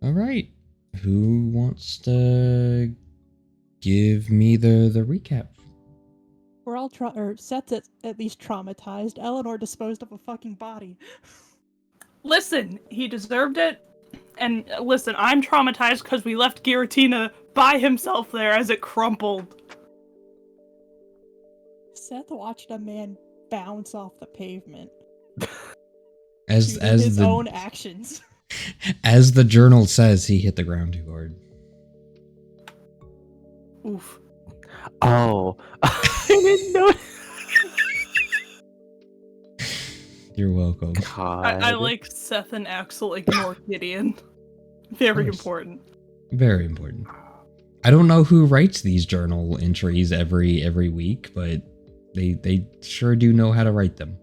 All right. Who wants to give me the recap? We're all Seth's at least traumatized. Eleanor disposed of a fucking body. Listen, he deserved it. And listen, I'm traumatized because we left Giratina by himself there as it crumpled. Seth watched a man bounce off the pavement. As his the own actions. As the journal says, he hit the ground too hard. Oof. Oh, I didn't know. You're welcome. God. I like Seth and Axel ignore Gideon. Very important. Very important. I don't know who writes these journal entries every week, but they sure do know how to write them.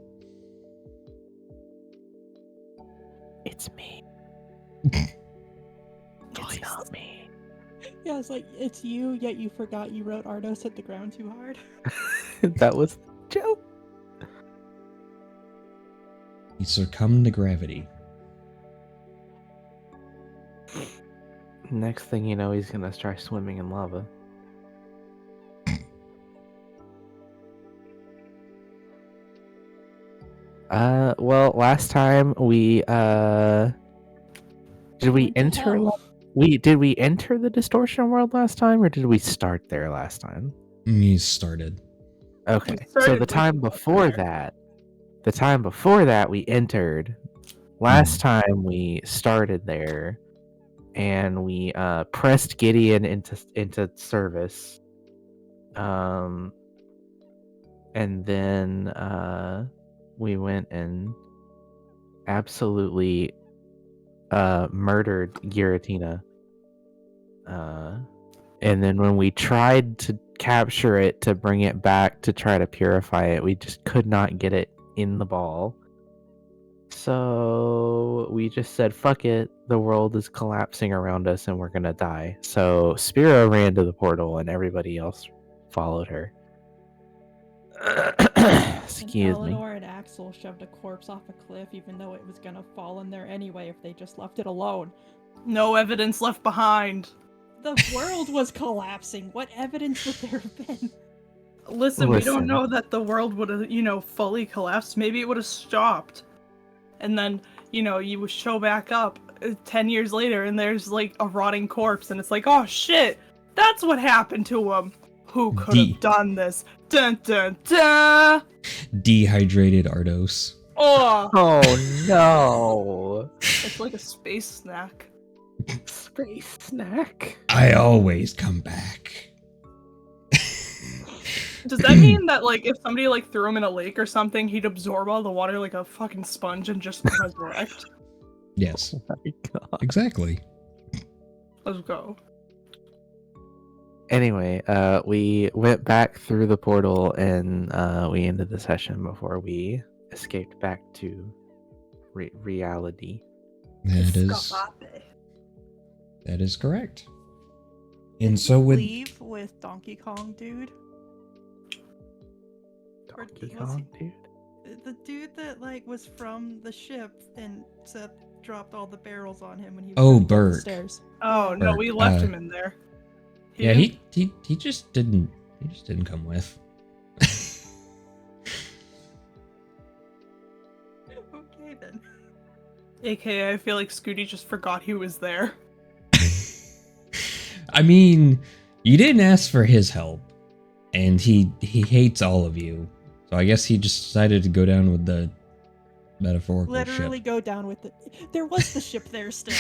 It's me. It's not me. Yeah, it's like, it's you, yet you forgot you wrote Ardos hit the ground too hard. That was Joe. He succumbed to gravity. Next thing you know, he's gonna start swimming in lava. Well, last time we did we enter? Did we enter the distortion world last time, or did we start there last time? He started. Okay, so the time before that, we entered. Last time we started there, and we pressed Gideon into service, and then we went and absolutely murdered Giratina. And then when we tried to capture it to bring it back to try to purify it, we just could not get it in the ball. So we just said, fuck it, the world is collapsing around us and we're gonna die. So Spira ran to the portal and everybody else followed her. Excuse me. Eleanor and Axel shoved a corpse off a cliff even though it was gonna fall in there anyway if they just left it alone. No evidence left behind. The world was collapsing. What evidence would there have been? Listen, we don't know that the world would have, fully collapsed. Maybe it would have stopped. And then, you would show back up 10 years later and there's like a rotting corpse and it's like, oh shit, that's what happened to him. Who could have done this? Dun dun dun! Dehydrated Ardos. Oh no. It's like a space snack. Space snack? I always come back. Does that mean that, if somebody, threw him in a lake or something, he'd absorb all the water like a fucking sponge and just resurrect? Yes. Oh my God. Exactly. Let's go. Anyway, we went back through the portal and we ended the session before we escaped back to reality. That is correct. And so with leave with Donkey Kong dude. Donkey Kong dude? The dude that was from the ship and Seth dropped all the barrels on him when he was Oh, going up the Burke. stairs. Oh no, we left him in there. He just didn't come with. Okay then. AKA, I feel like Scooty just forgot he was there. I mean, you didn't ask for his help, and he hates all of you. So I guess he just decided to go down with the metaphorical Literally ship. go down with it. There was the ship there still.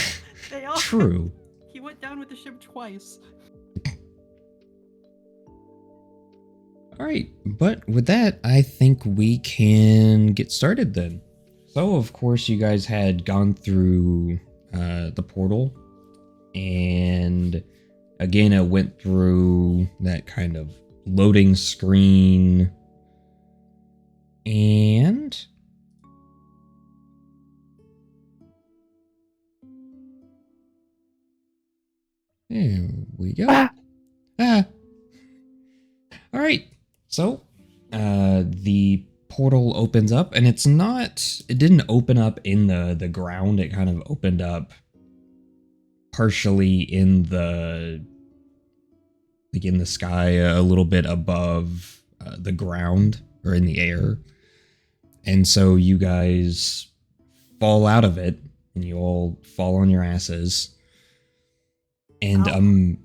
They all True. He went down with the ship twice. All right, but with that, I think we can get started then. So, of course, you guys had gone through the portal, and again, it went through that kind of loading screen, and there we go. Ah. All right. So, the portal opens up, and it didn't open up in the ground. It kind of opened up partially in the sky, a little bit above the ground or in the air. And so you guys fall out of it and you all fall on your asses. And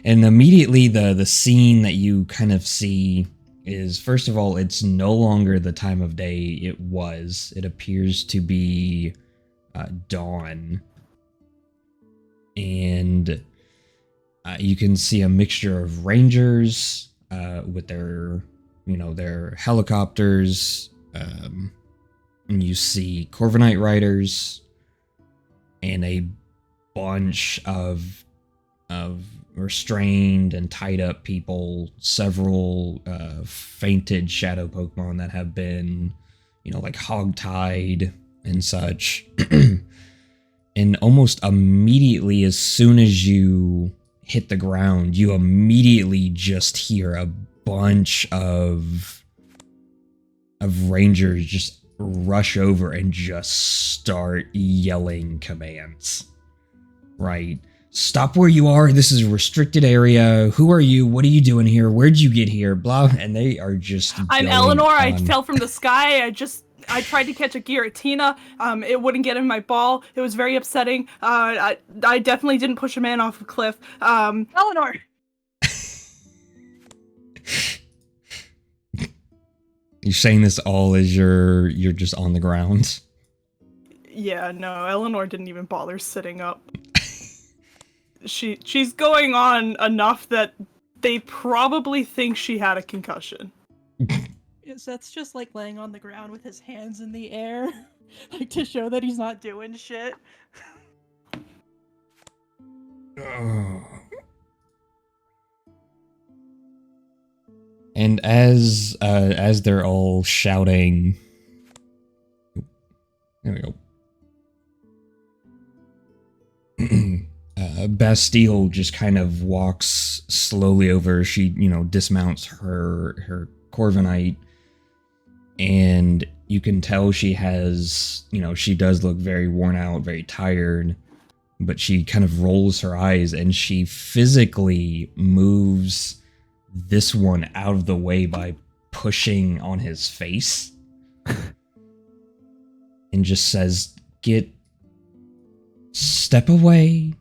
and immediately the scene that you kind of see is, first of all, it's no longer the time of day it was. It appears to be dawn. And you can see a mixture of rangers with their helicopters. And you see Corviknight riders and a bunch of restrained and tied up people, several fainted shadow Pokemon that have been, like hog-tied and such. And almost immediately, as soon as you hit the ground, you immediately just hear a bunch of rangers just rush over and just start yelling commands. Right? Stop where you are. This is a restricted area. Who are you? What are you doing here? Where'd you get here? Blah. And they are just. I'm Eleanor. I fell from the sky. I tried to catch a Giratina. It wouldn't get in my ball. It was very upsetting. I definitely didn't push a man off a cliff. Eleanor. You're saying this all as you're just on the ground? Yeah, no, Eleanor didn't even bother sitting up. She's going on enough that they probably think she had a concussion. Yes, that's just like laying on the ground with his hands in the air, like to show that he's not doing shit. And as they're all shouting, there we go. Bastille just kind of walks slowly over. She, dismounts her Corviknight, and you can tell she has, she does look very worn out, very tired, but she kind of rolls her eyes and she physically moves this one out of the way by pushing on his face and just says, step away.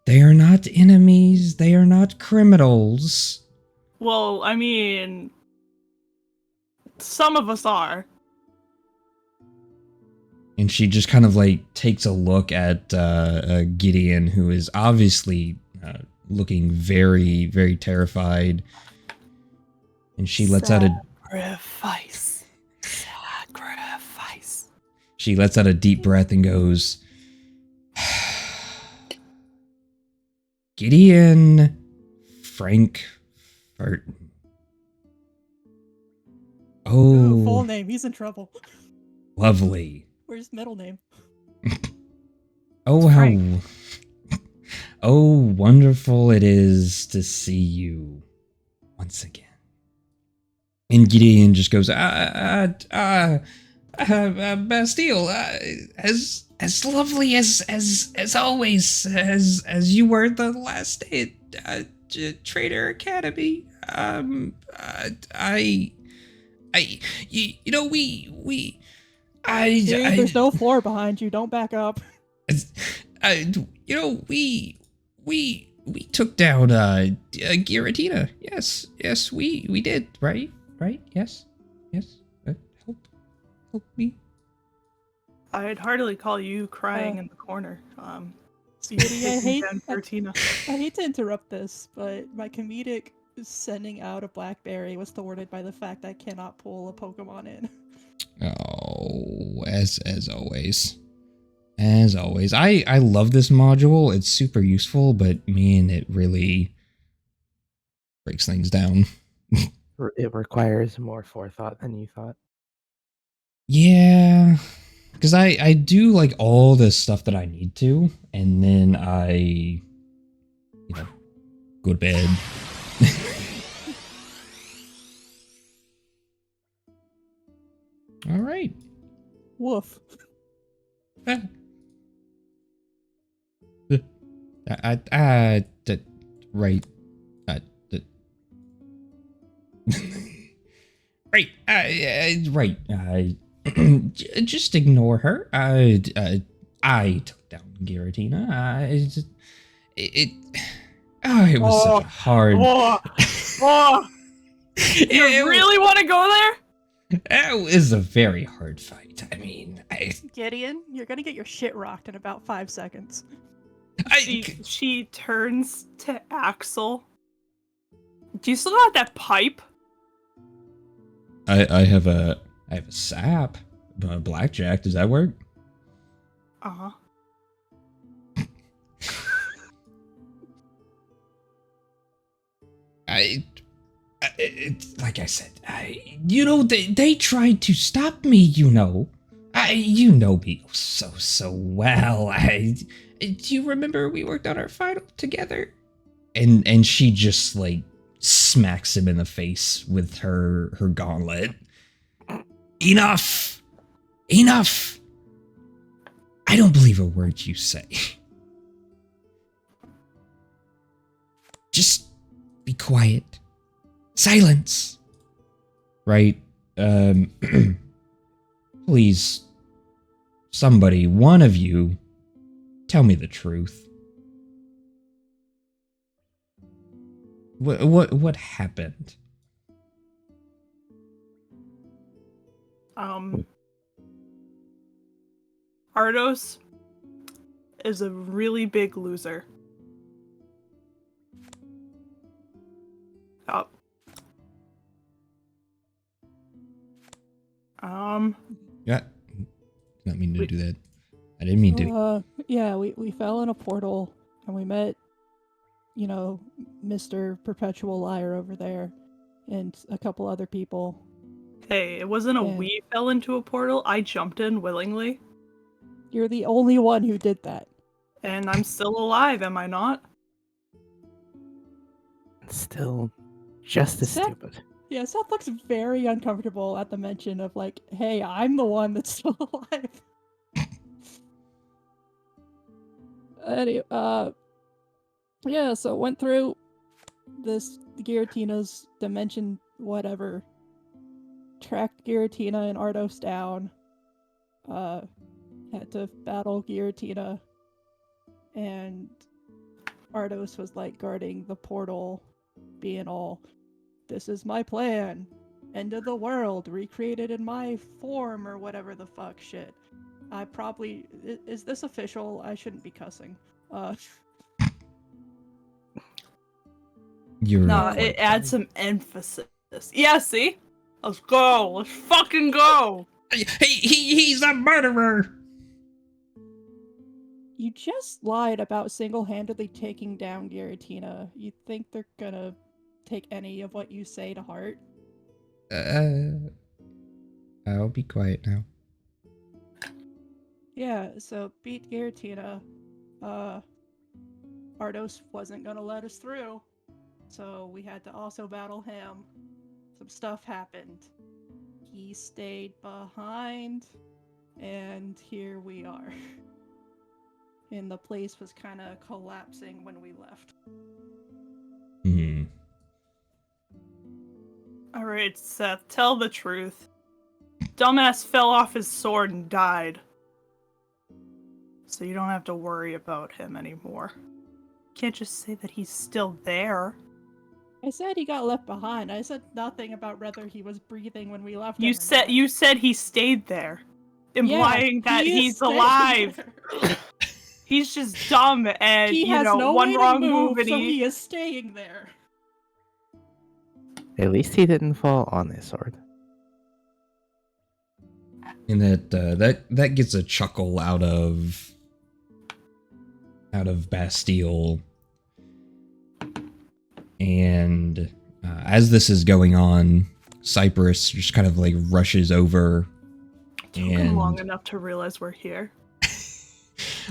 They are not enemies. They are not criminals. Well, I mean, some of us are. And she just kind of takes a look at Gideon, who is obviously looking very, very terrified. And she lets out a sacrifice. She lets out a deep breath and goes, Gideon Frankfurt. Ooh, full name. He's in trouble. Lovely. Where's his middle name? Oh, oh, wonderful it is to see you once again. And Gideon just goes, Bastille, as lovely as always, as you were the last day at Trader Academy. There's no floor behind you. Don't back up. We took down Giratina. Yes, we did. Right. Yes. Help me. I'd hardly call you crying in the corner. I hate to interrupt this, but my comedic sending out a Blackberry was thwarted by the fact I cannot pull a Pokemon in. Oh, as always. As always. I love this module. It's super useful, but man, it really breaks things down. It requires more forethought than you thought. Yeah. Because I do all the stuff that I need to, and then I go to bed. All right. Woof. Right. Right. Right. Just ignore her. I took down Giratina. It it was such a hard. You really want to go there? It was a very hard fight. I mean, Gideon, you're gonna get your shit rocked in about 5 seconds. She turns to Axel. Do you still got that pipe? I have a sap, blackjack. Does that work? Uh-huh. Like I said, they tried to stop me. You know me so well. Do you remember we worked on our final together? And she just like smacks him in the face with her gauntlet. Enough! I don't believe a word you say. Just be quiet. Silence. Right? Please, somebody, one of you, tell me the truth. What happened? Ardos is a really big loser. Oh. Yeah. Not mean to do that. I didn't mean to. Yeah, we fell in a portal and we met, Mr. Perpetual Liar over there and a couple other people. Hey, it wasn't we fell into a portal. I jumped in willingly. You're the only one who did that. And I'm still alive, am I not? Still just as stupid. Yeah, Seth looks very uncomfortable at the mention of like, hey, I'm the one that's still alive. Anyway, yeah, so went through this Giratina's dimension, whatever. Tracked Giratina and Ardos down. Had to battle Giratina. And Ardos was like guarding the portal, being all, this is my plan. End of the world, recreated in my form or whatever the fuck shit. I probably... Is this official? I shouldn't be cussing. No, it adds some emphasis. Yeah, see? Let's go. Let's fucking go. He's a murderer. You just lied about single-handedly taking down Giratina. You think they're gonna take any of what you say to heart? I'll be quiet now. Yeah, so beat Giratina. Ardos wasn't gonna let us through, so we had to also battle him. Some stuff happened. He stayed behind, and here we are. And the place was kind of collapsing when we left. Alright, Seth, tell the truth. Dumbass fell off his sword and died. So you don't have to worry about him anymore. Can't just say that he's still there. I said he got left behind. I said nothing about whether he was breathing when we left. You said he stayed there, implying that he's alive. He's just dumb and he has no one way wrong to move, move and so he is staying there. At least he didn't fall on his sword. And that gets a chuckle out of Bastille. And as this is going on, Cypress just kind of like rushes over. Took him long enough to realize we're here.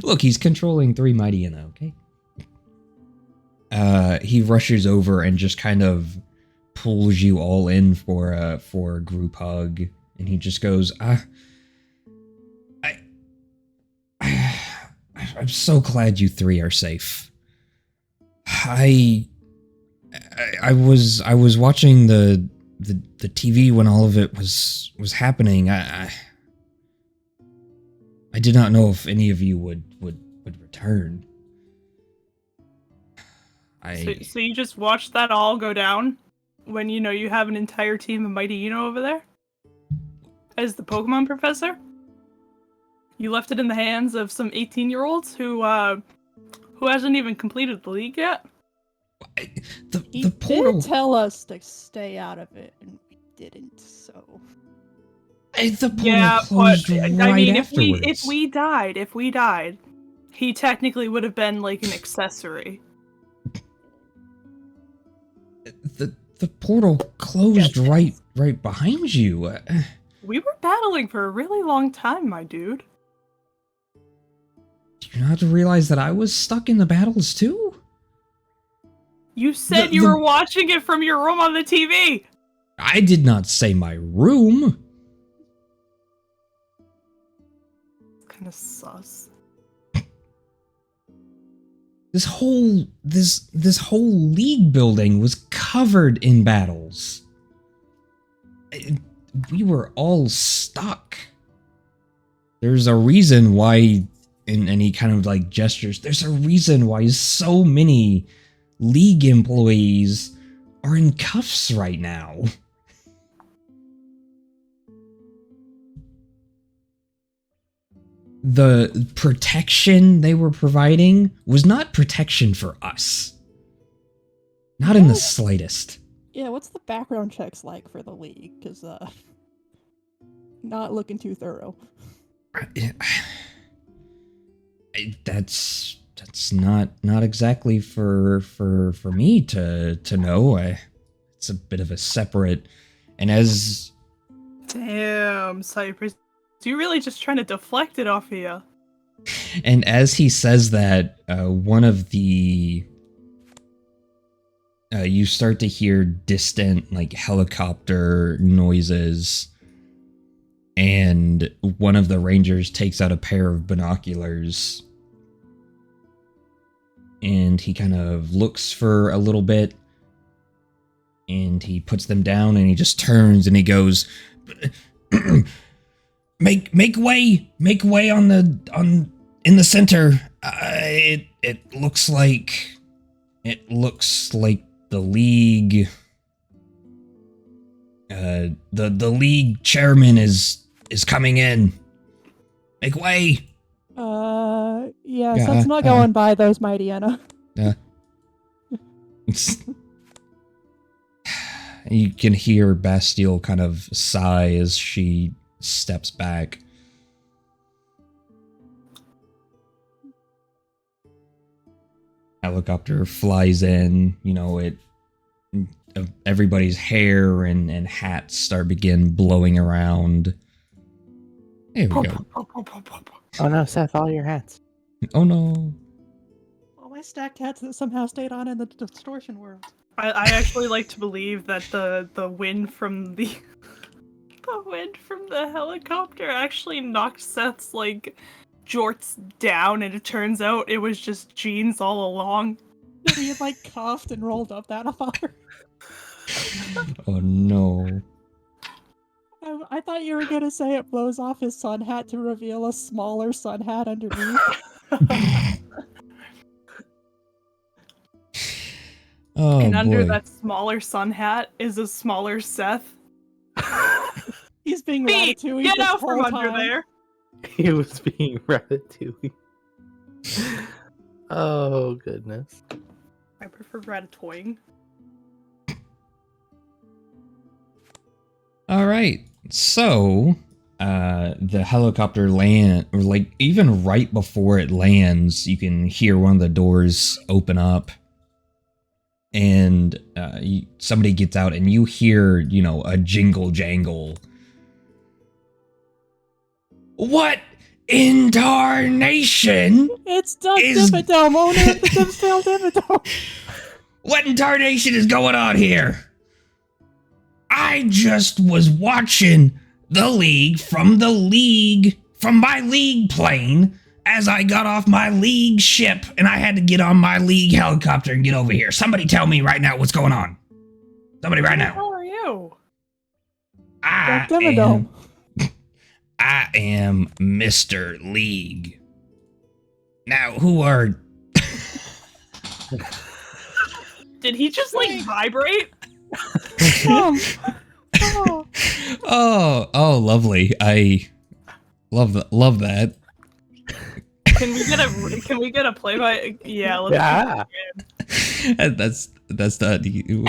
Look, he's controlling 3 mighty and okay. He rushes over and just kind of pulls you all in for a group hug, and he just goes, I'm so glad you 3 are safe. I was watching the TV when all of it was happening. I did not know if any of you would return. So you just watched that all go down when you have an entire team of Mighty over there? As the Pokemon professor? You left it in the hands of some 18-year-olds who hasn't even completed the league yet? The portal did tell us to stay out of it, and we didn't, so... The portal closed right afterwards. if we died, he technically would have been like an accessory. The portal closed right behind you. We were battling for a really long time, my dude. Do you not realize that I was stuck in the battles too? You said you were watching it from your room on the TV! I did not say my room. It's kind of sus. This whole league building was covered in battles. We were all stuck. There's a reason why, and he kind of like gestures, there's a reason why so many league employees are in cuffs right now. The protection they were providing was not protection for us. Not in the slightest. Yeah, what's the background checks like for the league? Because, not looking too thorough. That's not exactly for me to know. It's a bit of a separate, and as... Damn, Cypress. So you're really just trying to deflect it off of you. And as he says that, one of the... you start to hear distant, like, helicopter noises. And one of the rangers takes out a pair of binoculars. And he kind of looks for a little bit. And he puts them down and he just turns and he goes... Make way in the center. It looks like the league. The league chairman is coming in. Make way. Yeah, so it's not going by those Mightyena. You can hear Bastille kind of sigh as she steps back. Helicopter flies in, everybody's hair and hats begin blowing around. There we go. Oh no, Seth, all your hats. Oh no. All my stacked hats that somehow stayed on in the distortion world. I actually like to believe that the wind from the helicopter actually knocked Seth's jorts down, and it turns out it was just jeans all along. He had coughed and rolled up that hard. Oh no. I thought you were gonna say it blows off his sun hat to reveal a smaller sun hat underneath. Oh, and under boy. that smaller sun hat is a smaller Seth. He's being ratatouille. Get out from under there! He was being ratatouille. Oh goodness. I prefer ratatouille. All right. So, the helicopter even right before it lands, you can hear one of the doors open up. And somebody gets out and you hear, a jingle jangle. What in tarnation? It's Duck Dimmadome, owner of the Dimsdale Dimmadome. What in tarnation is going on here? I just was watching the league from my league plane as I got off my league ship and I had to get on my league helicopter and get over here. Somebody tell me right now what's going on. Somebody right now. How are you? I am Mr. League. Now, who are... Did he just like vibrate? Oh, lovely. I love that. Can we get a play by? Yeah, let's Yeah. That's the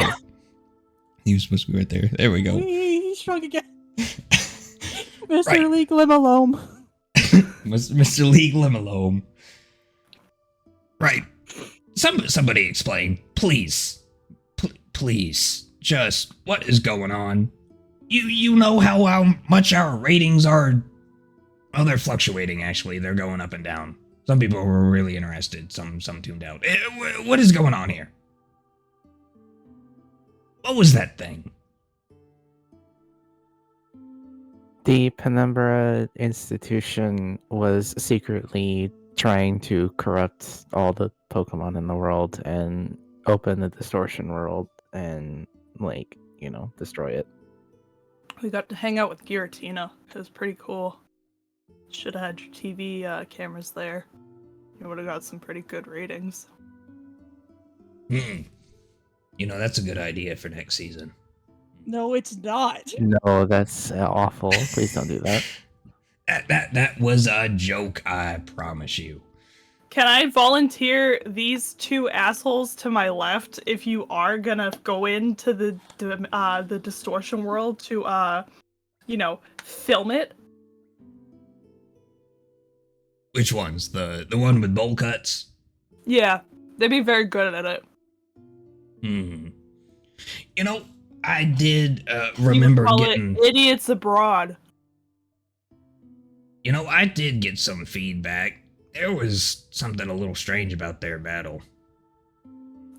he was supposed to be right there. There we go. He shrunk again. Mr. Right. League Limalome. Mr. League Limalome. Right. Somebody explain, please. Please. Just what is going on? You know how much our ratings are. Oh, they're fluctuating. Actually, they're going up and down. Some people were really interested. Some tuned out. What is going on here? What was that thing? The Penumbra institution was secretly trying to corrupt all the Pokemon in the world and open the distortion world and, like, you know, destroy it. We got to hang out with Giratina. It was pretty cool. Should have had your TV cameras there. You would have got some pretty good ratings. You know, that's a good idea for next season. No, it's not. No, that's awful. Please don't do that. That was a joke, I promise you. Can I volunteer these two assholes to my left if you are gonna go into the distortion world to film it? Which ones? The one with bowl cuts? Yeah, they'd be very good at it. You know, I did remember call getting it idiots abroad. You know, I did get some feedback. There was something a little strange about their battle.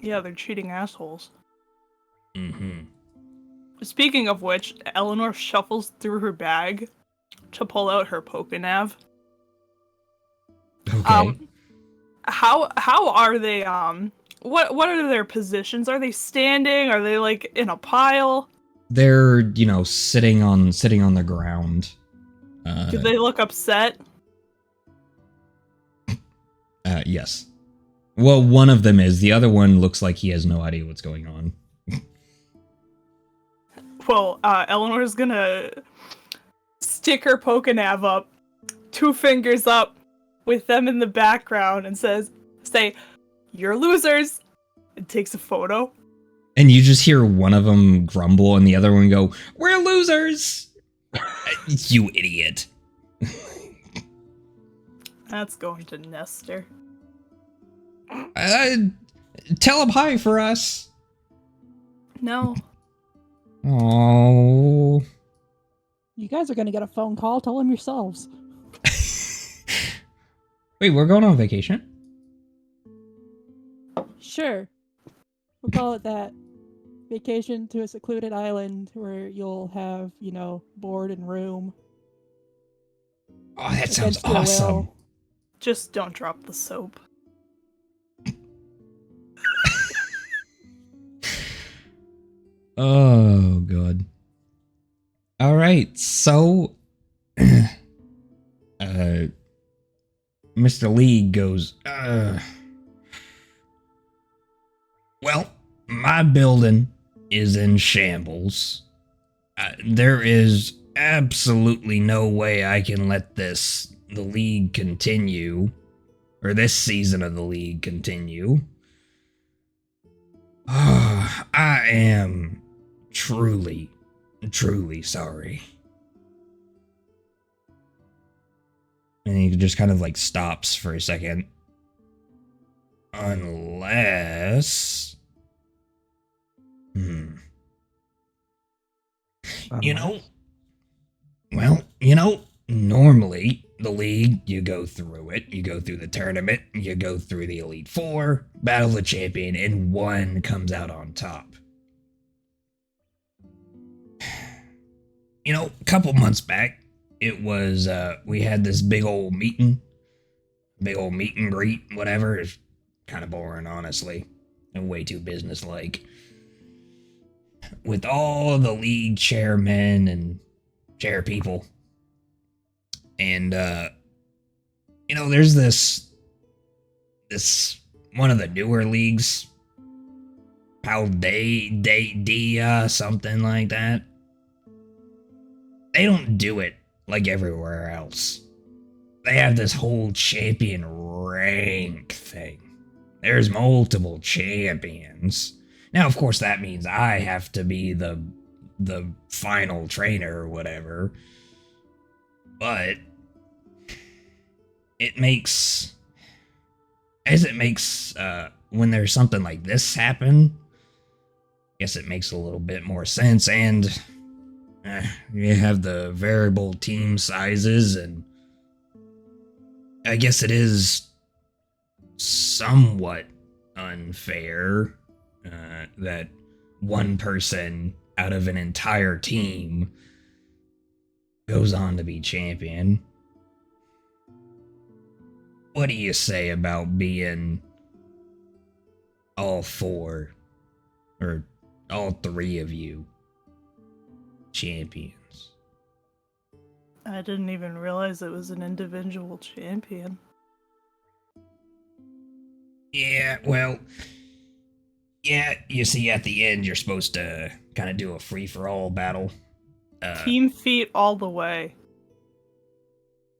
Yeah, they're cheating assholes. Mm-hmm. Speaking of which, Eleanor shuffles through her bag to pull out her Pokenav. Okay. How are they? What are their positions? Are they standing? Are they like in a pile? They're, you know, sitting on the ground. Do they look upset? Yes. Well, one of them is. The other one looks like he has no idea what's going on. Well, Eleanor's gonna stick her Pokenav up, 2 fingers up, with them in the background, and say, "You're losers," and takes a photo. And you just hear one of them grumble and the other one go, "We're losers!" You idiot. That's going to Nestor. Tell him hi for us. No. Oh. You guys are gonna get a phone call. Tell them yourselves. Wait, we're going on vacation? Sure. We'll call it that. Vacation to a secluded island where you'll have, you know, board and room. Oh, that sounds Against your awesome. will. Just don't drop the soap. Oh, God. All right, so... Mr. Lee goes, well, my building is in shambles. There is absolutely no way I can let the league continue, or this season of the league continue. I am truly sorry. And he just kind of like stops for a second. Unless... You know... Well, you know, normally the league, you go through it. You go through the tournament. You go through the Elite Four, battle the champion, and one comes out on top. You know, a couple months back, it was, we had this big old meeting. big old meet and greet, whatever, is kind of boring, honestly, and way too businesslike. With all the league chairmen and chair people. And, there's this one of the newer leagues, Paldea, something like that. They don't do it like everywhere else. They have this whole champion rank thing. There's multiple champions. Now, of course, that means I have to be the final trainer or whatever. But it makes when there's something like this happen, I guess it makes a little bit more sense. And you have the variable team sizes, and I guess it is somewhat unfair that one person out of an entire team goes on to be champion. What do you say about being all four, or all three of you, champions? I didn't even realize it was an individual champion. Yeah, well, yeah, you see, at the end, you're supposed to kind of do a free-for-all battle. Team feet all the way.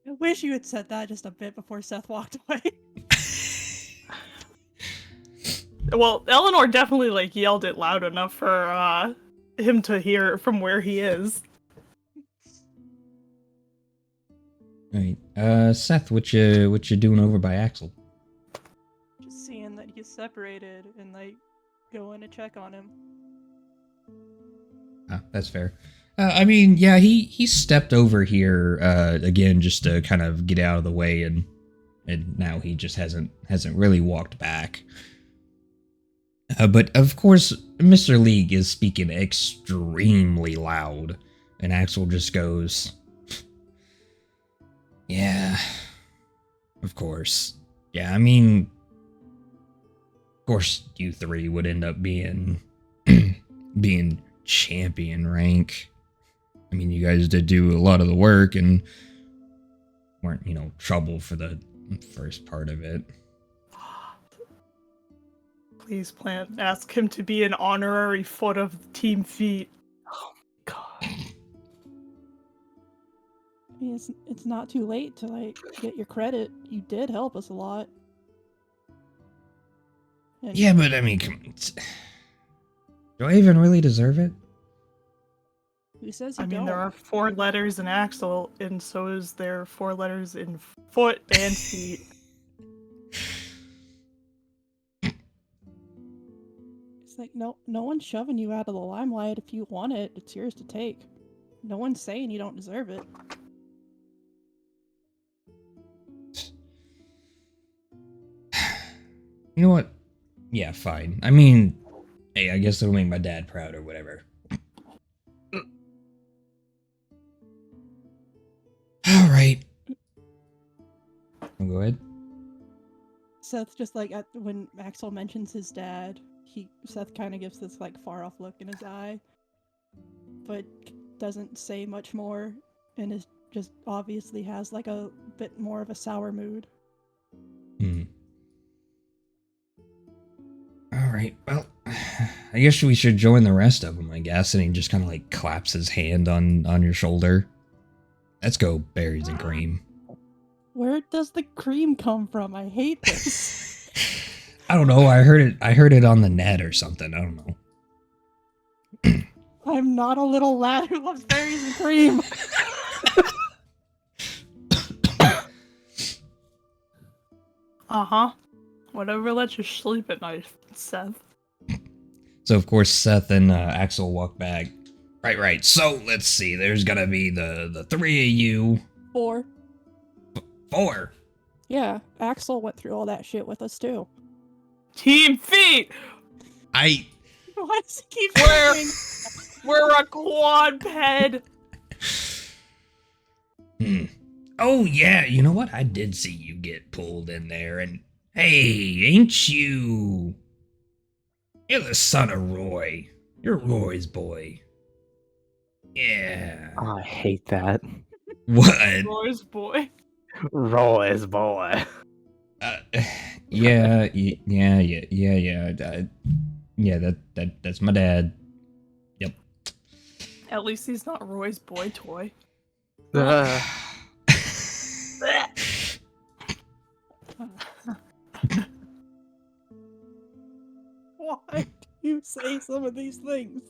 I wish you had said that just a bit before Seth walked away. Well, Eleanor definitely yelled it loud enough for him to hear from where he is. Alright, Seth, what you doing over by Axel? Just seeing that he's separated and going to check on him. Ah, that's fair. I mean, yeah, he stepped over here again just to kind of get out of the way, and now he just hasn't really walked back. But of course, Mr. League is speaking extremely loud, and Axel just goes, "Yeah, of course. Yeah, I mean, of course, you three would end up being being champion rank. I mean, you guys did do a lot of the work and weren't, trouble for the first part of it." Please, Plant, ask him to be an honorary foot of Team Feet. Oh my god. I mean, it's not too late to get your credit. You did help us a lot. And Yeah, but I mean, come on. Do I even really deserve it? who says you I mean, don't? there are 4 letters in Axel, and so is there 4 letters in foot and feet. It's no one's shoving you out of the limelight. If you want it, it's yours to take. No one's saying you don't deserve it. You know what? Yeah, fine. I mean, hey, I guess it'll make my dad proud or whatever. Alright. Go ahead. Seth just when Axel mentions his dad, Seth kind of gives this far off look in his eye, but doesn't say much more, and is just obviously has a bit more of a sour mood. Alright, well, I guess we should join the rest of them, I guess. And he just kind of claps his hand on your shoulder. Let's go, berries and cream. Where does the cream come from? I hate this. I don't know. I heard it on the net or something. I don't know. I'm not a little lad who loves berries and cream. Uh-huh. Whatever lets you sleep at night, Seth. So, of course, Seth and Axel walk back. Right. So, let's see. There's gonna be the 3 of you. 4. 4? Yeah, Axel went through all that shit with us too. Team Feet! I... Why does he keep saying? We're a quadped! Oh, yeah, you know what? I did see you get pulled in there, and hey, ain't you? You're the son of Roy. You're Roy's boy. Yeah. Oh, I hate that. What? Roy's boy. Roy's boy. Uh, yeah, yeah. Yeah, that's my dad. Yep. At least he's not Roy's boy toy. Why do you say some of these things?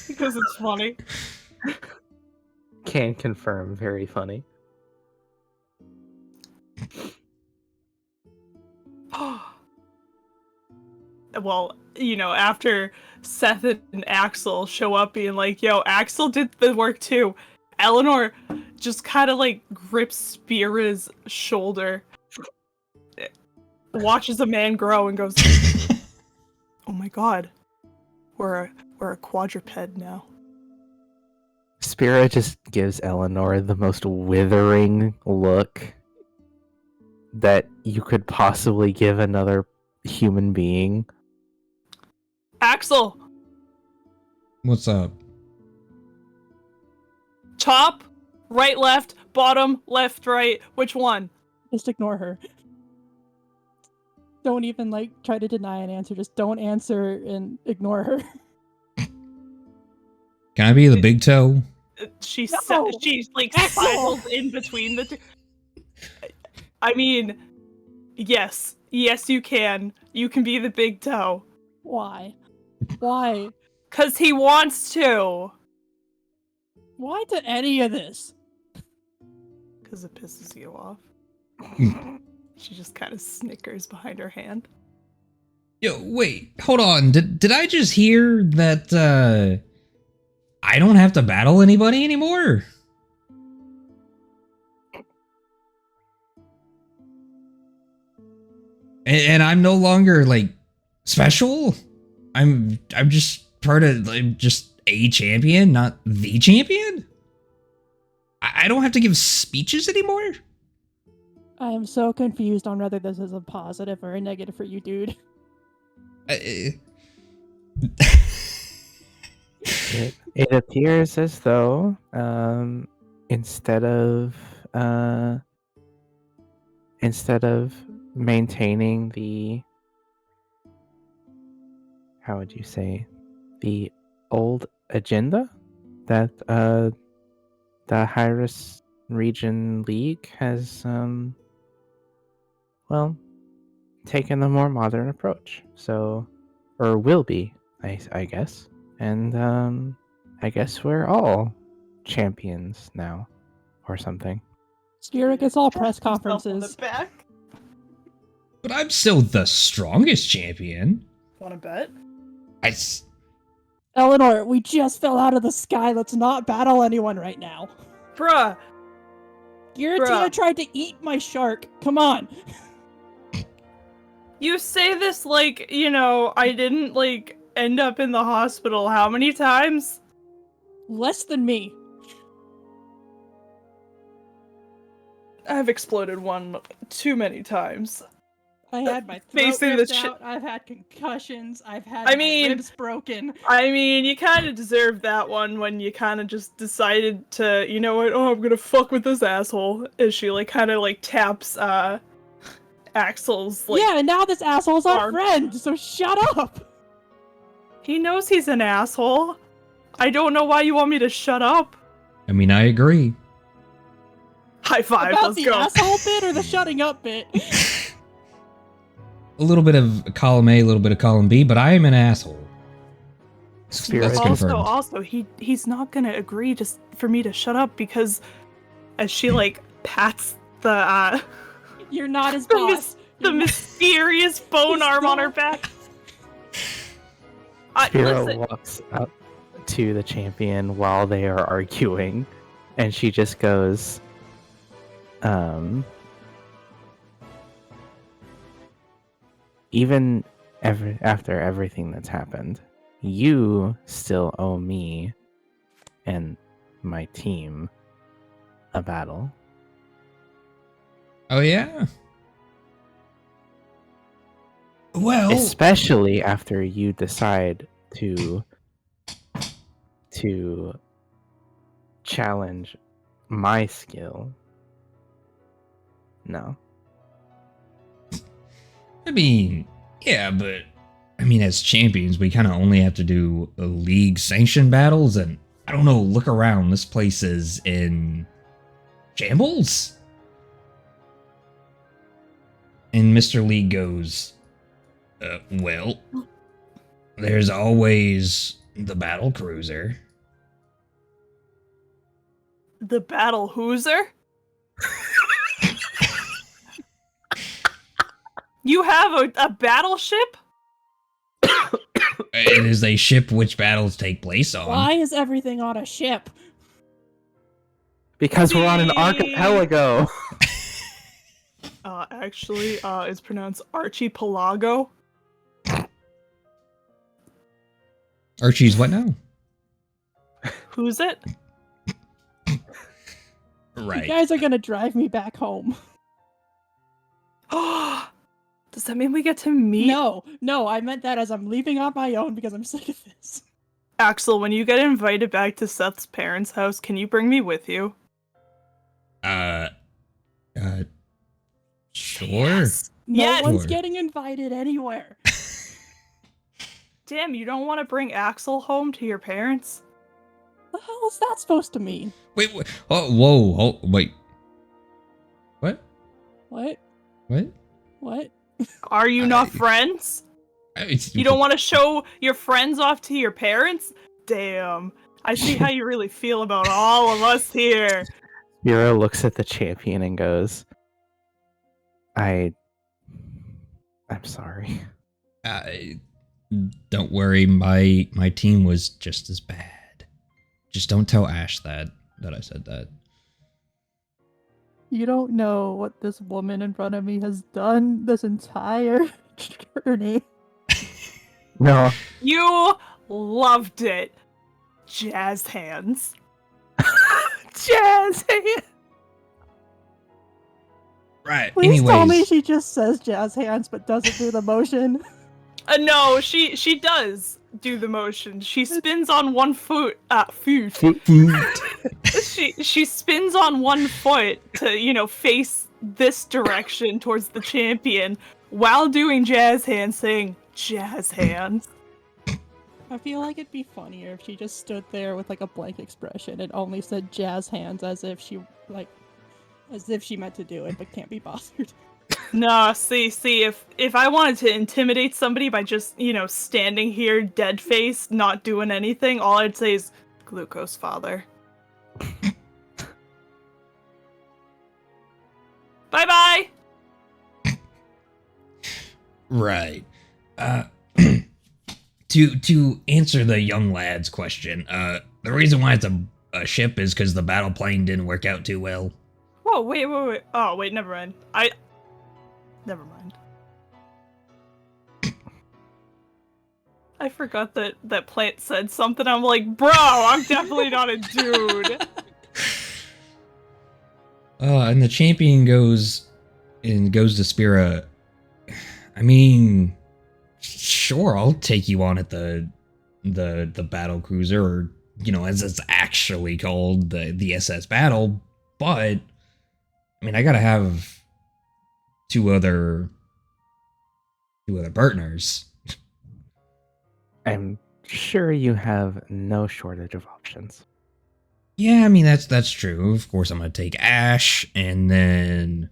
Because it's funny. Can confirm, very funny. Well, after Seth and Axel show up being like, yo, Axel did the work too, Eleanor just kind of like grips Spira's shoulder, watches a man grow and goes, oh my god, we're a quadruped now. Spira just gives Eleanor the most withering look that you could possibly give another human being. Axel, What's up? top, right, left, bottom, left, right, which one? Just ignore her. Don't even try to deny an answer. Just don't answer and ignore her. Can I be the big toe? She's No! Axel! spiraled in between the two. I mean, yes, you can. You can be the big toe. Why? Why? 'Cause he wants to. Why to any of this? 'Cause it pisses you off. She just kind of snickers behind her hand. Yo, wait, hold on. Did I just hear that I don't have to battle anybody anymore? And I'm no longer special? I'm just part of just a champion, not the champion? I don't have to give speeches anymore? I am so confused on whether this is a positive or a negative for you, dude. It appears as though instead of maintaining the, how would you say, the old agenda that the Hyrus Region League has taken a more modern approach. So, or will be, I guess. And I guess we're all champions now, or something. Spira gets all press Himself on the conferences. back. But I'm still the strongest champion. Wanna bet? Eleanor, we just fell out of the sky. Let's not battle anyone right now. Bruh. Giratina Bruh. tried to eat my shark. Come on. You say this like, I didn't end up in the hospital how many times? Less than me. I've exploded one too many times. I had my throat Facing the ripped shit. out. I've had concussions. I've had I my mean- ribs broken. I mean, you kind of deserved that one when you kind of just decided to, you know what, oh, I'm gonna fuck with this asshole. As she, kind of, taps, Axel's, yeah, and now this asshole's our arm. friend, so shut up! He knows he's an asshole. I don't know why you want me to shut up. I mean, I agree. High five, About let's the go. asshole bit or the shutting up bit? A little bit of column A, a little bit of column B, but I am an asshole. Spirit That's confirmed. Also, he's not gonna agree just for me to shut up because as she, pats the, You're not his the, boss. the mysterious bone arm on her back. Spira Listen, walks up to the champion while they are arguing, and she just goes, even after everything that's happened, you still owe me and my team a battle. Oh yeah. Well, Especially after you decide to challenge my skill. No. I mean, yeah, but I mean, as champions, we kind of only have to do league sanctioned battles, and I don't know. Look around. This place is in shambles. And Mr. Lee goes, well, there's always the battle cruiser. The battle hooser? You have a battleship? It is a ship which battles take place on. Why is everything on a ship? Because we're on an archipelago. Actually, it's pronounced archipelago. Archie's what now? Who's it? Right. You guys are gonna drive me back home. Does that mean we get to meet? No, I meant that as I'm leaving on my own because I'm sick of this. Axel, when you get invited back to Seth's parents' house, can you bring me with you? Sure. Yes. No Yes. one's Sure. getting invited anywhere. Damn, you don't want to bring Axel home to your parents? What the hell is that supposed to mean? Wait, oh, whoa, oh, wait. What? What? What? What? Are you not friends? You don't want to show your friends off to your parents? Damn. I see how you really feel about all of us here. Mira looks at the champion and goes, I'm sorry. Don't worry, my team was just as bad. Just don't tell Ash that I said that. You don't know what this woman in front of me has done this entire journey. No. You loved it. Jazz hands. Jazz hands. Right. Please Anyways, tell me she just says jazz hands but doesn't do the motion. No, she does do the motion. She spins on one foot. She spins on one foot to, face this direction towards the champion while doing jazz hands, saying jazz hands. I feel like it'd be funnier if she just stood there with like a blank expression and only said jazz hands as if she meant to do it but can't be bothered. No, see, if I wanted to intimidate somebody by just, standing here dead faced, not doing anything, all I'd say is glucose father. Bye-bye! right. To answer the young lad's question, the reason why it's a ship is because the battle plane didn't work out too well. Whoa, wait. Oh, wait, never mind. Never mind. I forgot that Plant said something. I'm like, bro, I'm definitely not a dude. And the champion goes to Spira. I mean, sure, I'll take you on at the battle cruiser, or as it's actually called, the SS Battle. But I mean, I gotta have two other partners. I'm sure you have no shortage of options. Yeah, I mean that's true. Of course, I'm gonna take Ash, and then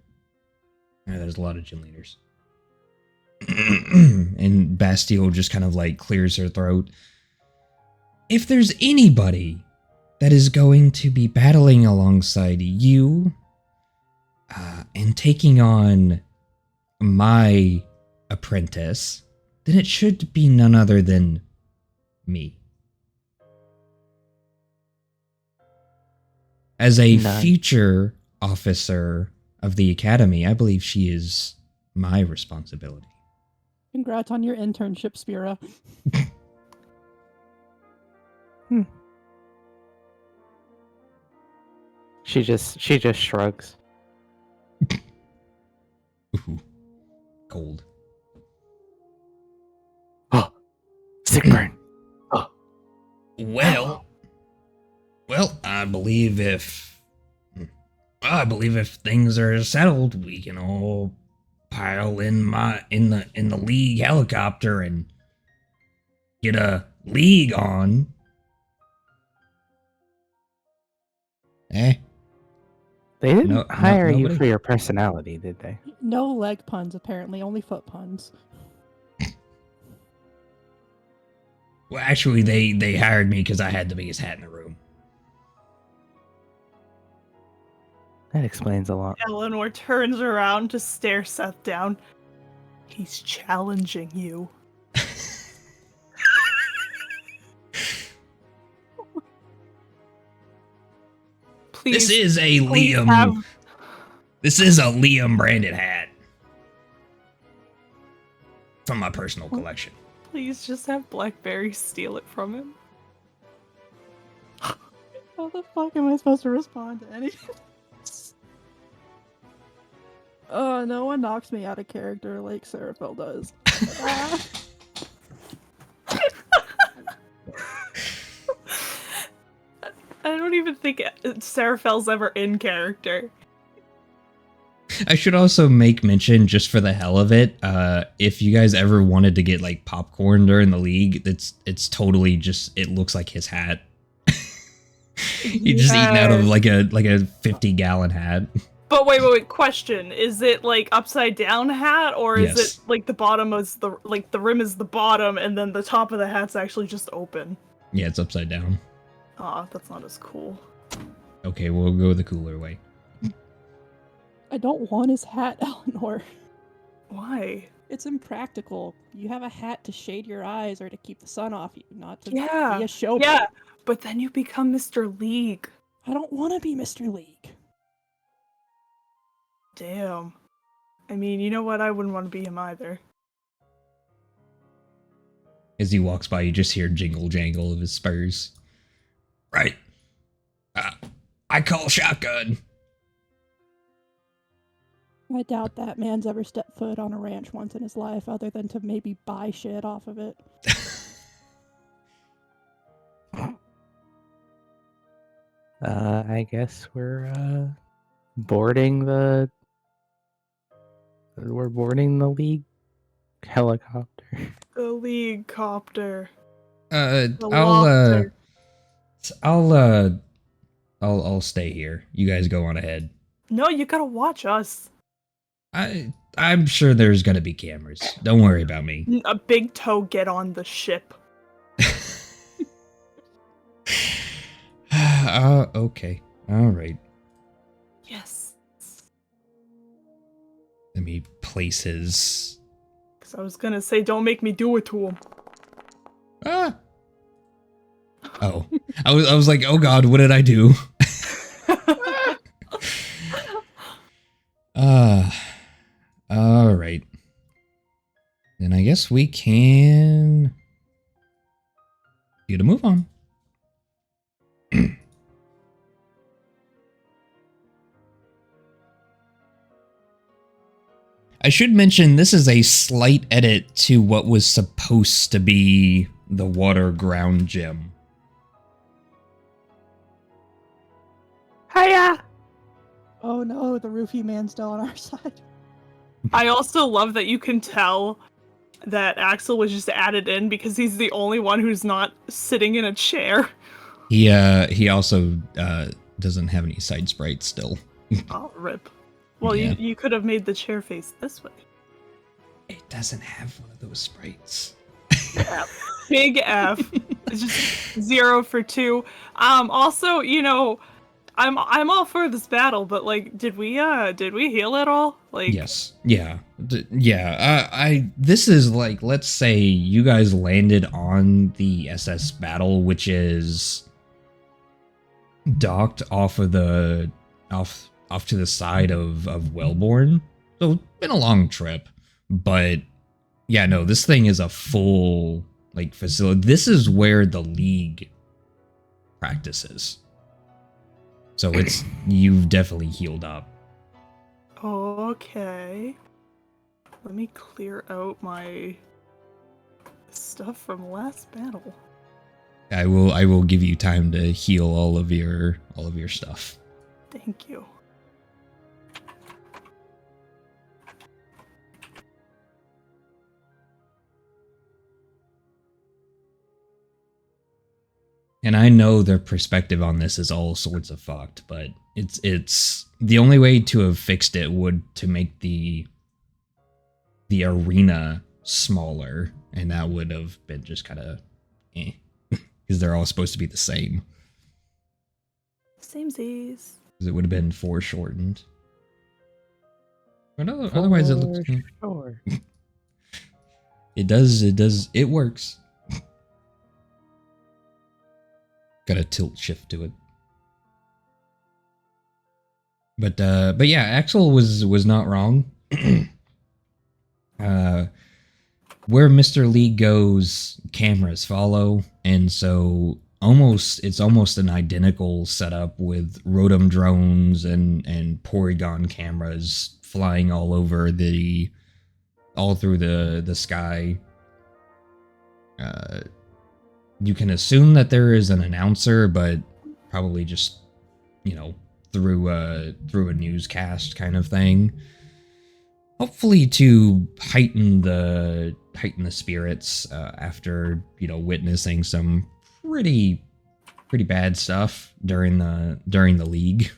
there's a lot of gym leaders. And Bastille just kind of like clears her throat. If there's anybody that is going to be battling alongside you and taking on my apprentice, then it should be none other than me. As a future officer of the academy, I believe she is my responsibility. Congrats on your internship, Spira. She just shrugs. cold. Oh, sick burn. Oh, Well, I believe if things are settled, we can all pile in the league helicopter and get a league on. Eh? they didn't No, hire you nobody? for your personality, did they? No leg puns, apparently. Only foot puns. Well, actually, they hired me because I had the biggest hat in the room. That explains a lot. Eleanor turns around to stare Seth down. He's challenging you. Please. This is a please Liam. have- This is a Liam branded hat from my personal collection. Please just have Blackberry steal it from him. How the fuck am I supposed to respond to anything? No one knocks me out of character like Seraphil does. I don't even think Seraphel's ever in character. I should also make mention, just for the hell of it, if you guys ever wanted to get like popcorn during the league, it's totally just, it looks like his hat. You're just eating out of like a 50-gallon hat. But wait, question. Is it like upside down hat, or is Yes. it like the bottom is the rim is the bottom and then the top of the hat's actually just open? Yeah, it's upside down. Aw, that's not as cool. Okay, we'll go the cooler way. I don't want his hat, Eleanor. Why? It's impractical. You have a hat to shade your eyes or to keep the sun off you, not to Yeah, be a showboat. Yeah, but then you become Mr. League. I don't want to be Mr. League. Damn. I mean, you know what? I wouldn't want to be him either. As he walks by, you just hear jingle jangle of his spurs. Right. I call shotgun. I doubt that man's ever stepped foot on a ranch once in his life, other than to maybe buy shit off of it. I guess we're boarding the league helicopter. The League copter. I'll lobster. I'll stay here. You guys go on ahead. No, you gotta watch us. I'm sure there's gonna be cameras. Don't worry about me. A big toe get on the ship. Okay. All right. Yes. Let me place his. Because I was gonna say, don't make me do it to him. Ah. Oh, I was like, oh god, what did I do? All right. Then I guess we can get a move on. I should mention this is a slight edit to what was supposed to be the water ground gym. Hiya! Oh no, the roofie man's still on our side. I also love that you can tell that Axel was just added in because he's the only one who's not sitting in a chair. He also doesn't have any side sprites still. Oh, rip. Well, Yeah. you could have made the chair face this way. It doesn't have one of those sprites. Big F. It's just 0 for 2. Also, you know, I'm all for this battle, but like, did we heal at all? Like, Yes. Yeah. This is like, let's say you guys landed on the SS Battle, which is docked off of the off to the side of Wellborn. So it's been a long trip, but yeah, no, this thing is a full like facility. This is where the League practices. So you've definitely healed up. okay. Let me clear out my stuff from last battle. I will give you time to heal all of your stuff. Thank you. And I know their perspective on this is all sorts of fucked, but it's the only way to have fixed it would to make the arena smaller, and that would have been just kind of because they're all supposed to be the same. Samesies. Because it would have been foreshortened. But otherwise, it looks. Sure. It does. It works. Got a tilt shift to it. But yeah, Axel was not wrong. Where Mr. Lee goes, cameras follow, and so it's almost an identical setup with Rotom drones and Porygon cameras flying all over all through the sky. You can assume that there is an announcer, but probably just, through a newscast kind of thing. Hopefully to heighten the spirits after, witnessing some pretty bad stuff during the league.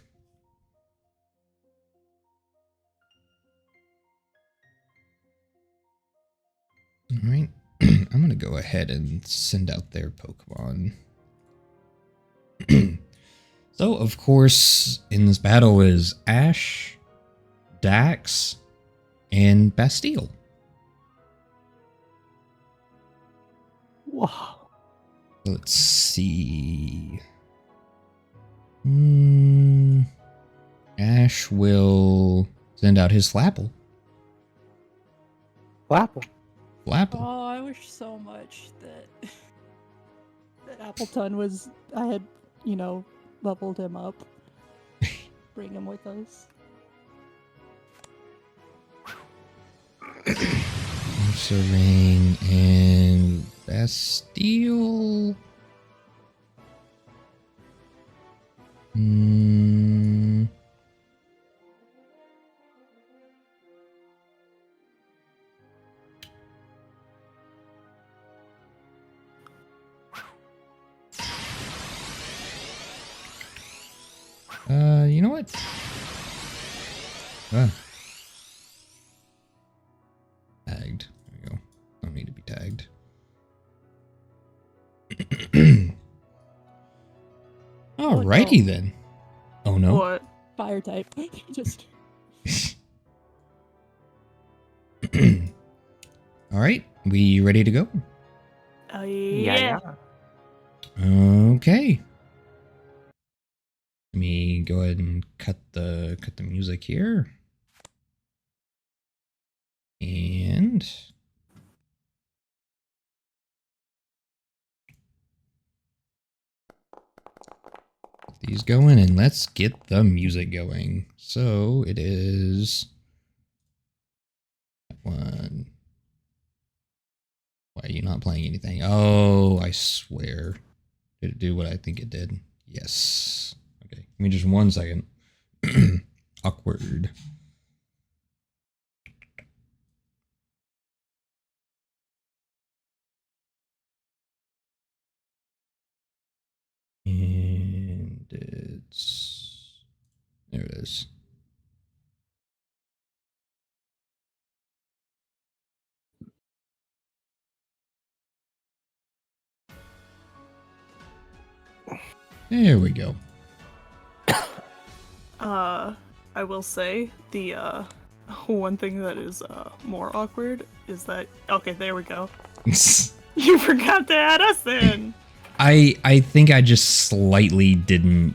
All right. I'm going to go ahead and send out their Pokemon. So, of course, in this battle is Ash, Dax, and Bastille. Wow. Let's see. Ash will send out his Flapple. Flapple. Flapple. Oh, I wish so much that Appleton I had, leveled him up. Bring him with us. Ring and Bastille. You know what? Tagged. There we go. Don't need to be tagged. Alrighty then. Oh no. What? Fire type. Just. Alright, we ready to go? Yeah. Okay. Let me go ahead and cut the music here. And get these going, and let's get the music going. So it is that one. Why are you not playing anything? Oh, I swear. Did it do what I think it did? Yes. Okay, give me just 1 second. Awkward. And there it is. There we go. I will say the one thing that is more awkward is that there we go. You forgot to add us in. I think I just slightly didn't.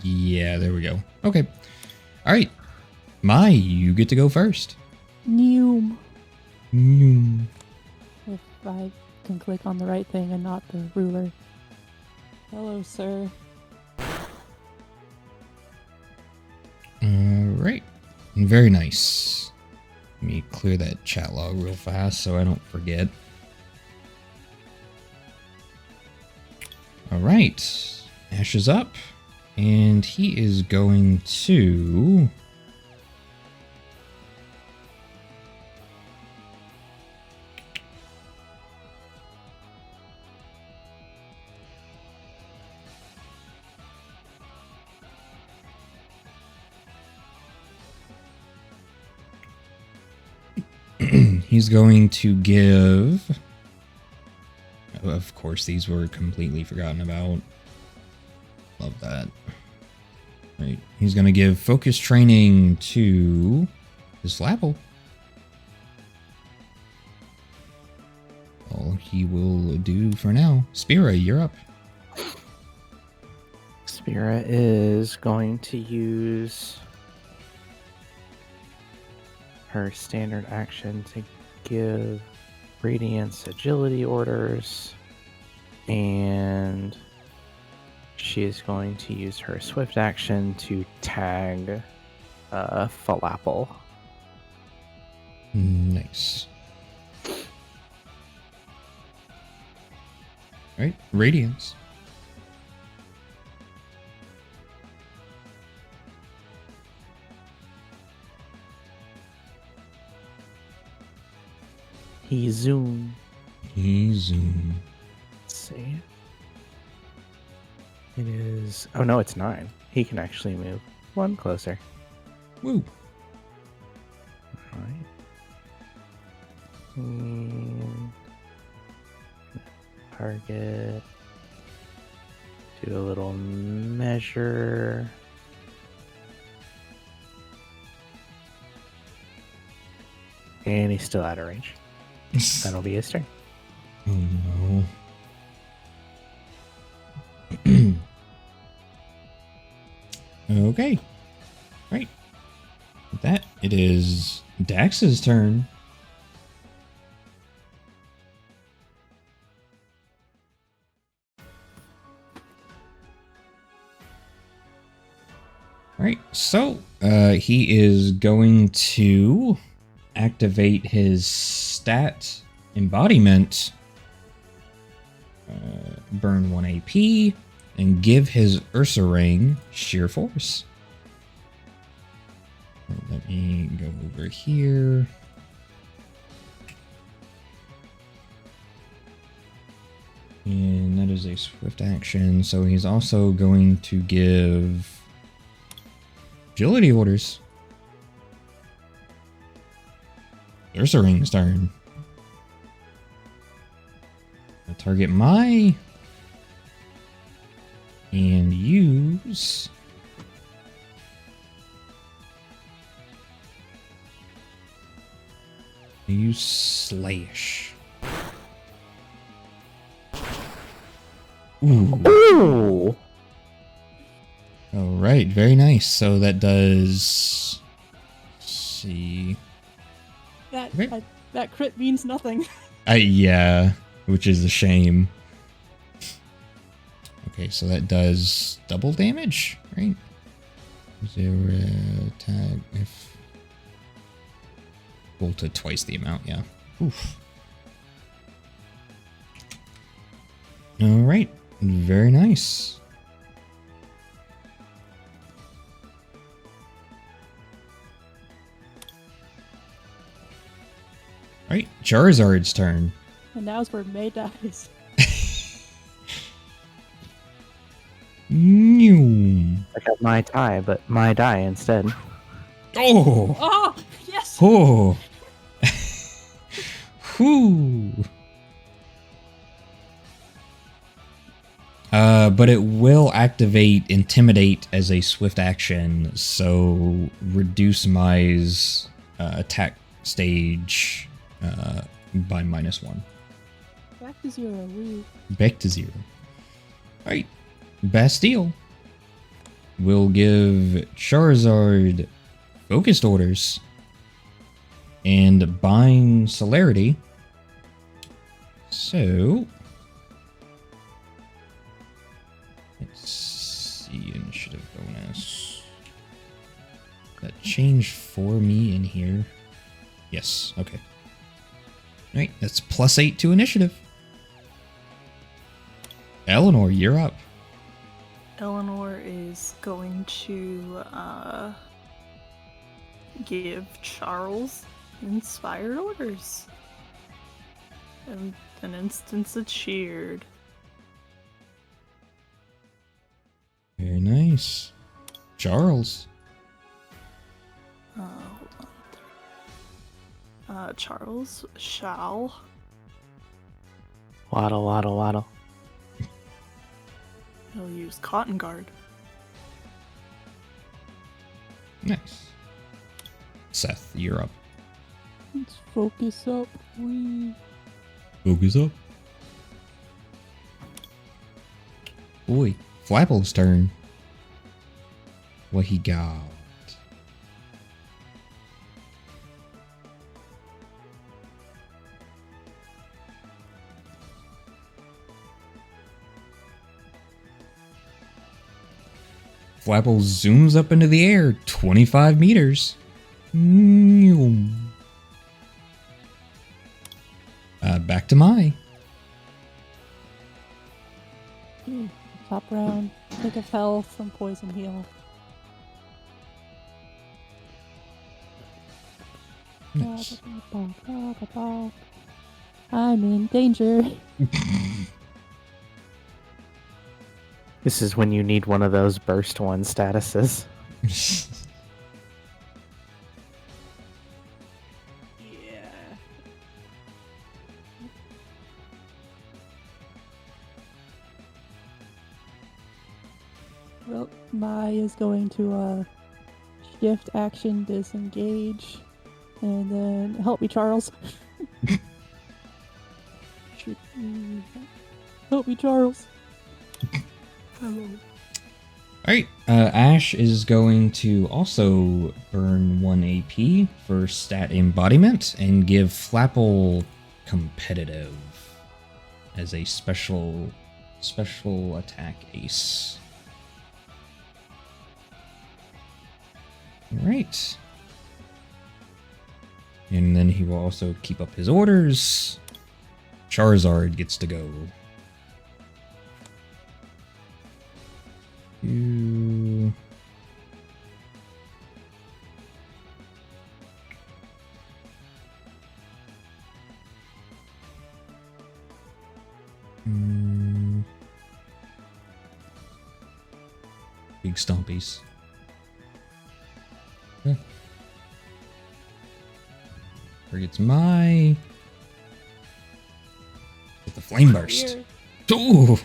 Yeah, there we go. Okay. All right. Mai, you get to go first. Noom. Noom. If I can click on the right thing and not the ruler. Hello, sir. All right. very nice. Let me clear that chat log real fast so I don't forget. Alright, Ash is up, and he is going to... He's going to give... Of course, these were completely forgotten about. Love that. Right. He's going to give focus training to his Flapple. All he will do for now. Spira, you're up. Spira is going to use her standard action to give Radiance agility orders, and she is going to use her swift action to tag Falapel. Nice. Right, Radiance. He zoom. Let's See. It is. Oh no, it's 9. He can actually move one closer. Woo. Alright. And target. Do a little measure. And he's still out of range. That'll be his turn. Oh no. Okay. Right. With that, it is Dax's turn. Right. So, he is going to activate his stat embodiment, burn 1 AP, and give his Ursaring sheer force. Let me go over here. And that is a swift action, so he's also going to give agility orders. Ursaring's turn. I'll target my and use Slash. Ooh. All right, very nice. So that does. Let's see. That crit means nothing. Yeah, which is a shame. Okay, so that does double damage, right? 0 tag if equal to twice the amount, yeah. Oof. All right, very nice. All right, Charizard's turn. And now's where May dies. I got my tie, but my die instead. Oh! Oh, yes! Oh! Whew! But it will activate Intimidate as a swift action, so reduce Mai's attack stage by -1. Back to 0. Woo. Back to 0. Alright. Bastille will give Charizard focused orders and bind celerity. So let's see, initiative bonus. That changed for me in here. Yes, okay. Alright, that's +8 to initiative. Eleanor, you're up. Eleanor is going to give Charles inspired orders. And an instance of cheered. Very nice. Charles. Hold on. Charles shall Waddle, waddle, waddle. he'll use Cotton Guard. Nice. Seth, you're up. Let's focus up. Focus up. Boy, Flapple's turn. What he got? Flapple zooms up into the air 25 meters. Back to Mai. Top round. Think of health from poison heal. Nice. I'm in danger. This is when you need one of those burst one statuses. Yeah. Well, Mai is going to shift action, disengage, and then help me, Charles. Help me, Charles. Hello. Alright, Ash is going to also burn 1 AP for stat embodiment and give Flapple competitive as a special attack ace. Alright. And then he will also keep up his orders. Charizard gets to go. You... Big stompies. Yeah. Targets my... With the flame burst. Ooh!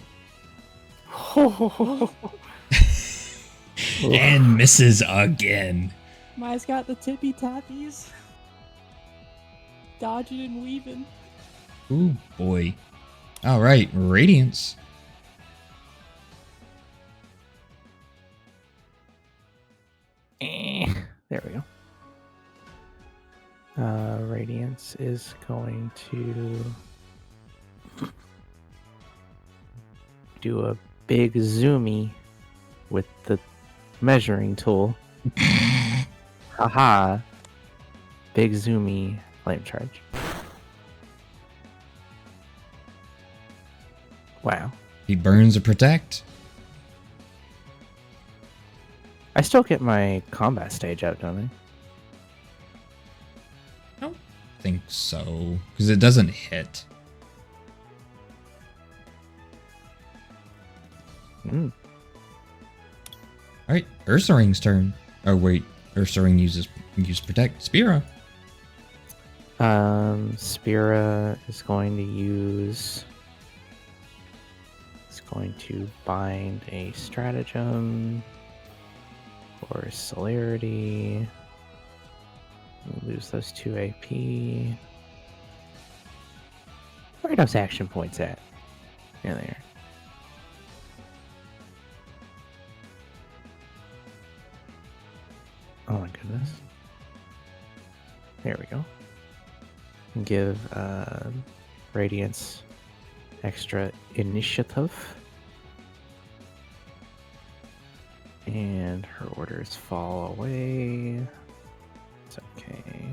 And misses again. Mai's got the tippy tappies. Dodging and weaving. Ooh, boy. Alright, Radiance. There we go. Radiance is going to do a big zoomy with the measuring tool. Haha. Big zoomy flame charge. Wow. He burns a protect. I still get my combat stage out, don't I? I don't think so. Because it doesn't hit. Alright, Ursaring's turn. Oh wait, Ursaring uses protect. Spira. Spira is going to use... It's going to bind a stratagem for celerity. We'll lose those 2 AP. Where are those action points at? Yeah, they are. Oh my goodness. There we go. Give Radiance extra initiative. And her orders fall away. It's okay.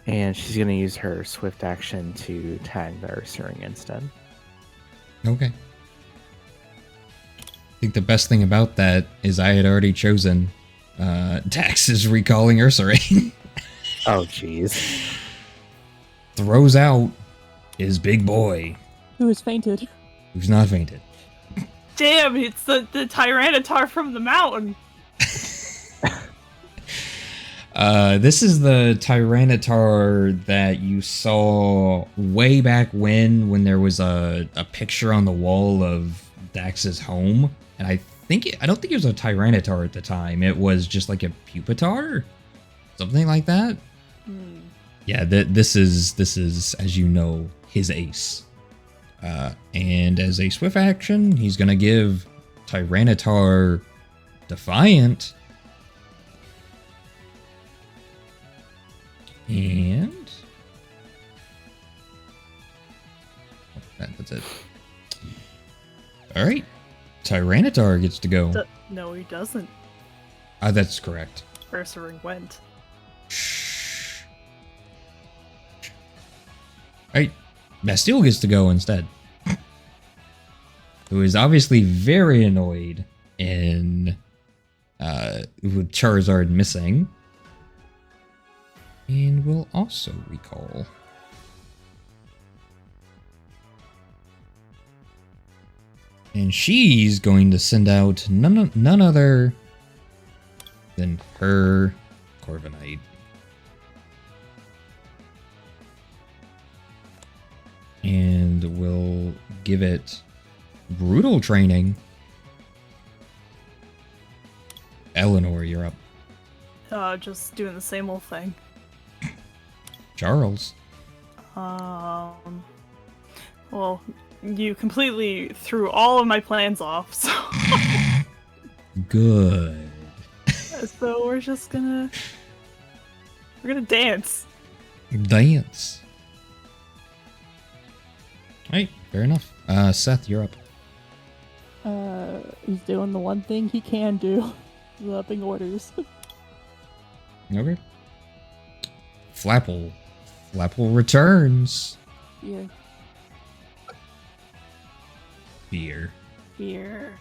And she's going to use her swift action to tag the Ursaring instead. Okay. I think the best thing about that is I had already chosen Dax is recalling Ursaring. Oh, jeez. Throws out his big boy, Who has fainted? who's not fainted. Damn, it's the Tyranitar from the mountain. This is the Tyranitar that you saw way back when there was a picture on the wall of Dax's home. And I don't think it was a Tyranitar at the time. It was just like a Pupitar? Something like that? Yeah, this is, as you know, his ace. And as a swift action, he's gonna give Tyranitar Defiant. And that's it. Alright. Tyranitar gets to go. No, he doesn't. That's correct. Ursaring went. Shh. Alright. Bastille gets to go instead. Who is obviously very annoyed with Charizard missing. And will also recall. And she's going to send out none other than her Corviknight. And we'll give it brutal training. Eleanor, you're up. Just doing the same old thing. Charles. Well, you completely threw all of my plans off, so Good. so we're gonna dance. Dance. Alright, fair enough. Seth, you're up. He's doing the one thing he can do. He's upping orders. Okay. Flapple. Flapple returns. Fear. Beer. Fear.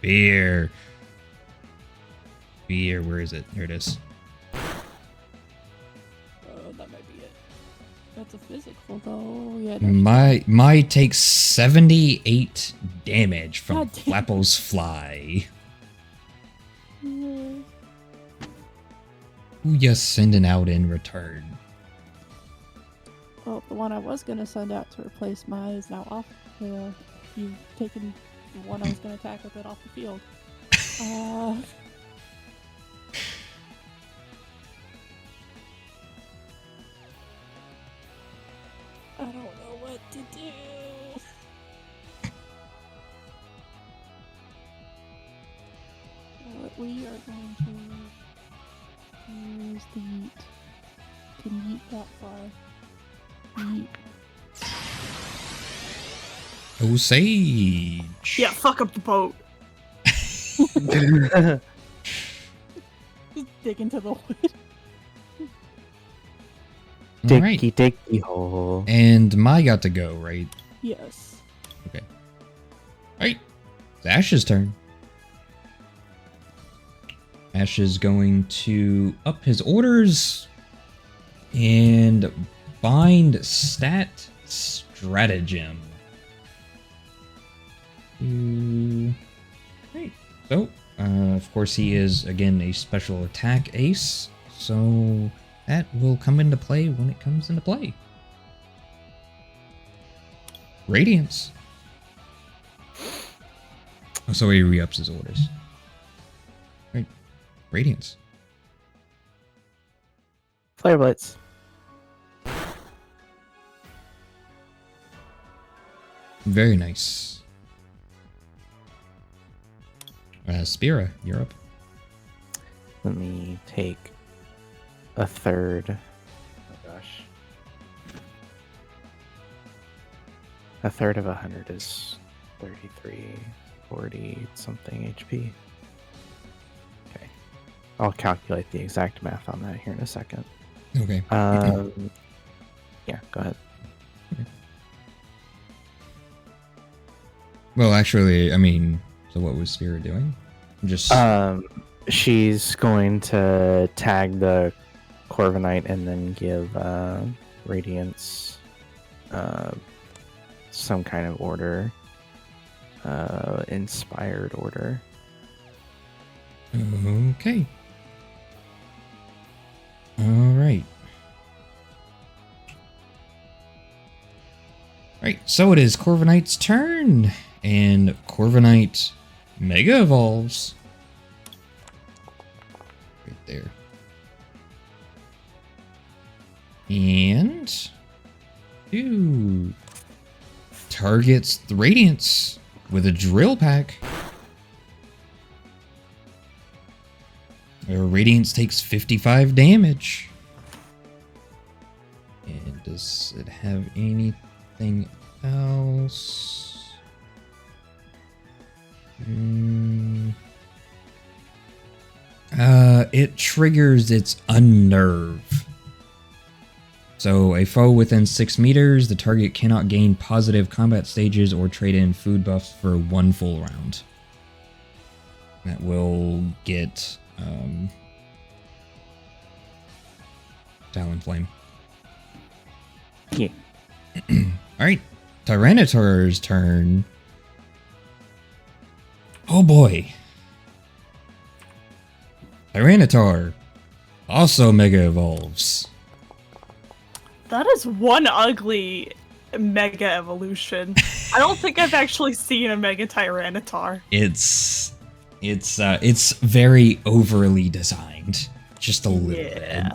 Beer. Beer, where is it? There it is. Oh, that might be it. That's a physical though. Yeah. My takes 78 damage from God damn. Flapple's fly. Yeah. Who you sending out in return? Well, the one I was gonna send out to replace my is now off. You've taken the one I was gonna attack with it off the field. I don't know what to do. We are going to use the yeet. Can yeet that far. Yeet. Osage. Yeah, fuck up the boat. Just dig into the wood. Alright. Dicky hole. And Mai got to go, right? Yes. Okay. Alright. It's Ash's turn. Ash is going to up his orders and bind stat stratagem. Right. So, of course, he is again a special attack ace, so that will come into play when it comes into play. Radiance. Oh, so he re-ups his orders. Right. Radiance. Flare Blitz. Very nice. Spira, you're up. Let me take a third. Oh gosh. A third of 100 is 33, 40 something HP. Okay. I'll calculate the exact math on that here in a second. Okay. Yeah, go ahead. Well, actually, I mean, so what was Spirit doing? Just She's going to tag the Corviknight and then give Radiance some kind of order. Inspired order. okay. All right. Alright, so it is Corviknight's turn, and Corviknight Mega Evolves. Right there. And... Dude. Targets the Radiance with a Drill Pack. Radiance takes 55 damage. And does it have anything else? It triggers its Unnerve. So a foe within 6 meters, the target cannot gain positive combat stages or trade in food buffs for 1 full round. That will get Talonflame. Yeah. Alright, Tyranitar's turn. Oh boy. Tyranitar also Mega Evolves. That is one ugly Mega Evolution. I don't think I've actually seen a Mega Tyranitar. It's very overly designed. Just a little bit.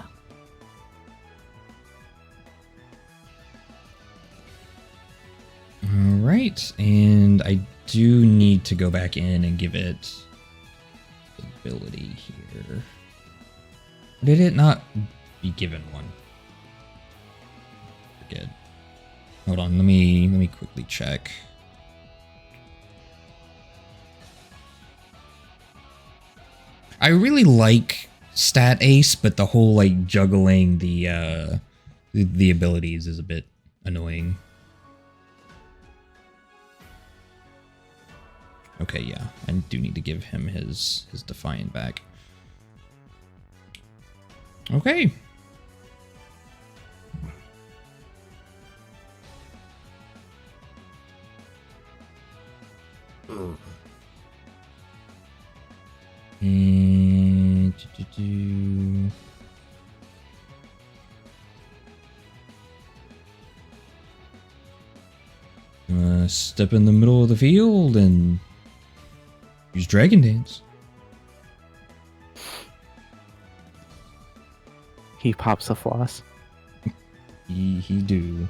Alright, and I do need to go back in and give it ability here. Did it not be given one? Forget. Hold on, let me quickly check. I really like Stat Ace, but the whole like juggling the abilities is a bit annoying. Okay, yeah, I do need to give him his Defiant back. Okay. And step in the middle of the field and use Dragon Dance. He pops a floss. He do.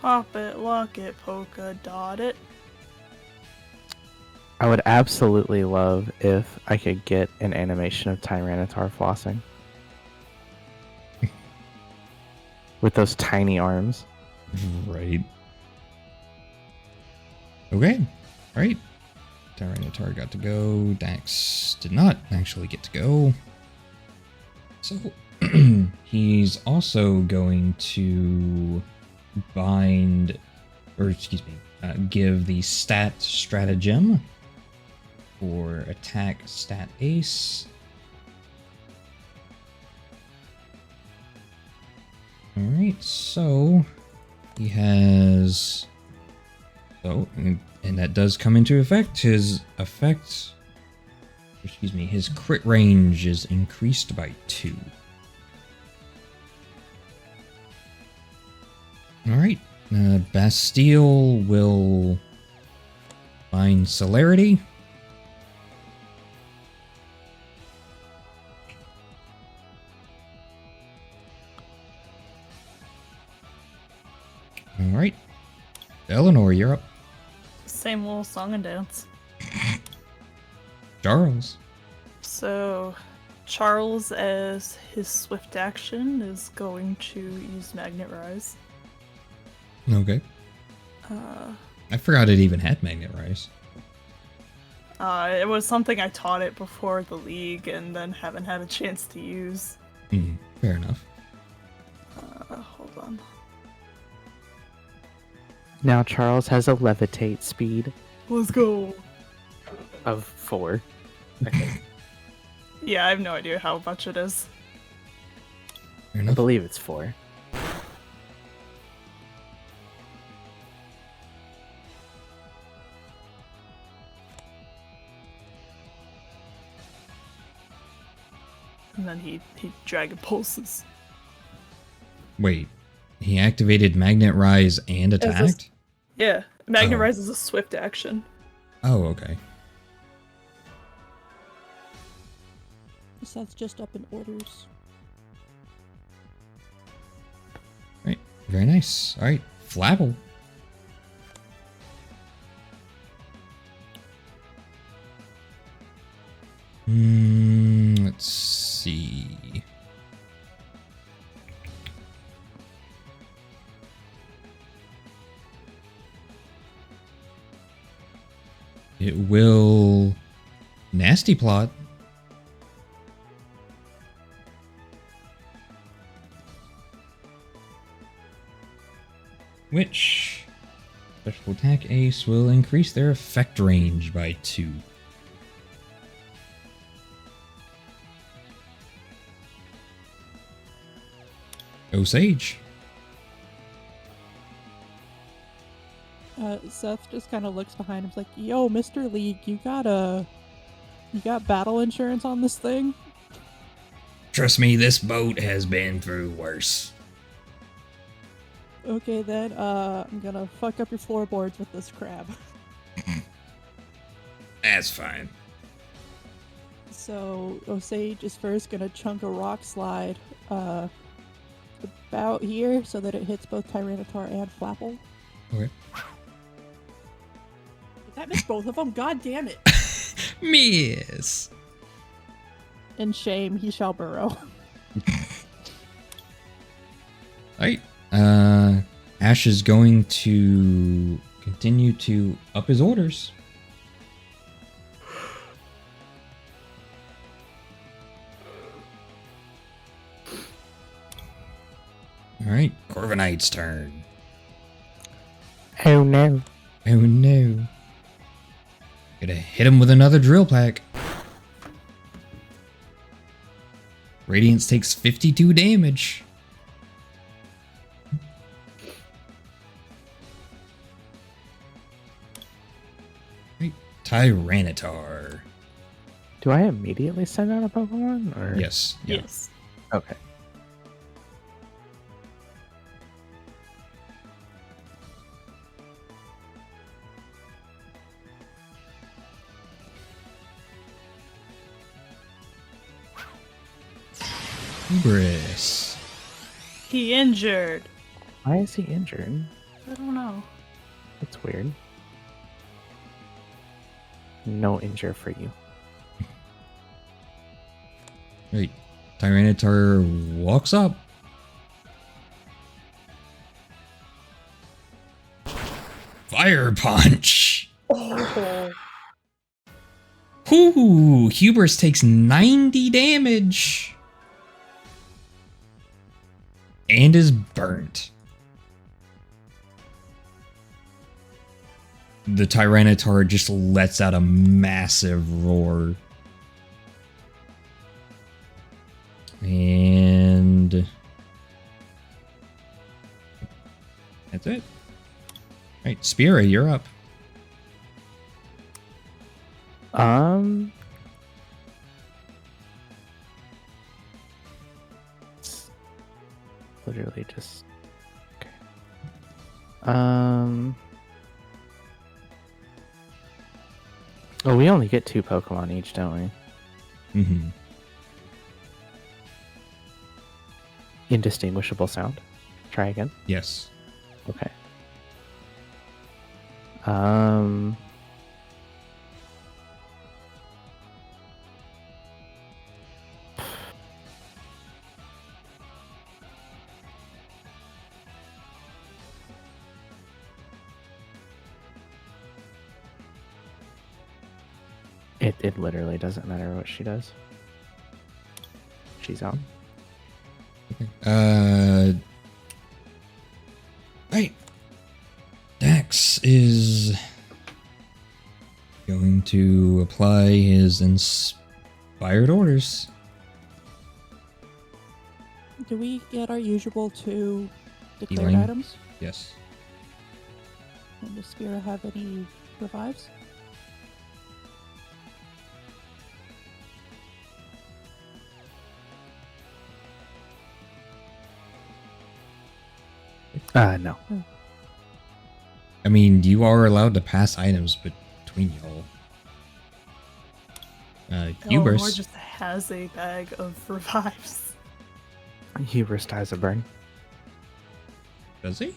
Pop it, lock it, polka dot it. I would absolutely love if I could get an animation of Tyranitar flossing. With those tiny arms. Right. Okay. Alright. Tyranitar got to go. Dax did not actually get to go. So he's also going to bind, or excuse me, give the stat stratagem for attack stat ace. Alright, so he has, so, and that does come into effect. His crit range is increased by 2. Alright, Bastille will find Celerity. Alright, Eleanor, you're up. Same little song and dance. Charles. So, Charles, as his swift action, is going to use Magnet Rise. Okay. I forgot it even had Magnet Rise. It was something I taught it before the league and then haven't had a chance to use. Fair enough. Hold on. Now Charles has a levitate speed Let's go. of 4. Okay. Yeah, I have no idea how much it is. Fair I enough. believe it's 4. And then he Dragon Pulses. Wait, he activated Magnet Rise and attacked? Yeah, Magnet Oh. Rise is a swift action. Oh, okay. Seth's just up in orders. Right, very nice. All right, Flabble. Let's see. It will nasty plot. Which special attack ace will increase their effect range by 2. Osage. Seth just kind of looks behind him, like, "Yo, Mr. League, you got battle insurance on this thing?" Trust me, this boat has been through worse. Okay, then, I'm gonna fuck up your floorboards with this crab. That's fine. So, Osage is first gonna chunk a rock slide, about here so that it hits both Tyranitar and Flapple. Okay. Did that miss both of them? God damn it! Miss. In shame, he shall burrow. Alright. Ash is going to continue to up his orders. Alright, Corviknight's turn. Oh no. Oh no. Gonna hit him with another drill pack. Radiance takes 52 damage. Right, Tyranitar. Do I immediately send out a Pokemon? Or... Yes. Yeah. Yes. Okay. Hubris. He injured. Why is he injured? I don't know. That's weird. No injure for you. Right. Tyranitar walks up. Fire punch. Oh. Ooh, Hubris takes 90 damage. And is burnt. The Tyranitar just lets out a massive roar. And that's it. Alright, Spira, you're up. It's literally just okay. Oh, we only get 2 Pokemon each, don't we? Mm-hmm. Indistinguishable sound. Try again. Yes. Okay. It literally doesn't matter what she does. She's out. Okay. Right. Dax is going to apply his inspired orders. Do we get our usual 2 declared Healing. items? Yes. And does Spira have any revives? No. I mean, you are allowed to pass items between y'all. Eleanor Hubris. just has a bag of revives. Hubris dies a burn. Does he?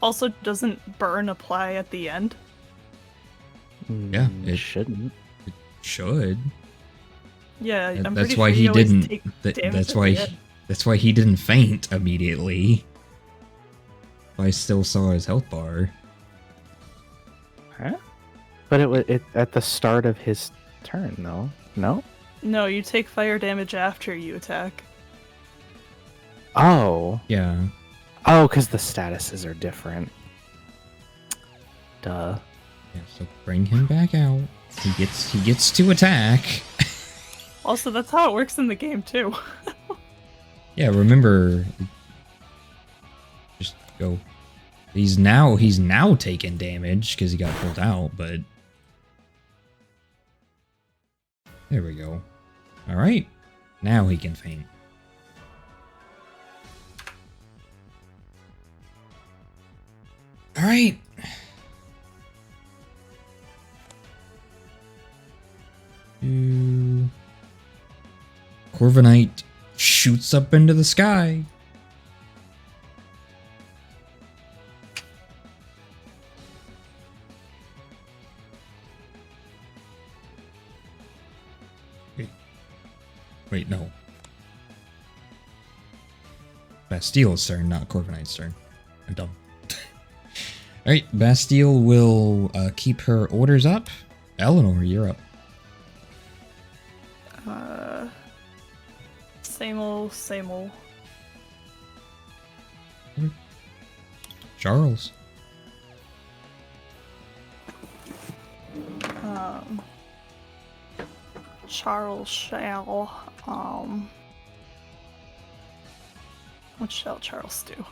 Also, doesn't burn apply at the end? Yeah, it it- shouldn't. Should. Yeah, I'm That's pretty why sure he you always didn't. take That, damage that's at why. the end. That's why he didn't faint immediately. I still saw his health bar. Huh? But it at the start of his turn, though. No? No, you take fire damage after you attack. Oh. Yeah. Oh, because the statuses are different. Duh. Yeah. So bring him back out. He gets to attack. Also, that's how it works in the game too. Yeah. Remember. Just go. He's now taking damage because he got pulled out, but there we go. All right. Now he can faint. All right. Corviknight shoots up into the sky. Wait, no. Bastile's turn, not Corviknight's turn. I'm dumb. Alright, Bastille will keep her orders up. Eleanor, you're up. Same old, same old. Charles. Charles shall, what shall Charles do?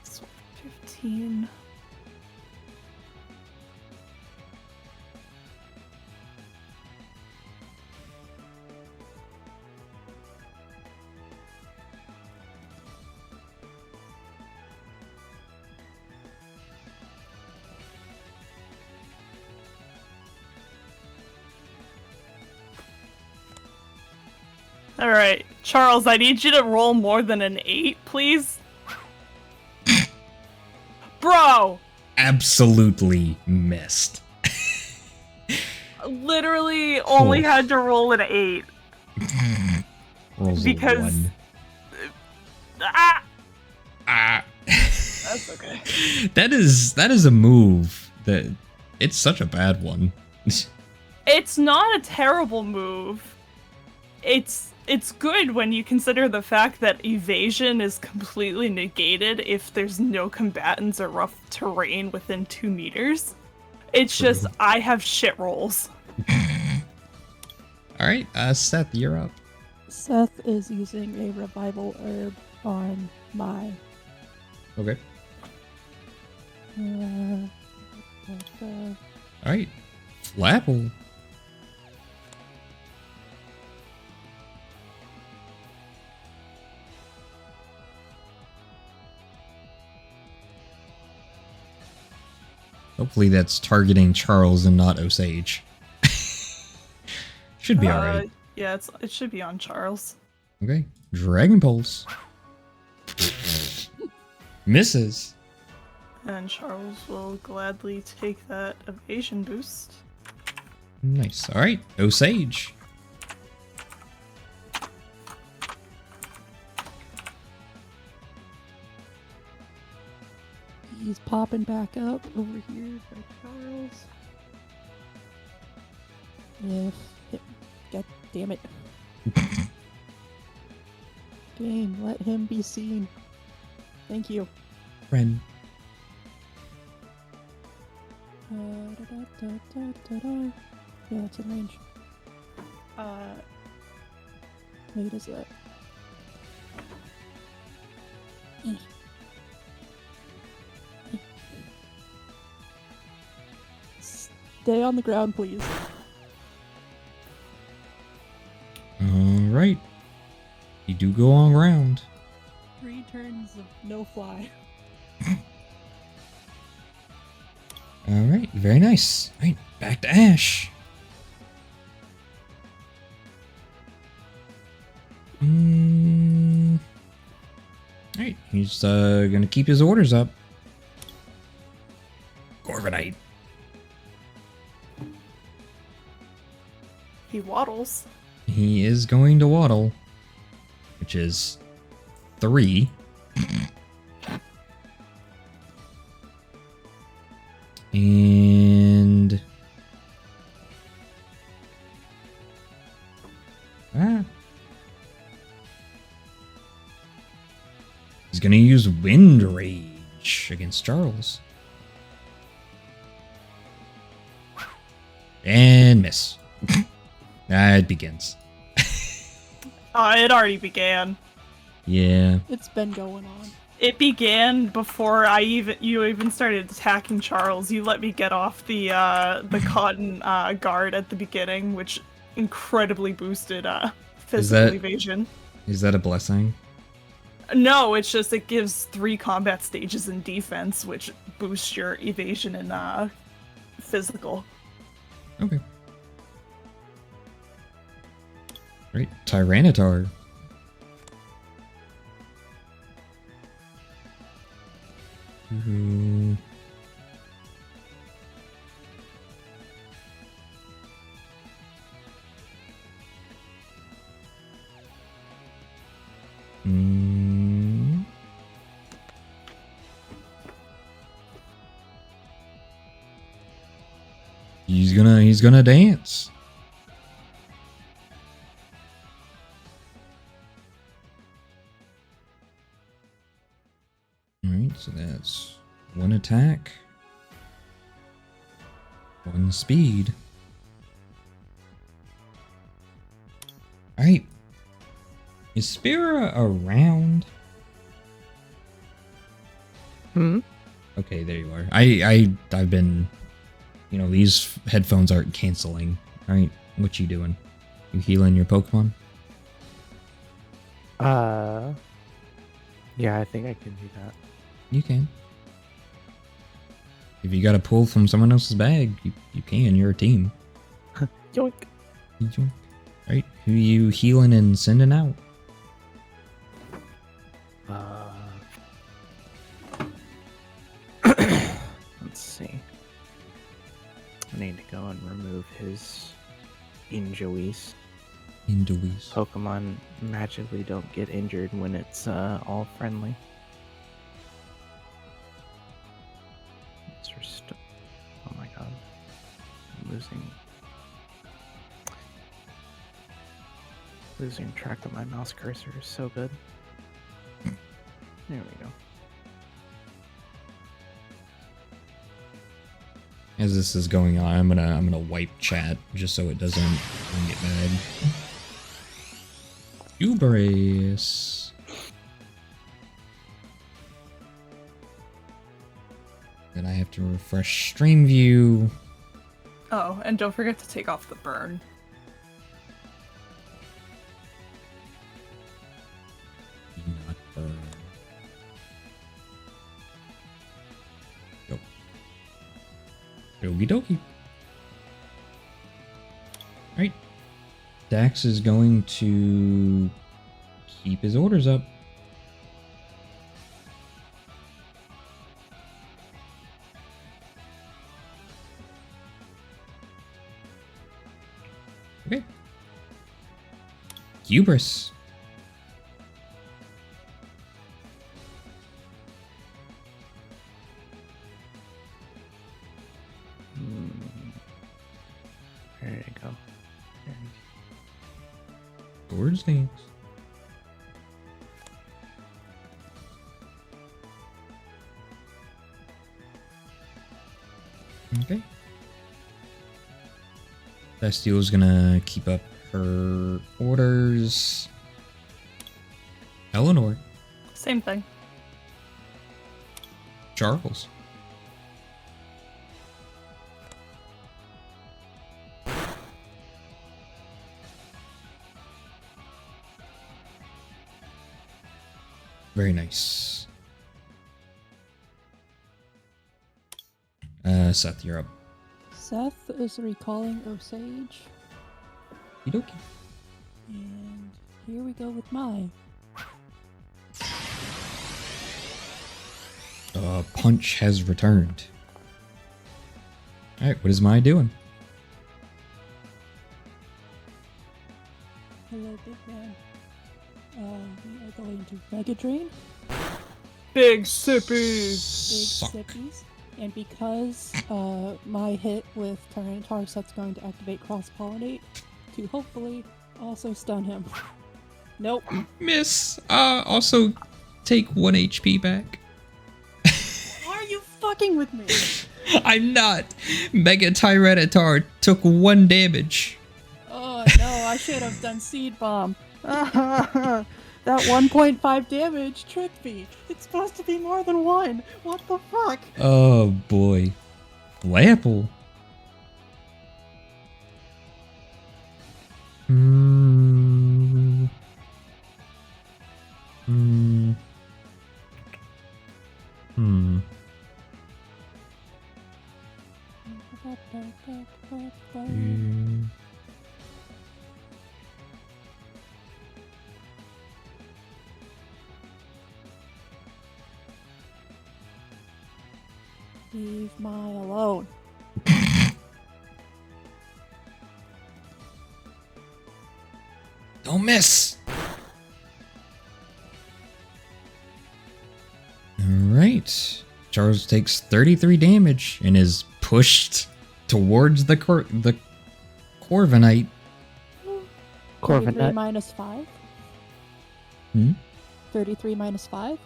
So 15. Alright, Charles, I need you to roll more than an 8, please. Bro! Absolutely missed. Literally only Oh. had to roll an 8. Rolls Because- a 1. Ah! Ah. That's okay. That is a move that it's such a bad one. It's not a terrible move. It's good when you consider the fact that evasion is completely negated if there's no combatants or rough terrain within 2 meters. It's True. just, I have shit rolls. Alright, Seth, you're up. Seth is using a revival herb on my Okay. uh, Alright. Flapple. Hopefully that's targeting Charles and not Osage. Should be alright. Yeah, it should be on Charles. Okay. Dragon Pulse. Misses. And Charles will gladly take that evasion boost. Nice. All right, Osage. He's popping back up over here by Charles. God damn it. Game, let him be seen. Thank you. Friend. Yeah, it's in range. Wait, is that? Stay on the ground, please. Alright. You do go on ground. 3 turns of no fly. Alright, very nice. Alright, back to Ash. Alright, he's gonna keep his orders up. Corviknight. He waddles. He is going to waddle, which is 3. And he's gonna use Wind Rage against Charles. And miss. It begins. It already began. Yeah. It's been going on. It began before you even started attacking Charles. You let me get off the cotton guard at the beginning, which incredibly boosted physical evasion. Is that a blessing? No, it's just it gives 3 combat stages in defense, which boosts your evasion and physical. Okay. Right, Tyranitar. Ooh. He's gonna dance. Alright, so that's 1 attack, 1 speed. Alright. Is Spira around? Okay, there you are. I've been, these headphones aren't canceling. Alright, what you doing? You healing your Pokemon? Yeah, I think I can do that. You can. If you gotta pull from someone else's bag, you can. You're a team. Yoink. Right? Who you healing and sending out? Let's see. I need to go and remove his Injuice. Pokemon magically don't get injured when it's all friendly. Oh my god. I'm losing track of my mouse cursor is so good. There we go. As this is going on, I'm gonna wipe chat just so it doesn't get bad. Hubris. Then I have to refresh stream view. Oh, and don't forget to take off the burn. Not burn. Go. Okie dokie. Right. Dax is going to keep his orders up. Hubris. There you go. Swords dance. Okay. Bastille's gonna keep up her orders. Eleanor. Same thing. Charles. Very nice. Seth, you're up. Seth is recalling Osage. Okie And here we go with Mai. Punch has returned. Alright, what is Mai doing? Hello, big man. We are going to Mega Drain. Big sippy. Big Suck. sippies. And because my hit with Tyranitar, that's going to activate Cross Pollinate to hopefully also stun him. Nope. Miss. Also take 1 HP back. Are you fucking with me? I'm not. Mega Tyranitar took 1 damage. Oh no, I should have done Seed Bomb. That 1.5 damage tricked me. It's supposed to be more than 1. What the fuck? Oh boy. Flapple. Hmm. Hmm. Hmm. Hmm. Leave Mai alone. Don't miss. Alright. Charles takes 33 damage and is pushed towards the Corviknight. 33 Corviknight. minus 5? Hmm? 33 minus 5?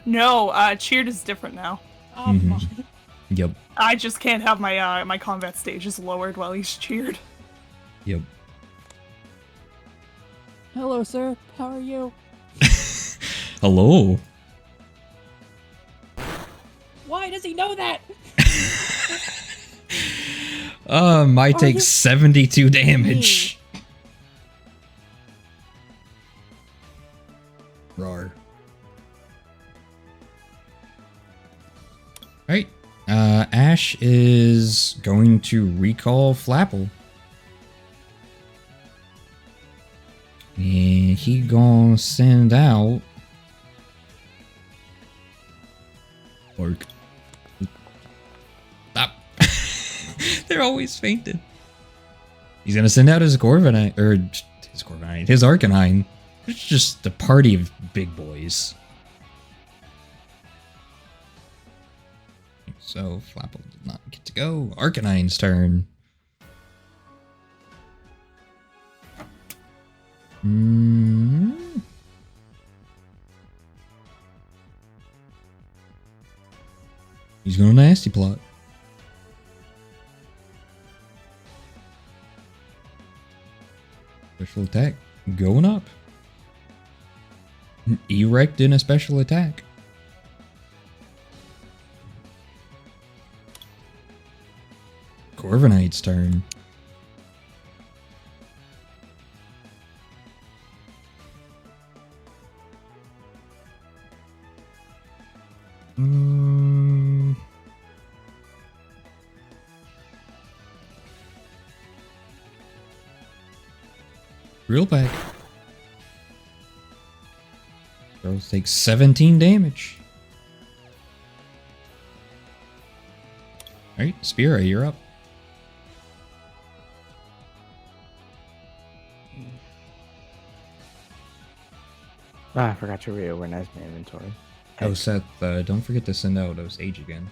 No, cheered is different now. Oh, Mhm. fuck. Yep. I just can't have my my combat stages lowered while he's cheered. Yep. Hello, sir. How are you? Hello. Why does he know that? Mai Are takes you 72 damage. Rar. Alright. Ash is going to recall Flapple. And he gonna send out Bark. Stop. They're always fainted. He's gonna send out his Corviknight, or his Corviknight, his Arcanine. It's just a party of big boys. So Flapple did not get to go. Arcanine's turn. He's going to nasty plot. Special attack going up. Erect in a special attack. Corviknight's turn. Real back. Charles takes 17 damage. Alright, Spira, you're up. Ah, I forgot to reorganize my inventory. Oh, Heck. Seth, don't forget to send out Sage again.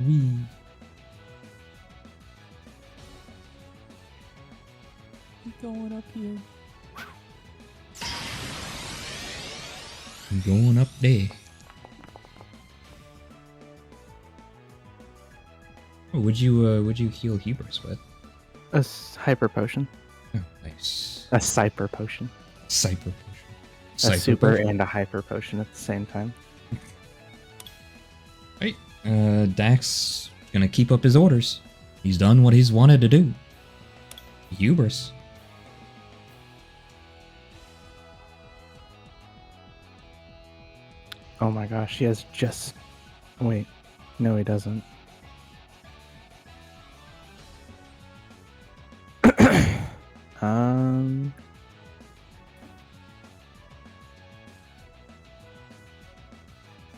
Wee. Keep going up here. I'm going up there. Oh, would you heal Hubris with? A hyper potion. Oh, nice. A cyper potion. Cyper potion. A Cyper super potion. and a hyper potion at the same time. Right. Dax gonna keep up his orders. He's done what he's wanted to do. Hubris. Oh my gosh, he has just... Wait. No, he doesn't. um...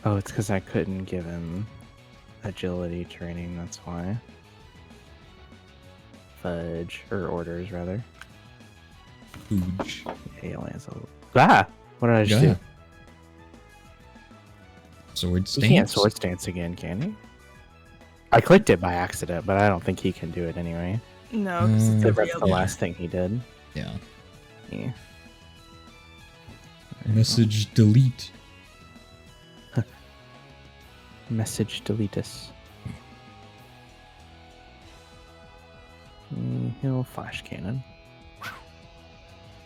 Oh, it's because I couldn't give him agility training, that's why. Fudge. Or orders, rather. Hooge. Yeah, he only has a... Ah! What did I just do? Sword stance. He can't sword stance again, can he? I clicked it by accident, but I don't think he can do it anyway. No, because it's every That's the other. last thing he did. Yeah. Yeah. Message delete. Message deletus. He'll flash cannon.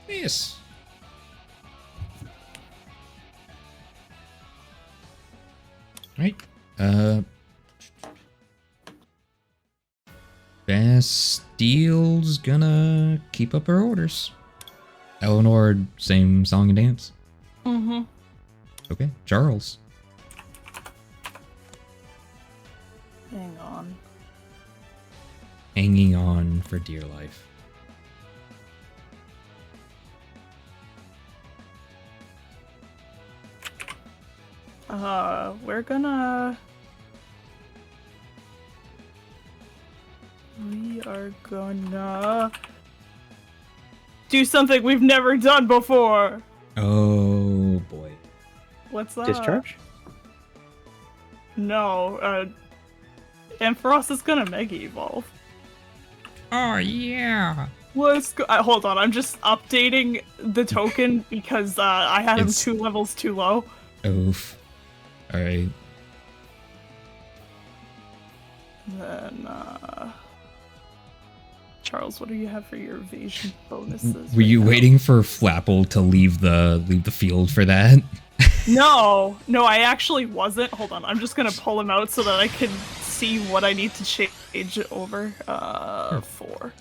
Yes. Right. Bastile's gonna keep up her orders. Eleanor, same song and dance. Mm-hmm. Okay. Charles. Hang on. Hanging on for dear life. We're gonna... We are gonna... do something we've never done before! Oh boy. What's that? Discharge? No, Ampharos is gonna Mega Evolve. Oh yeah. Let's go. Hold on, I'm just updating the token because I had him It's- 2 levels too low. Oof. All right. Then, Charles, what do you have for your evasion bonuses? Were you right now? waiting for Flapple to leave the field for that? No, I actually wasn't. Hold on, I'm just gonna pull him out so that I can see what I need to change over. 4.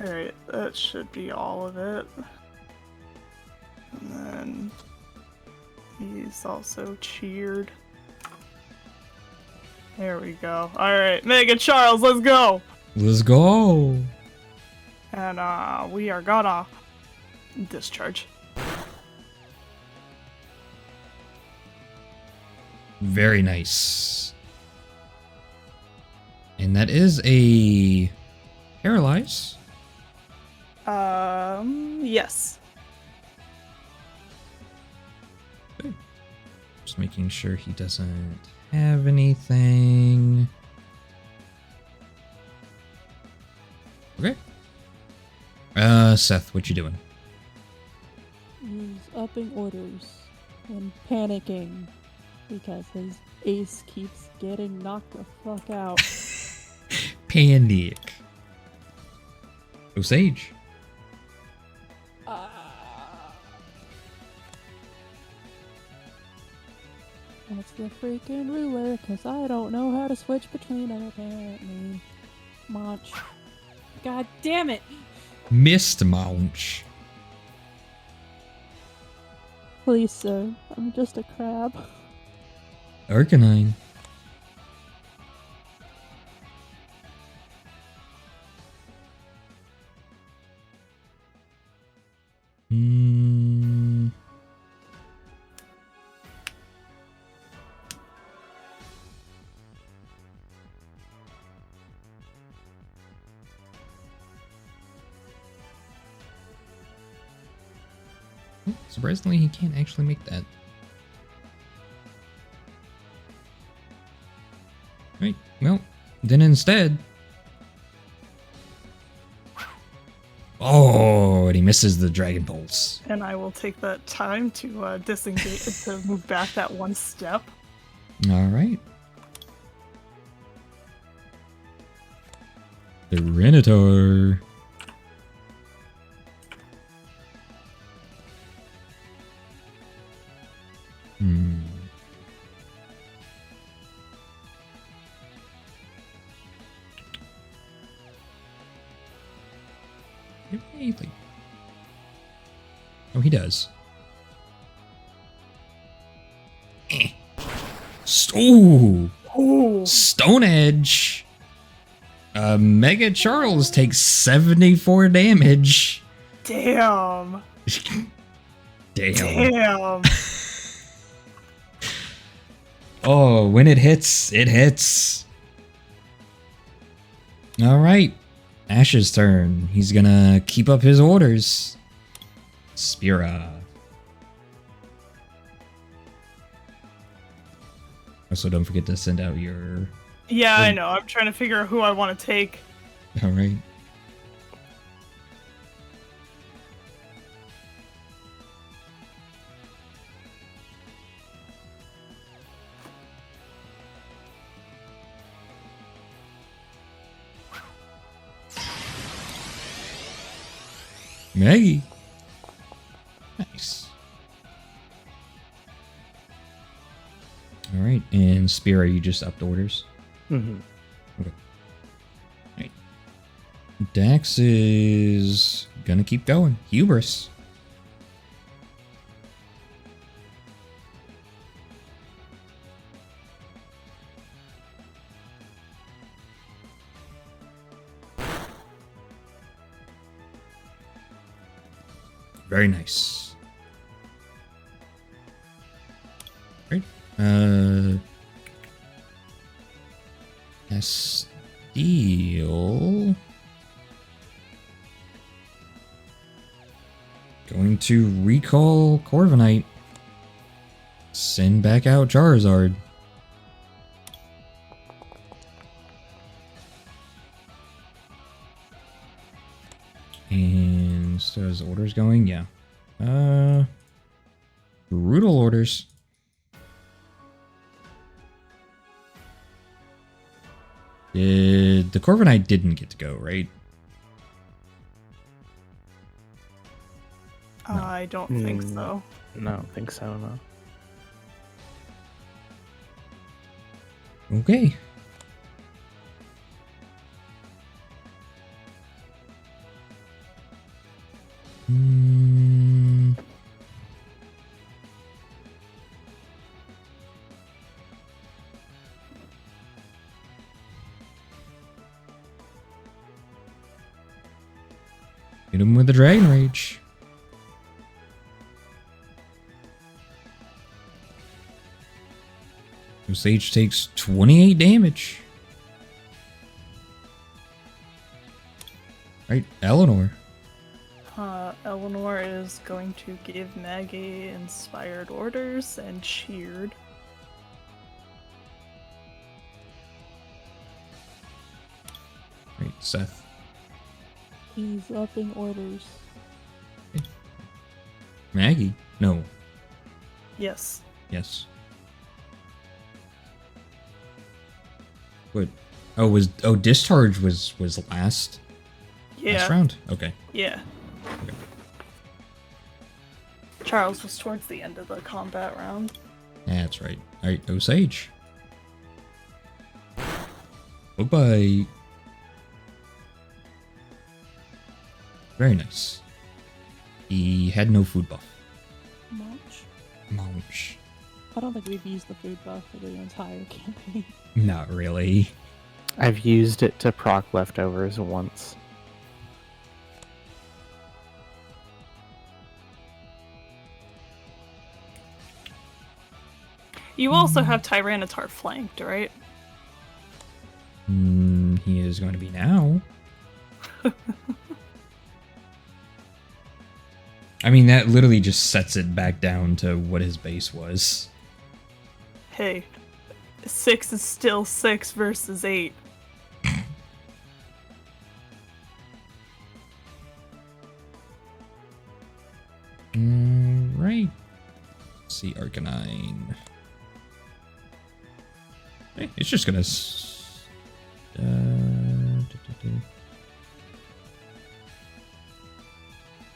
Alright, that should be all of it. And then he's also cheered. There we go. Alright, Mega Charles, let's go! Let's go. And we are gonna discharge. Very nice. And that is a paralyze. Yes. Just making sure he doesn't have anything. Okay. Seth, what you doing? He's upping orders and panicking because his ace keeps getting knocked the fuck out. Panic. Sage. That's the freaking ruler, because I don't know how to switch between them, apparently. Munch. God damn it! Missed Munch. Please, sir. I'm just a crab. Arcanine. Hmm. Surprisingly, he can't actually make that. Right, well, then instead... Oh, and he misses the Dragon Bolts. And I will take that time to disengage, to move back that one step. Alright. The Renator. Oh, he does. Ooh! Stone Edge! Mega Charles takes 74 damage. Damn. Damn. Oh, when it hits, it hits. Alright. Ash's turn. He's gonna keep up his orders. Spira. Also, don't forget to send out your... Yeah, I know. I'm trying to figure out who I want to take. Alright. Maggie. Nice. Alright, and Spira, you just upped orders? Mm-hmm. Okay. Alright. Dax is gonna keep going. Hubris. Very nice. Great. Steal. Going to recall Corviknight. Send back out Charizard. And so his orders going? Yeah. Brutal orders. The Corviknight didn't get to go, right? No. I don't think so. No, I don't think so, no. Okay. Hit him with the Dragon Rage. Sage takes 28 damage. Right, Eleanor. Eleanor is going to give Maggie inspired orders and cheered. Right, Seth. He's upping orders. Maggie? No. Yes. Yes. What? Discharge was last. Yeah. Last round? Okay. Yeah. Okay. Charles was towards the end of the combat round. That's right. Alright, Osage. Bye-bye. Very nice. He had no food buff. Munch. Munch. I don't think we've used the food buff for the entire campaign. Not really. I've used it to proc leftovers once. You also have Tyranitar flanked, right? He is going to be now. I mean, that literally just sets it back down to what his base was. Hey, 6 is still 6 versus 8. Right. Let's see, Arcanine. Hey, it's just gonna. I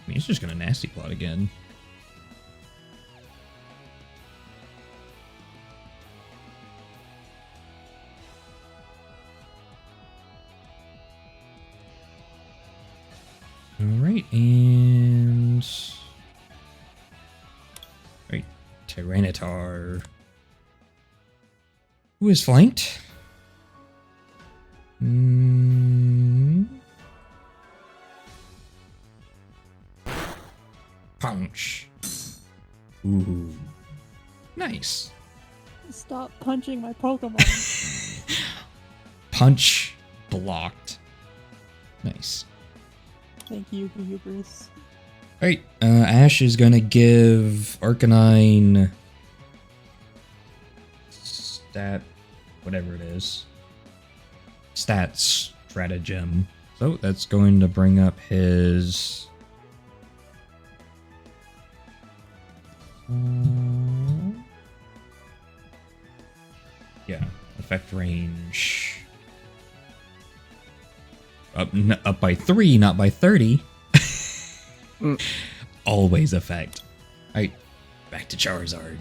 mean, it's just gonna nasty plot again. All right, and right, Tyranitar, who is flanked. Punch. Ooh, nice. Stop punching my Pokemon. Punch blocked. Nice. Thank you, Hubris. Alright, Ash is gonna give Arcanine stat, whatever it is, stat stratagem. So that's going to bring up his yeah, effect range up by 3, not by 30. Always effect. Alright, back to Charizard.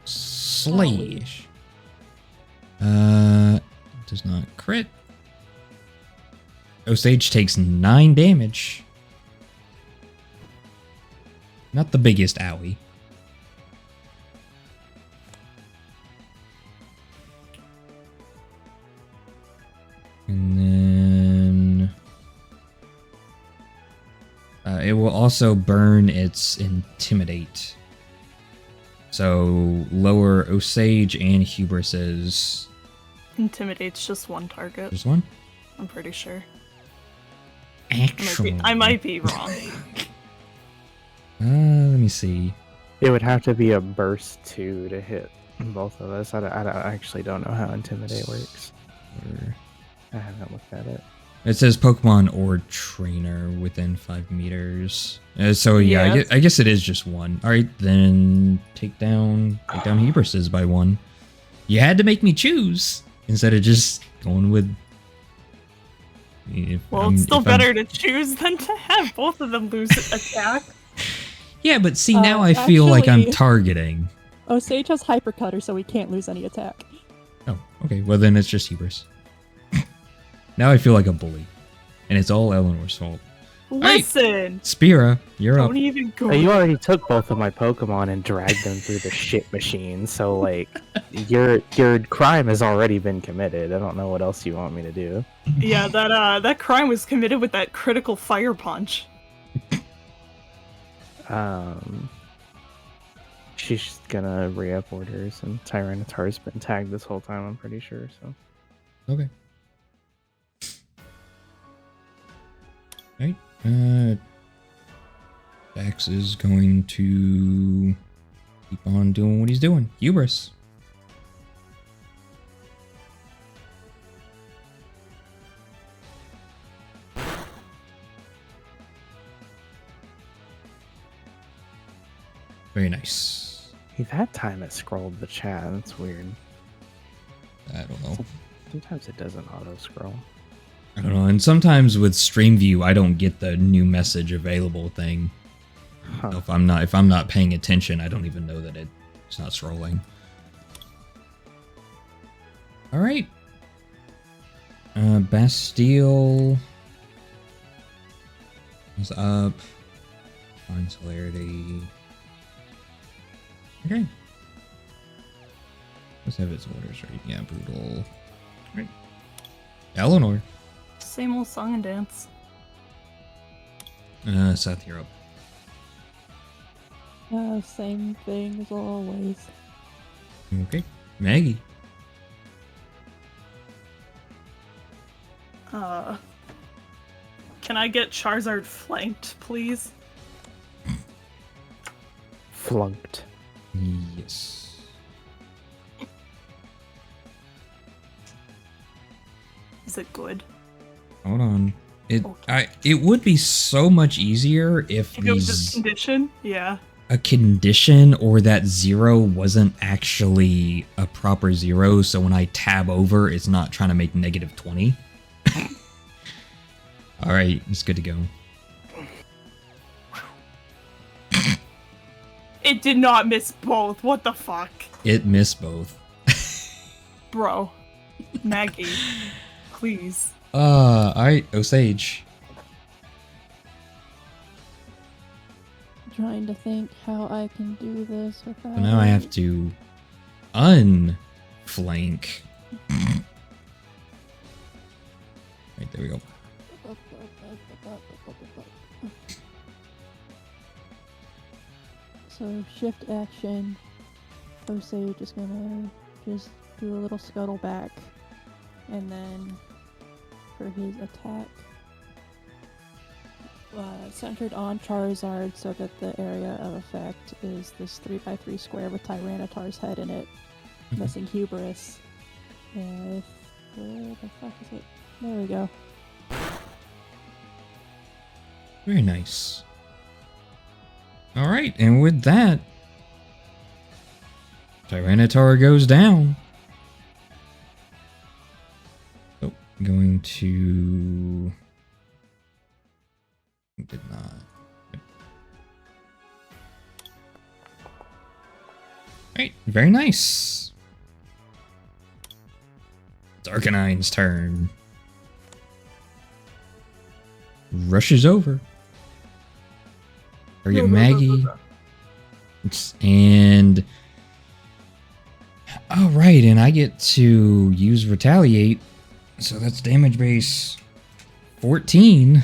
Slash. Does not crit. Osage takes 9 damage. Not the biggest owie. And then it will also burn its Intimidate. So lower Osage and Hubris's. Intimidate's just one target. Just one? I'm pretty sure. Actually. I might be wrong. Let me see. It would have to be a burst 2 to hit both of us. I actually don't know how Intimidate works. I haven't looked at it. It says Pokemon or trainer within 5 meters. So yeah, Yes. I guess it is just one. All right, then take down Hubris's by 1. You had to make me choose instead of just going with. It's still better to choose than to have both of them lose attack. Yeah, but see, now I feel like I'm actually- targeting. Osage has Hypercutter, so we can't lose any attack. Oh, okay. Well, then it's just Hubris. Now I feel like a bully. And it's all Eleanor's fault. Listen! Spira, you're up. Don't even go. You already took both of my Pokemon and dragged them through the shit machine, so like your crime has already been committed. I don't know what else you want me to do. Yeah, that crime was committed with that critical fire punch. She's gonna re-up orders, and Tyranitar's been tagged this whole time, I'm pretty sure, so. Okay. Alright, Dax is going to keep on doing what he's doing. Hubris. Very nice. That time it scrolled the chat, that's weird. I don't know. Sometimes it doesn't auto-scroll. I don't know. And sometimes with Stream View, I don't get the new message available thing. Huh. If I'm not paying attention, I don't even know that it's not scrolling. All right. Bastille is up. Finds hilarity. Okay. Let's have its orders right. Yeah, brutal. Right. Eleanor. Same old song and dance. Seth, you're up. Same thing as always. Okay. Maggie. Can I get Charizard flanked, please? Flunked. Yes. Is it good? Hold on. It would be so much easier if If it was just condition? Yeah. a condition or that 0 wasn't actually a proper 0, so when I tab over, it's not trying to make negative 20. Alright, it's good to go. It did not miss both. What the fuck? It missed both. Bro. Maggie. Please. Alright, Osage. Trying to think how I can do this without. So now I have to unflank. Right, there we go. So shift action. Osage is gonna just do a little scuttle back, and then for his attack, centered on Charizard, so that the area of effect is this 3x3 square with Tyranitar's head in it, missing Hubris. Where the fuck is it? There we go. Very nice. Alright, and with that, Tyranitar goes down. Oh, going to... Did not. Yep. Alright, very nice. Arcanine's turn. Rushes over. Target Maggie. And... Alright, and I get to use Retaliate. So that's damage base 14.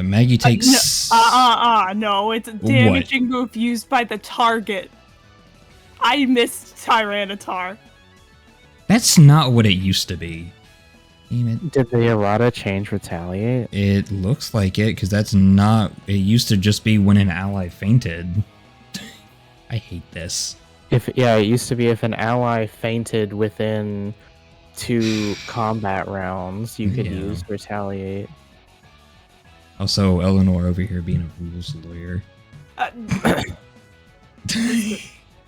Maggie takes... No, it's a damaging move used by the target. I missed Tyranitar. That's not what it used to be. Damn it. Did the errata change retaliate? It looks like it, because that's not... It used to just be when an ally fainted. I hate this. It used to be if an ally fainted within 2 combat rounds, you could use retaliate. Also, Eleanor over here being a rules lawyer.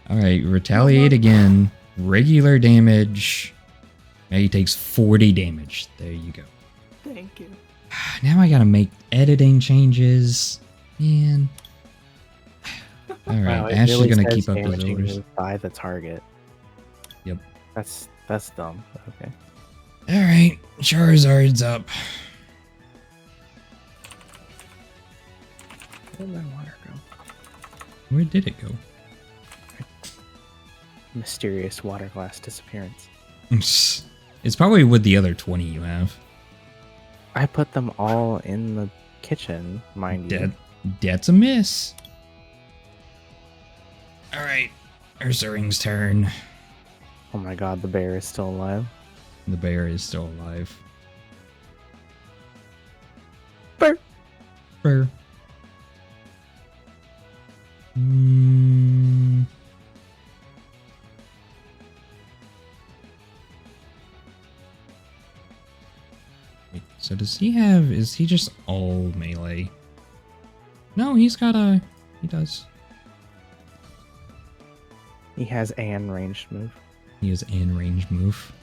Alright, retaliate again. Regular damage. Maggie takes 40 damage. There you go. Thank you. Now I gotta make editing changes. Man. Alright, Wow, Ash is really gonna says keep up those damaging orders. move by the target. Yep. That's dumb. Okay. Alright, Charizard's up. Where did my water go? Where did it go? Mysterious water glass disappearance. It's probably with the other 20 you have. I put them all in the kitchen, mind you. That's a miss. Alright, Ursaring's turn. Oh my god, the bear is still alive. The bear is still alive. Bear. Bear. Wait, so does he have... Is he just all melee? No, he's got a... He does. He has an ranged move. He has an ranged move.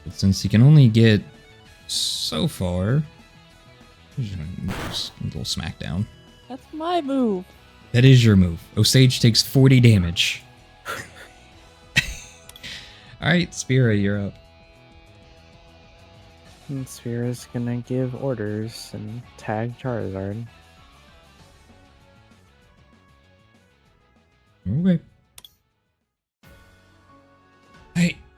But since he can only get so far... Just a little smackdown. That's my move. That is your move. Osage takes 40 damage. Alright, Spira, you're up. And Sphera's gonna give orders and tag Charizard. Okay.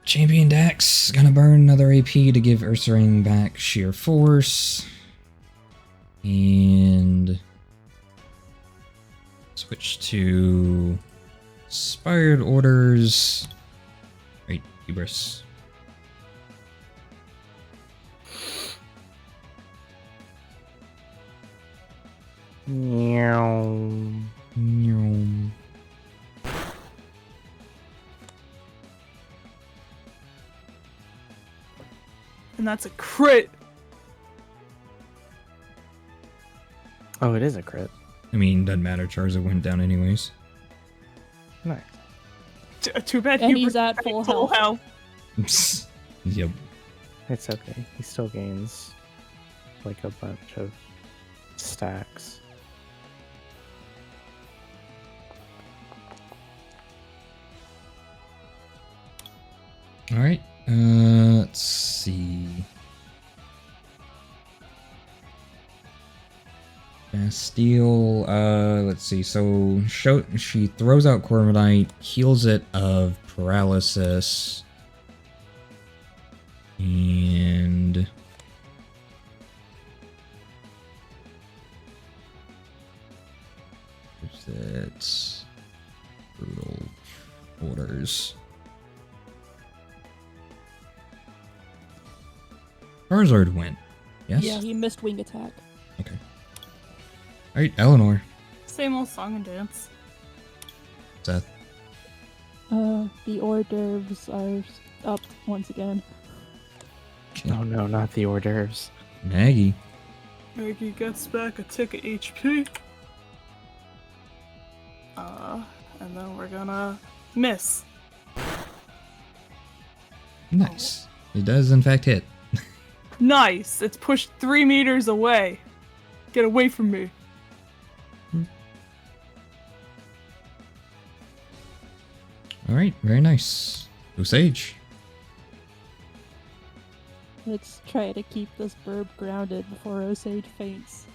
Champion Dax gonna burn another AP to give Ursaring back sheer force. And switch to inspired orders. Right, Hubris. Meow. Meow. And that's a crit. Oh, it is a crit. I mean, doesn't matter. Charizard went down anyways. Nice. Too bad And Hubris he's at full health. Yep. It's okay. He still gains like a bunch of stacks. All right. Let's see. Bastille. Let's see. So she throws out Corviknight, heals it of paralysis, and what's that? Brutal orders. Charizard went. Yes? Yeah, he missed wing attack. Okay. Alright, Eleanor. Same old song and dance. Seth. The hors d'oeuvres are up once again. Oh no, not the hors d'oeuvres. Maggie. Maggie gets back a tick of HP. And then we're gonna miss. Nice. It does in fact hit. Nice! It's pushed 3 meters away. Get away from me. Alright, very nice. Osage. Let's try to keep this burb grounded before Osage faints.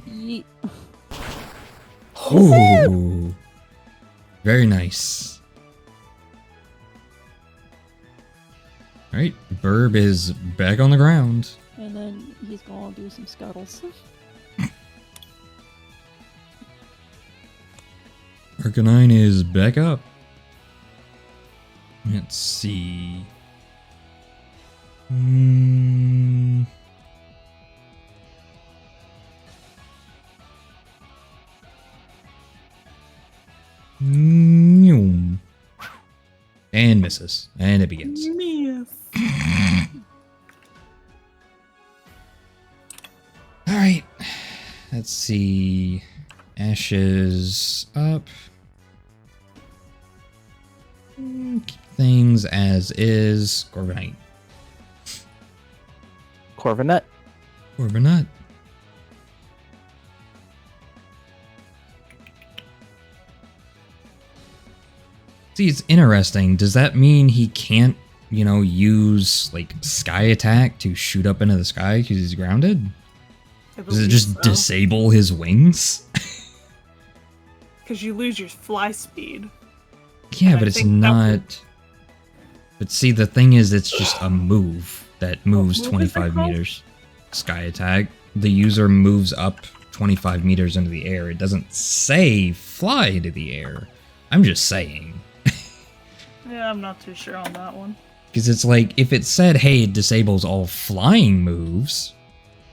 Yeet. Oh, very nice. Alright, Burb is back on the ground. And then he's gonna do some scuttles. Arcanine is back up. Let's see. And misses. And it begins. Miss. Alright. Let's see. Ashes up. Keep things as is. Corviknight. Corviknight. Corviknight. See, it's interesting. Does that mean he can't, use, like, sky attack to shoot up into the sky because he's grounded? Does it just disable his wings? Because you lose your fly speed. Yeah, And but I it's think that not... But see, the thing is, it's just a move that moves move is it 25 called? meters. Sky attack. The user moves up 25 meters into the air. It doesn't say fly into the air. I'm just saying. Yeah, I'm not too sure on that one. Because it's like, if it said, hey, it disables all flying moves,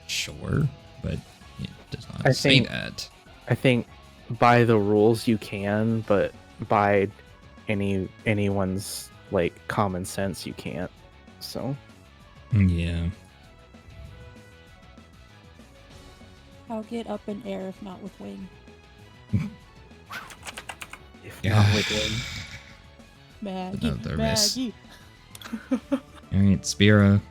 sure, but it does not say that. I think by the rules you can, but by anyone's like common sense you can't. So Yeah. I'll get up in air if not with wing. if Yeah. not within. Maggie, Another miss. Maggie. Alright, Spira.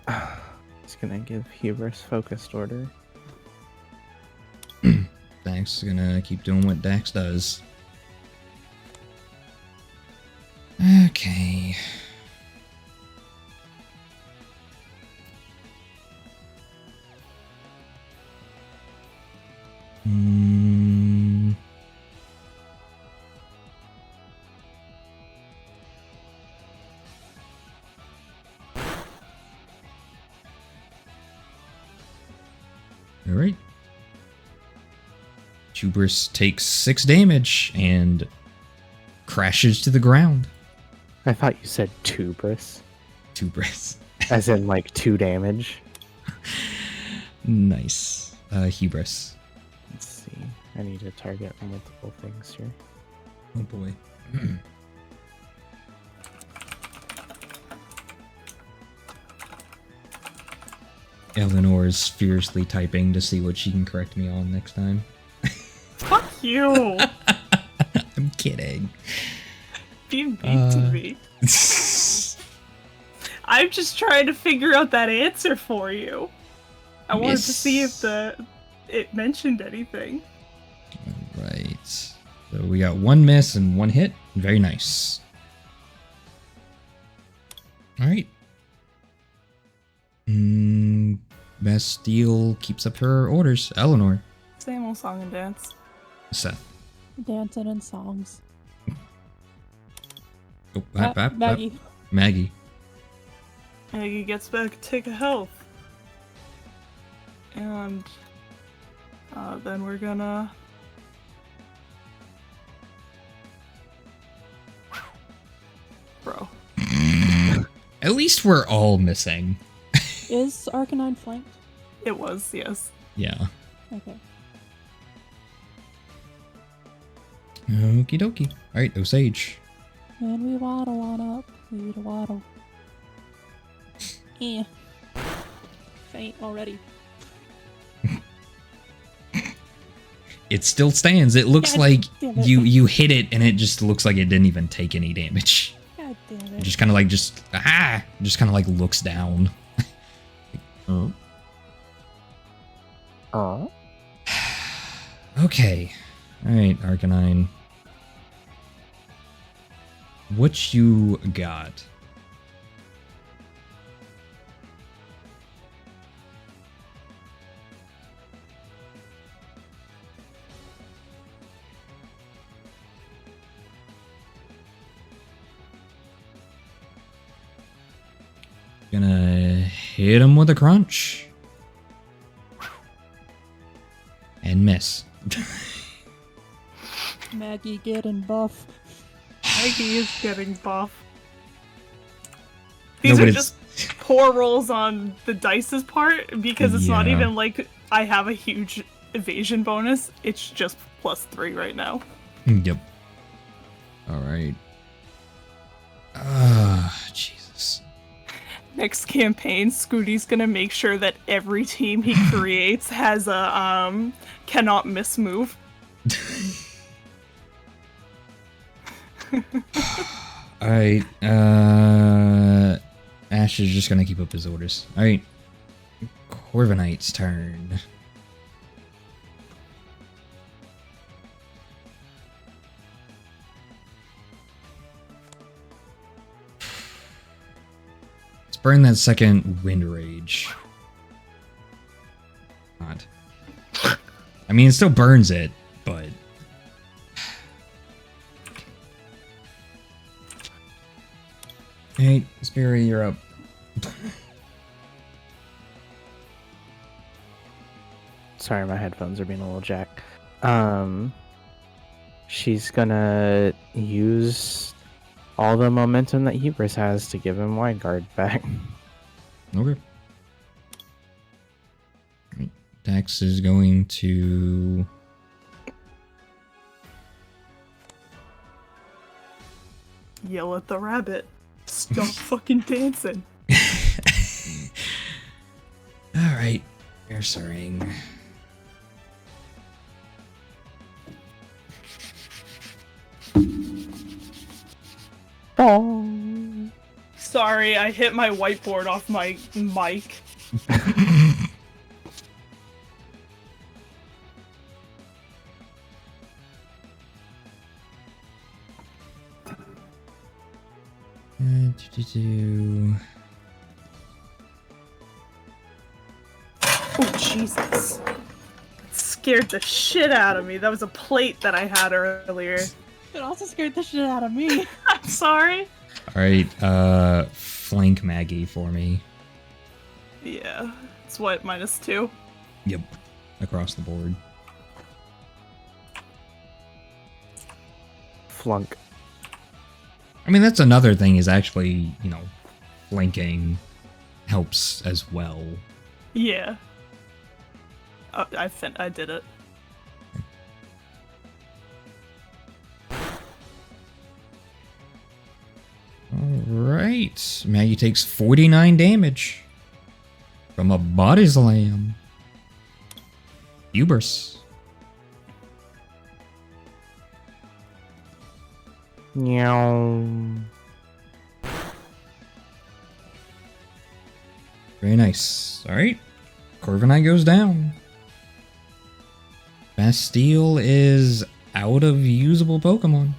It's gonna give Hubris focused order. Dax is gonna keep doing what Dax does. Okay. All right. Hubris takes 6 damage and crashes to the ground. I thought you said tuberous, Hubris. as in like 2 damage. Nice. Hubris. Let's see. I need to target multiple things here. Oh boy. Eleanor is fiercely typing to see what she can correct me on next time. Fuck you. I'm kidding. Being mean to me. I'm just trying to figure out that answer for you. I wanted to see if it mentioned anything. Alright. So we got 1 miss and 1 hit. Very nice. Alright. Bastille keeps up her orders. Eleanor. Same old song and dance. Seth. Dancing and songs. Oh, Maggie. Maggie. Maggie gets back a tick of health. And then we're gonna... Bro. At least we're all missing. Is Arcanine flanked? It was, yes. Yeah. Okay. Okie dokie. Alright, Osage. And we waddle on up. We waddle. Eh. Faint already. It still stands. It looks God like damn it. you hit it and it just looks like it didn't even take any damage. God damn It it. just kind of like just kind of like looks down. Oh. Oh. Okay. Alright, Arcanine. What you got? Gonna hit him with a crunch. And miss. Maggie getting buff. Maggie is getting buff. These No, are but just poor rolls on the dice's part because it's not Yeah. even like I have a huge evasion bonus. It's just +3 right now. Yep. Alright. Jesus. Next campaign, Scooty's gonna make sure that every team he creates has a cannot miss move. Alright, Ash is just gonna keep up his orders. Alright. Corviknight's turn. Let's burn that second Wind Rage. God. I mean, it still burns it, but... Hey, Spirit, you're up. Sorry, my headphones are being a little jack. She's gonna use all the momentum that Hubris has to give him Wide Guard back. Okay. Dax is going to... Yell at the rabbit. Stop fucking dancing. Alright. Here's a ring. Oh. Sorry, I hit my whiteboard off my mic. Oh, Jesus. That scared the shit out of me. That was a plate that I had earlier. It also scared the shit out of me. I'm sorry. Alright, flank Maggie for me. Yeah. It's what, -2? Yep. across the board. Flunk. I mean, that's another thing is actually, you know, flanking helps as well. Yeah. Oh, I did it. Alright. Maggie takes 49 damage from a body slam. Hubris. Meow. Very nice. Alright. Corviknight goes down. Bastille is out of usable Pokemon.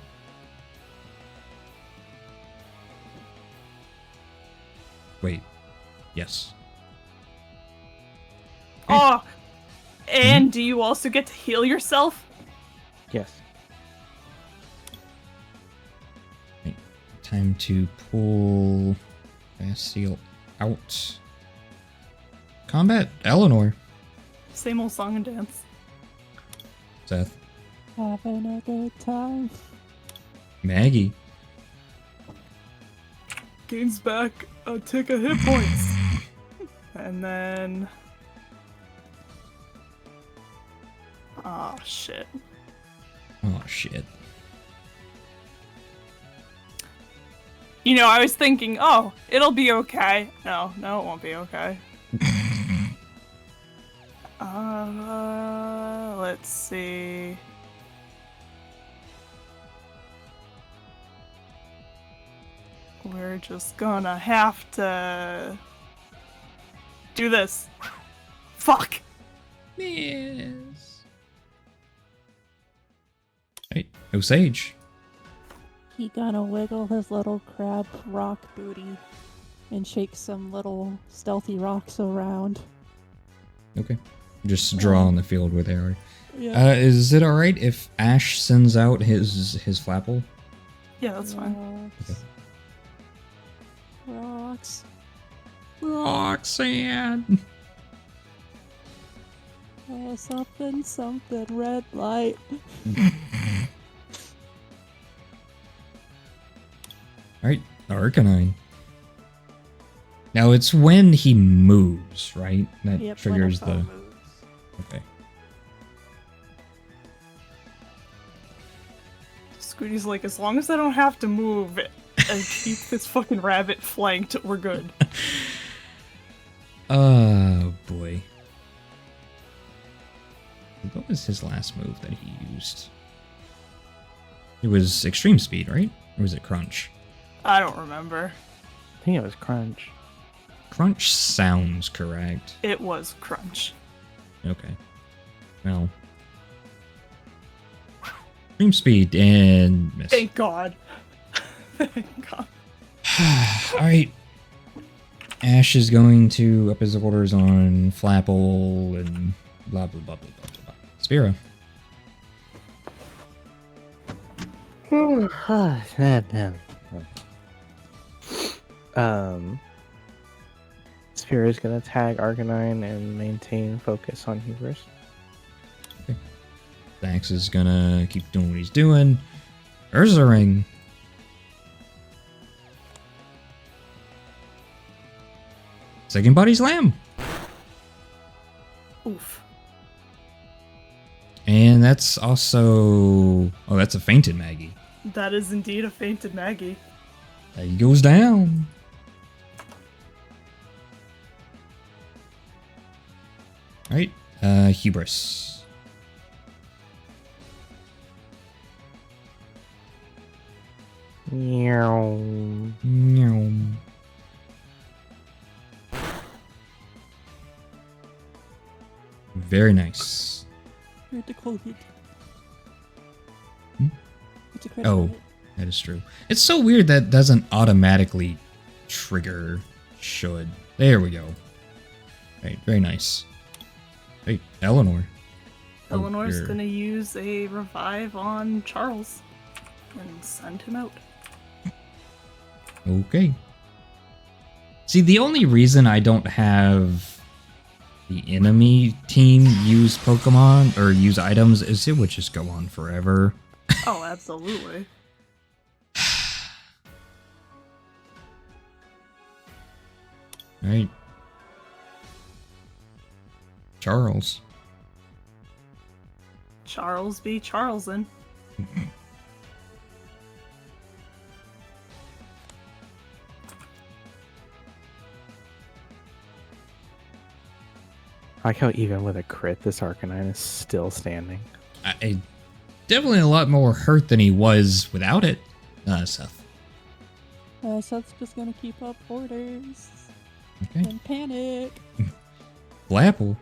Wait. Yes. Oh! And do you also get to heal yourself? Yes. Right. Time to pull Bastille out. Combat Eleanor. Same old song and dance. Seth. Having a good time. Maggie. Gains back a tick of hit points. And then... Oh, shit. Oh, shit. You know, I was thinking, oh, it'll be okay. No, it won't be okay. Let's see. We're just gonna have to do this. Fuck. Yes. Right. Osage. He gonna wiggle his little crab rock booty and shake some little stealthy rocks around. Okay. Just draw on the field where they are. Yeah. Is it alright if Ash sends out his Flapple? Yeah, that's fine. Rocks. Roxanne. Oh, something, red light. Alright, Arcanine. Now it's when he moves, right? That Yep, triggers when a the... foe moves. Okay. Scooty's like, as long as I don't have to move and keep this fucking rabbit flanked, we're good. Oh, boy. What was his last move that he used? It was Extreme Speed, right? Or was it Crunch? I don't remember. I think it was Crunch. Crunch sounds correct. It was Crunch. Okay. Well. Extreme Speed and miss. Thank God. Thank God. Alright. Ash is going to up his orders on Flapple and blah blah blah blah blah blah. Spira. Spira's gonna tag Arcanine and maintain focus on Hubris. Dax is gonna keep doing what he's doing. Urzaring. Second body slam. Oof. And that's also... Oh, that's a fainted Maggie. That is indeed a fainted Maggie. He goes down. Alright, Hubris. Meow. Meow. Very nice. Critical hit. Hmm? It's a critical Oh, hit. that is true. It's so weird that doesn't automatically trigger should. There we go. Right, very nice. Hey, Eleanor. Oh, Eleanor's you're- gonna use a revive on Charles and send him out. Okay. See, the only reason I don't have the enemy team use Pokemon or use items, it would just go on forever. Oh, absolutely. Right. Charles. Charles B. Charleson. I like how even with a crit, this Arcanine is still standing. Definitely a lot more hurt than he was without it, Seth. Seth's just gonna keep up orders Okay. and panic. Flapple.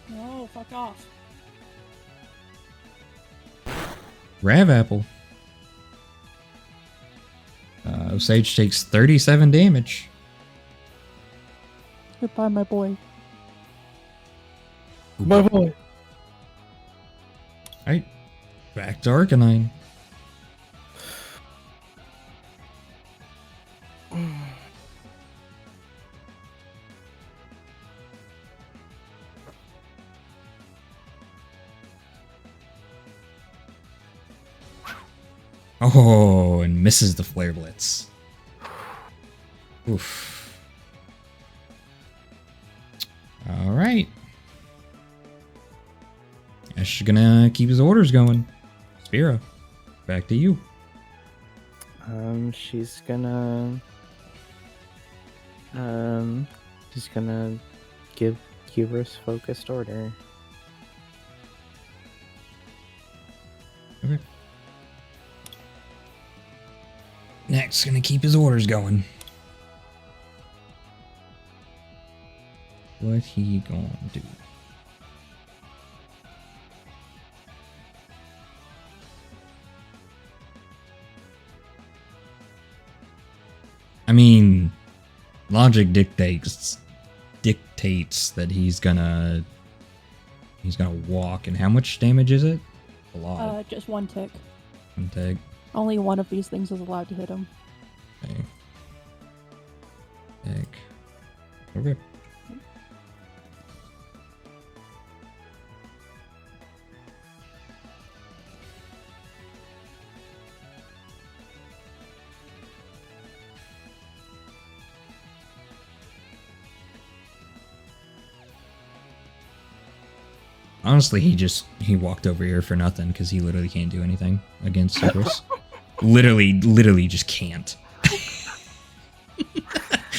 No, fuck off. Ravapple. Osage takes 37 damage. Goodbye, my boy. My boy. Alright. Back to Arcanine. Oh, and misses the Flare Blitz. Oof. Alright. Ash is gonna keep his orders going. Spira, back to you. She's gonna give Hyrus focused order. Okay. Next, gonna keep his orders going. What he gonna do? I mean, logic dictates that he's gonna walk. And how much damage is it? A lot. Just one tick. One tick. Only one of these things is allowed to hit him. Okay. Tick. Okay. Honestly, he walked over here for nothing because he literally can't do anything against Hyrus. literally just can't.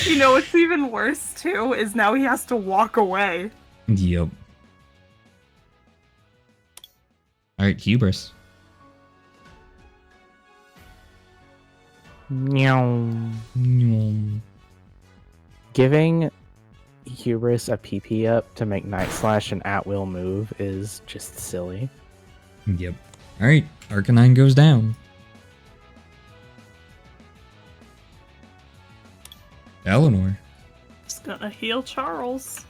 You know what's even worse too is now he has to walk away. Yep. Alright, Hubris. Meow. Giving Hubris a PP up to make Night Slash an at-will move is just silly. Yep. Alright, Arcanine goes down. Eleanor. Just gonna heal Charles.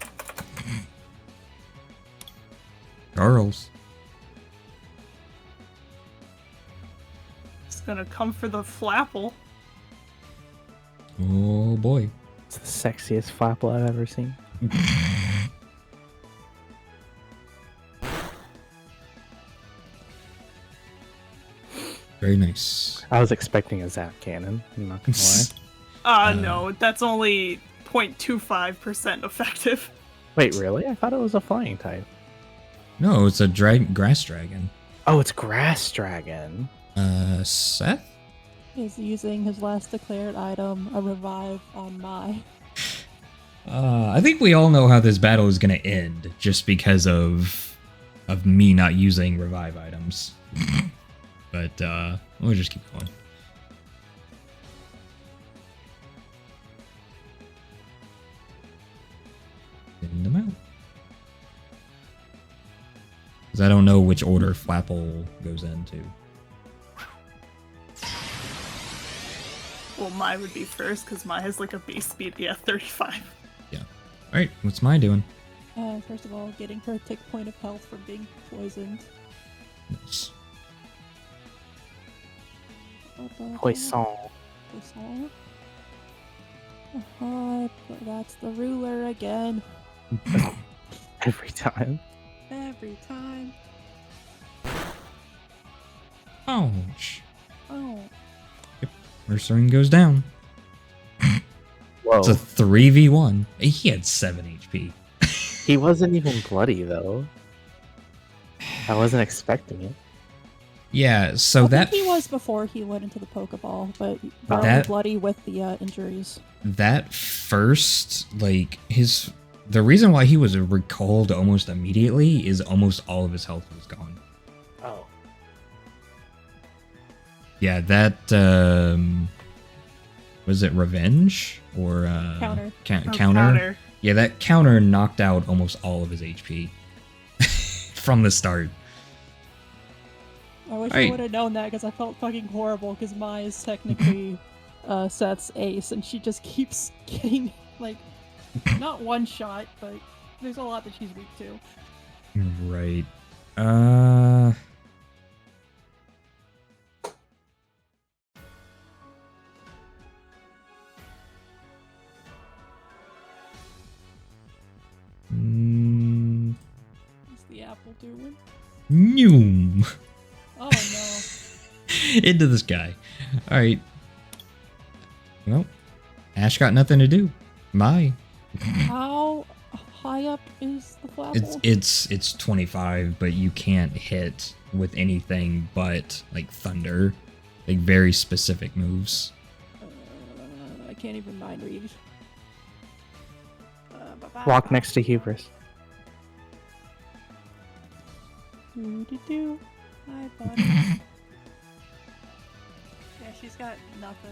Charles. Just gonna come for the Flapple. Oh boy. It's the sexiest Flapple I've ever seen. Very nice. I was expecting a Zap Cannon, I'm not gonna lie. No, that's only 0.25% effective. Wait, really? I thought it was a flying type. No, it's a grass dragon. Oh, it's Grass Dragon. Seth? Is using his last declared item, a revive on Mai. I think we all know how this battle is gonna end, just because of me not using revive items. But we'll just keep going. Send them out. Because I don't know which order Flapple goes into. Well, Mai would be first because Mai has like a base speed, 35. Yeah. Alright, what's Mai doing? First of all, getting her tick point of health from being poisoned. Nice. Poisson. Poisson. That's the ruler again. Every time. Every time. Ouch. Oh. First ring goes down. Whoa. It's a 3v1. He had 7 HP. He wasn't even bloody though. I wasn't expecting it. Yeah, so I that think he was before he went into the Pokeball, but probably That- bloody with the injuries. that first, like, the reason why he was recalled almost immediately is almost all of his health was gone. Oh. Yeah, that was it revenge or Counter. Counter? Yeah, that counter knocked out almost all of his HP from the start. I wish Right. I would have known that because I felt fucking horrible because Mai is technically Seth's ace and she just keeps getting, like, not one shot, but there's a lot that she's weak to. Right. What's the apple doing? Noom. Oh no. Into this guy. All right. Well, Ash got nothing to do. My. How high up is the Flapple? It's 25, but you can't hit with anything but like thunder, like very specific moves. I can't even mind read. Walk next to Hubris. Do. Hi, buddy. Yeah, she's got nothing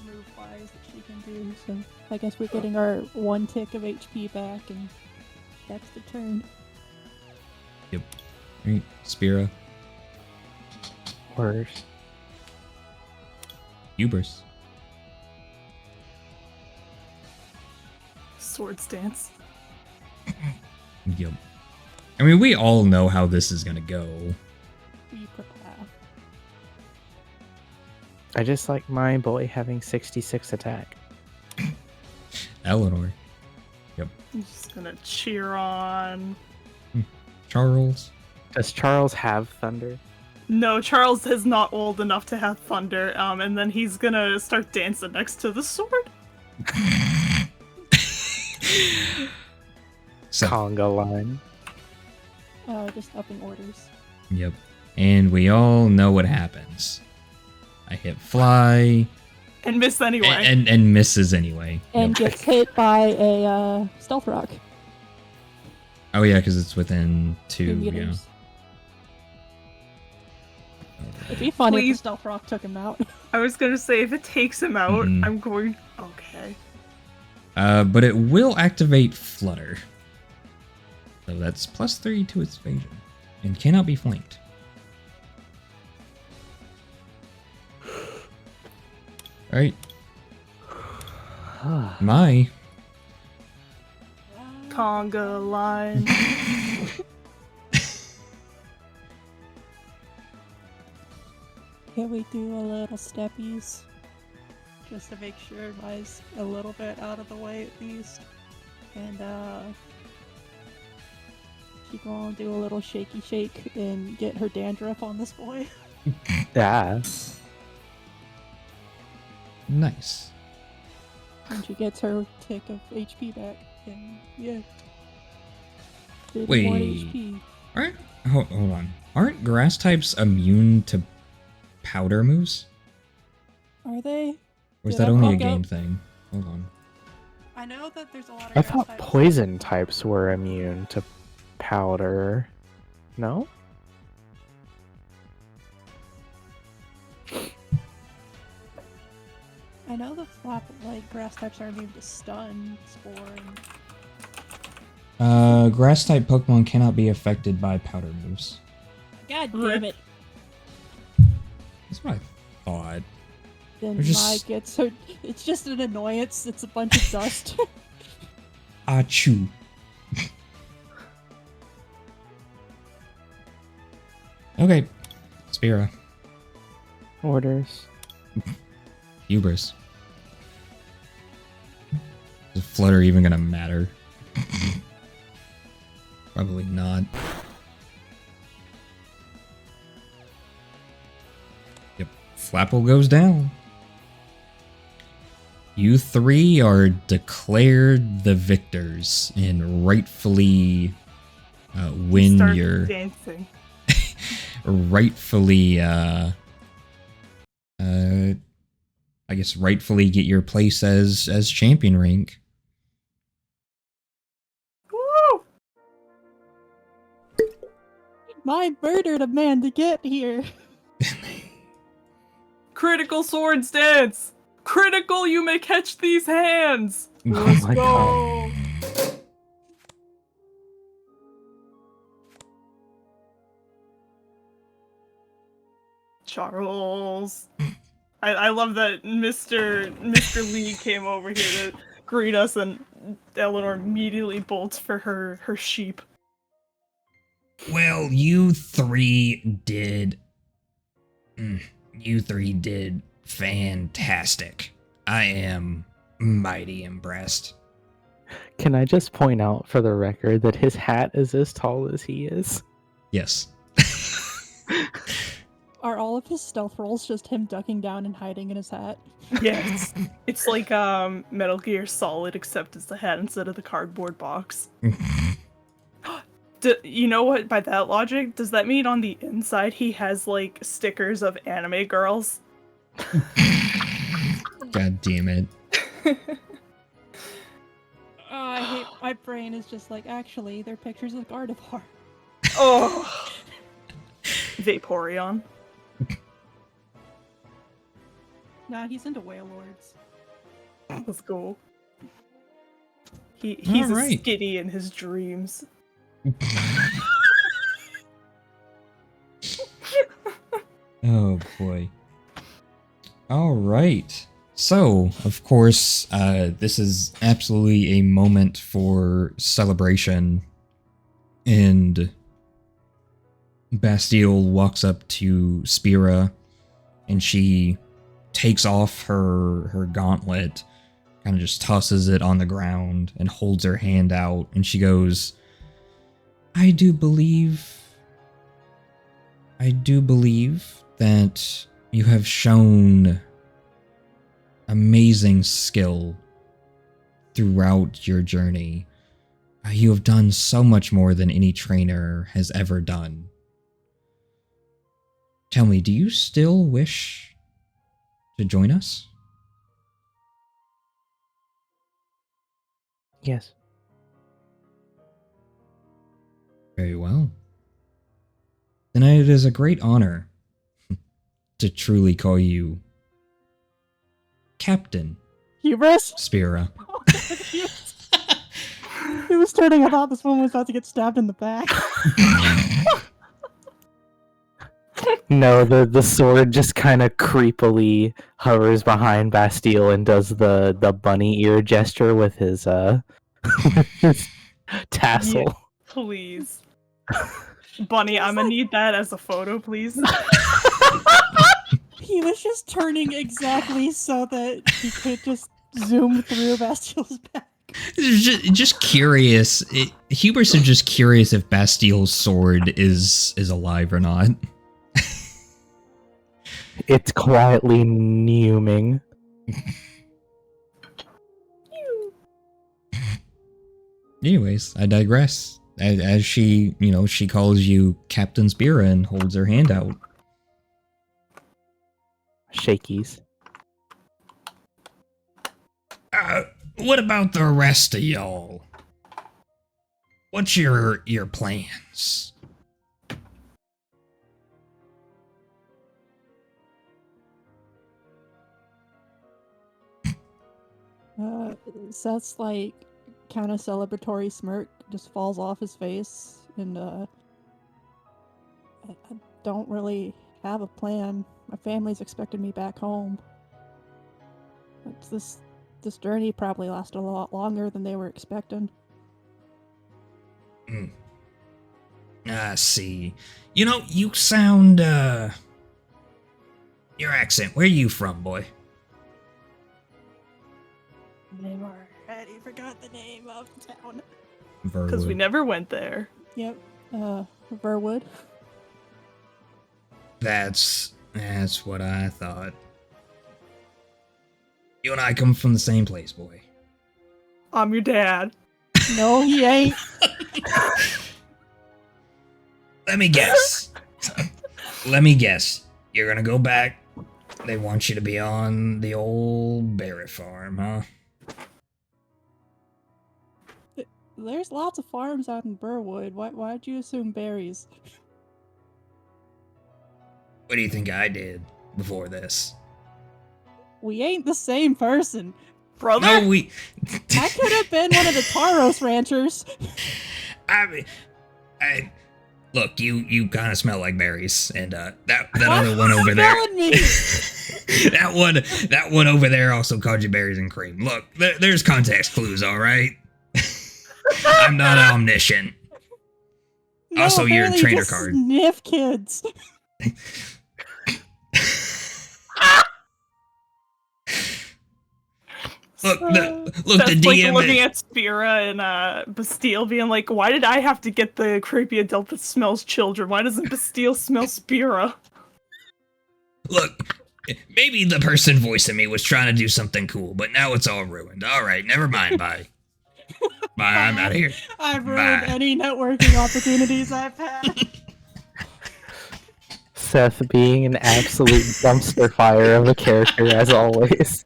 move-wise that she can do, so I guess we're getting our 1 tick of HP back, and that's the turn. Yep. All right, Spira, Orders. Hubris. Sword stance. Yep. I mean, we all know how this is gonna go. We prepare. I just like my boy having 66 attack. Eleanor, I'm just gonna cheer on. Charles. Does Charles have thunder? No, Charles is not old enough to have thunder, and then he's gonna start dancing next to the sword. So, Conga line. Just upping orders. yep. And we all know what happens. I hit fly And miss anyway. and misses anyway. And Yep. gets hit by a stealth rock. Oh yeah, because it's within 2. 2 Yeah. meters. It'd be funny if Please. the stealth rock took him out. I was gonna say, if it takes him out, Mhm. I'm going... Okay. But it will activate Flutter. So that's +3 to its evasion. And cannot be flanked. Alright, my. Conga line. Can we do a little steppies? Just to make sure Mai's a little bit out of the way at least. And she gonna do a little shaky shake and get her dandruff on this boy. Yeah. Nice. And she gets her tick of HP back. And yeah. 31 Wait. HP. Alright, hold on. Aren't grass types immune to powder moves? Are they? Or is Did that I only a fuck game up? thing? Hold on. I know that there's a lot of I grass thought types. poison types were immune to powder. No? I know the grass types are immune to stun, spore, and Grass type Pokemon cannot be affected by powder moves. God damn it. That's what I thought. Then They're just- Mai gets her. It's just an annoyance. It's a bunch of dust. Achoo. Okay. Spira. Orders. Hubris. Is Flutter even gonna matter? Probably not. Yep, Flapple goes down. You three are declared the victors and rightfully win Start your dancing. rightfully I guess rightfully get your place as champion rank. Woo! I murdered a man to get here. Critical swords dance! Critical, you may catch these hands! Oh Let's my go! Charles. I love that Mr. Lee came over here to greet us, and Eleanor immediately bolts for her sheep. Well, you three did fantastic. I am mighty impressed. Can I just point out for the record that his hat is as tall as he is? Yes. Are all of his stealth rolls just him ducking down and hiding in his hat? Yes. It's like Metal Gear Solid, except it's the hat instead of the cardboard box. You know what, by that logic, does that mean on the inside he has, like, stickers of anime girls? God damn it. I hate my brain is just like, actually, they're pictures of Gardevoir. Oh! Vaporeon. Nah, he's into whale lords. Let's go. He's Alright. a skitty in his dreams. Oh boy. All right. So, of course, this is absolutely a moment for celebration. And Bastille walks up to Spira and she takes off her gauntlet, kind of just tosses it on the ground and holds her hand out, and she goes, I do believe that you have shown amazing skill throughout your journey. You have done so much more than any trainer has ever done. Tell me, do you still wish to join us? Yes. Very well. Then it is a great honor to truly call you Captain Hubris? Spira. He was turning. I thought this one was about to get stabbed in the back. No, the sword just kind of creepily hovers behind Bastille and does the bunny ear gesture with his with his tassel. Yeah, please. Bunny, I'm gonna need that as a photo, please. He was just turning exactly so that he could just zoom through Bastille's back. Just curious. Hubris is just curious if Bastille's sword is alive or not. It's quietly numing. Anyways, I digress. As she, she calls you Captain Spira and holds her hand out. Shakies. What about the rest of y'all? What's your plans? Seth's like kind of celebratory smirk just falls off his face, and I don't really have a plan. My family's expecting me back home. This journey probably lasted a lot longer than they were expecting. I see. You sound Your accent. Where are you from, boy? I already forgot the name of the town. Because we Verwood. never went there. Yep. Verwood. That's what I thought. You and I come from the same place, boy. I'm your dad. No, he ain't. Let me guess. Let me guess. You're gonna go back. They want you to be on the old berry farm, huh? There's lots of farms out in Burwood. Why'd you assume berries? What do you think I did before this? We ain't the same person. Brother? No, we. I could have been one of the Taros ranchers. I look. You kind of smell like berries, and that other one over there. Smelling me. that one over there also called you berries and cream. Look, there's context clues, all right. I'm not omniscient. No, Also, your apparently trainer just card. Sniff kids. Look, the That's DM. like looking at Spira and Bastille being like, why did I have to get the creepy adult that smells children? Why doesn't Bastille smell Spira? Look, maybe the person voicing me was trying to do something cool, but now it's all ruined. All right, never mind. Bye. Bye. I'm out of here. I've ruined Bye. any networking opportunities I've had. Seth being an absolute dumpster fire of a character as always.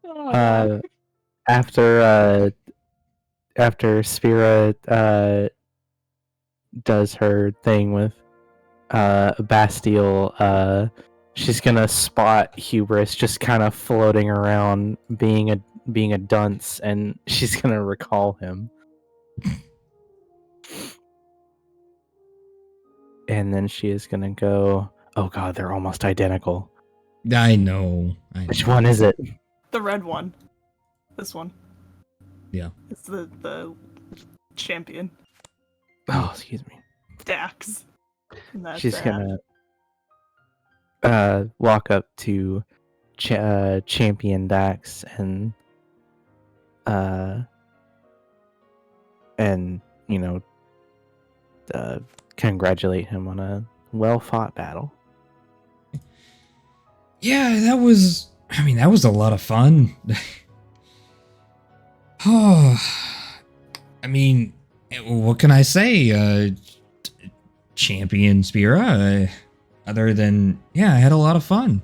Oh, God. After Spira does her thing with Bastille, she's gonna spot Hubris just kind of floating around being a dunce, and she's gonna recall him. And then she is gonna go, oh god, they're almost identical. I know. Which one is it? The red one. This one. Yeah. It's the champion. Oh, excuse me. Dax. And that's She's that. gonna walk up to Champion Dax and you know, congratulate him on a well-fought battle. Yeah, that was a lot of fun. Oh, I mean, what can I say? Champion Spira, other than, yeah, I had a lot of fun.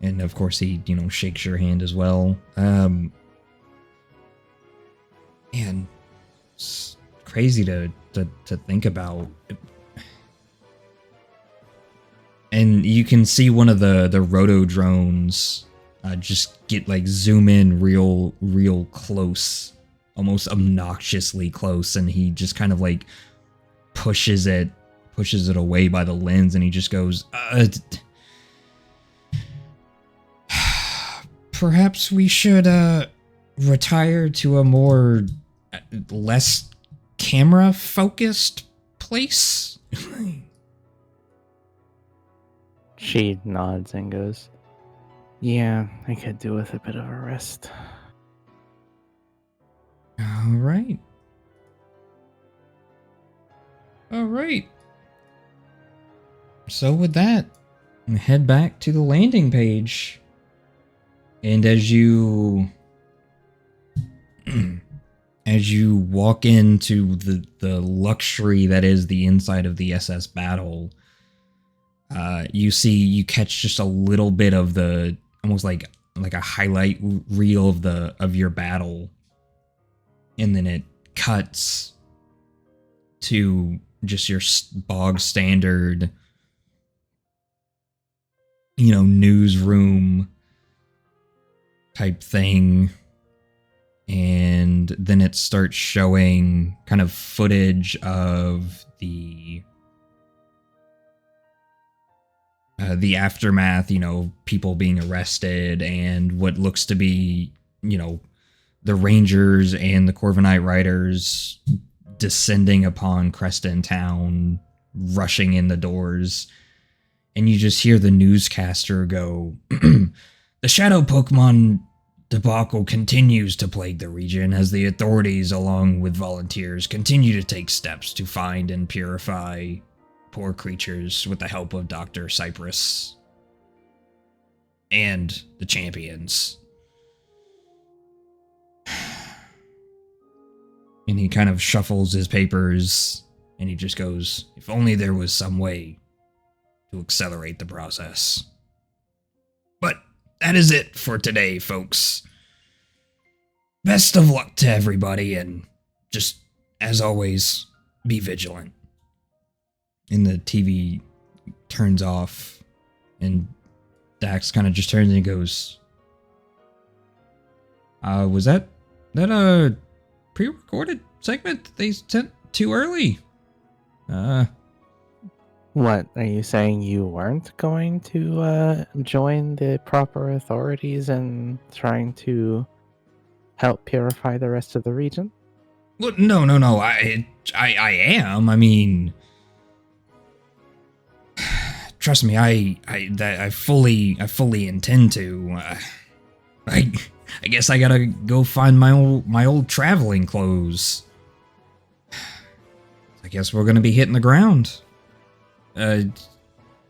And of course he, shakes your hand as well. And it's crazy to think about. And you can see one of the roto drones just get zoom in real close, almost obnoxiously close, and he just kind of pushes it away by the lens, and he just goes, perhaps we should retire to a more less camera focused place. She nods and goes, yeah, I could do with a bit of a rest. All right. So with that, head back to the landing page. And as you walk into the luxury that is the inside of the SS Battle, you catch just a little bit of the almost like a highlight reel of your battle, and then it cuts to just your bog standard, newsroom type thing. And then it starts showing kind of footage of the the aftermath, people being arrested and what looks to be, the Rangers and the Corviknight Riders descending upon Creston Town, rushing in the doors. And you just hear the newscaster go, "The Shadow Pokemon debacle continues to plague the region as the authorities, along with volunteers, continue to take steps to find and purify poor creatures with the help of Dr. Cypress and the champions." And he kind of shuffles his papers and he just goes, "If only there was some way to accelerate the process." But that is it for today, folks. Best of luck to everybody, and just, as always, be vigilant. And the TV turns off, and Dax kind of just turns and goes, was that a pre-recorded segment that they sent too early? What, are you saying you weren't going to join the proper authorities in trying to help purify the rest of the region? Well, no. I am. I mean, trust me. I fully intend to. I guess I gotta go find my old traveling clothes. I guess we're gonna be hitting the ground.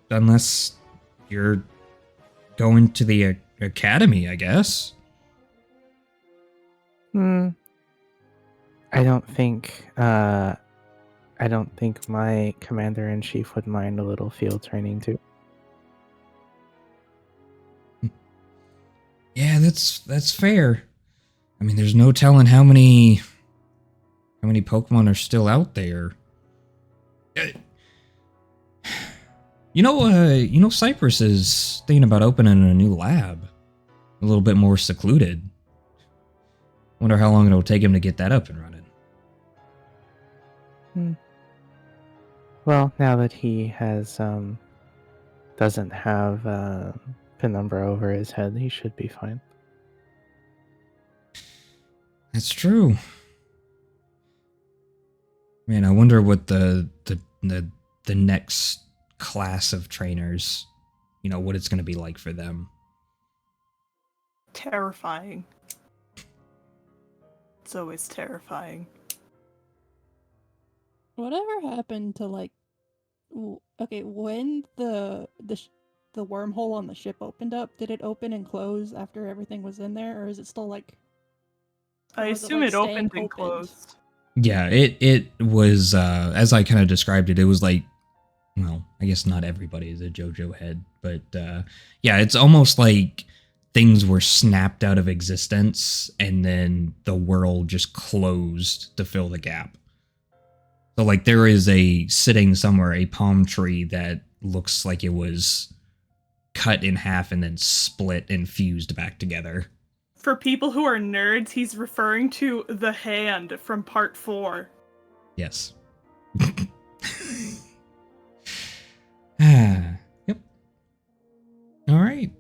Unless you're going to the academy, I guess. I don't think my commander-in-chief would mind a little field training too. Yeah, that's fair. I mean, there's no telling how many Pokemon are still out there. Cypress is thinking about opening a new lab, a little bit more secluded. Wonder how long it'll take him to get that up and running. Well, now that he has doesn't have Penumbra over his head, he should be fine. That's true. Man, I wonder what the next class of trainers, what it's going to be like for them. Terrifying. It's always terrifying. Whatever happened to when the wormhole on the ship opened up, did it open and close after everything was in there, or is it still I assume it opened and closed. Yeah, it was as I kind of described it. It was like, well, I guess not everybody is a JoJo head, but yeah, it's almost like things were snapped out of existence and then the world just closed to fill the gap. So like there is sitting somewhere a palm tree that looks like it was cut in half and then split and fused back together. For people who are nerds, he's referring to the hand from part 4. Yes. Yep. All right.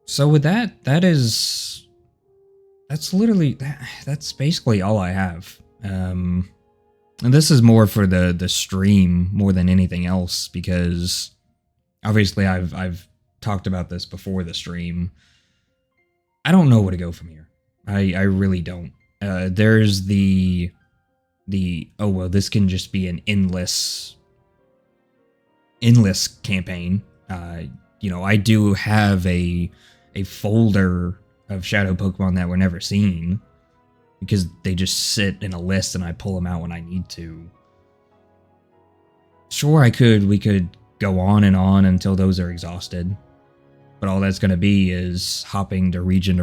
So with that's basically all I have. And this is more for the stream more than anything else, because obviously I've talked about this before the stream. I don't know where to go from here. I really don't. There's the this can just be an endless campaign. I do have a folder of shadow Pokemon that were never seen, because they just sit in a list and I pull them out when I need to. Sure, we could go on and on until those are exhausted, but all that's going to be is hopping to region,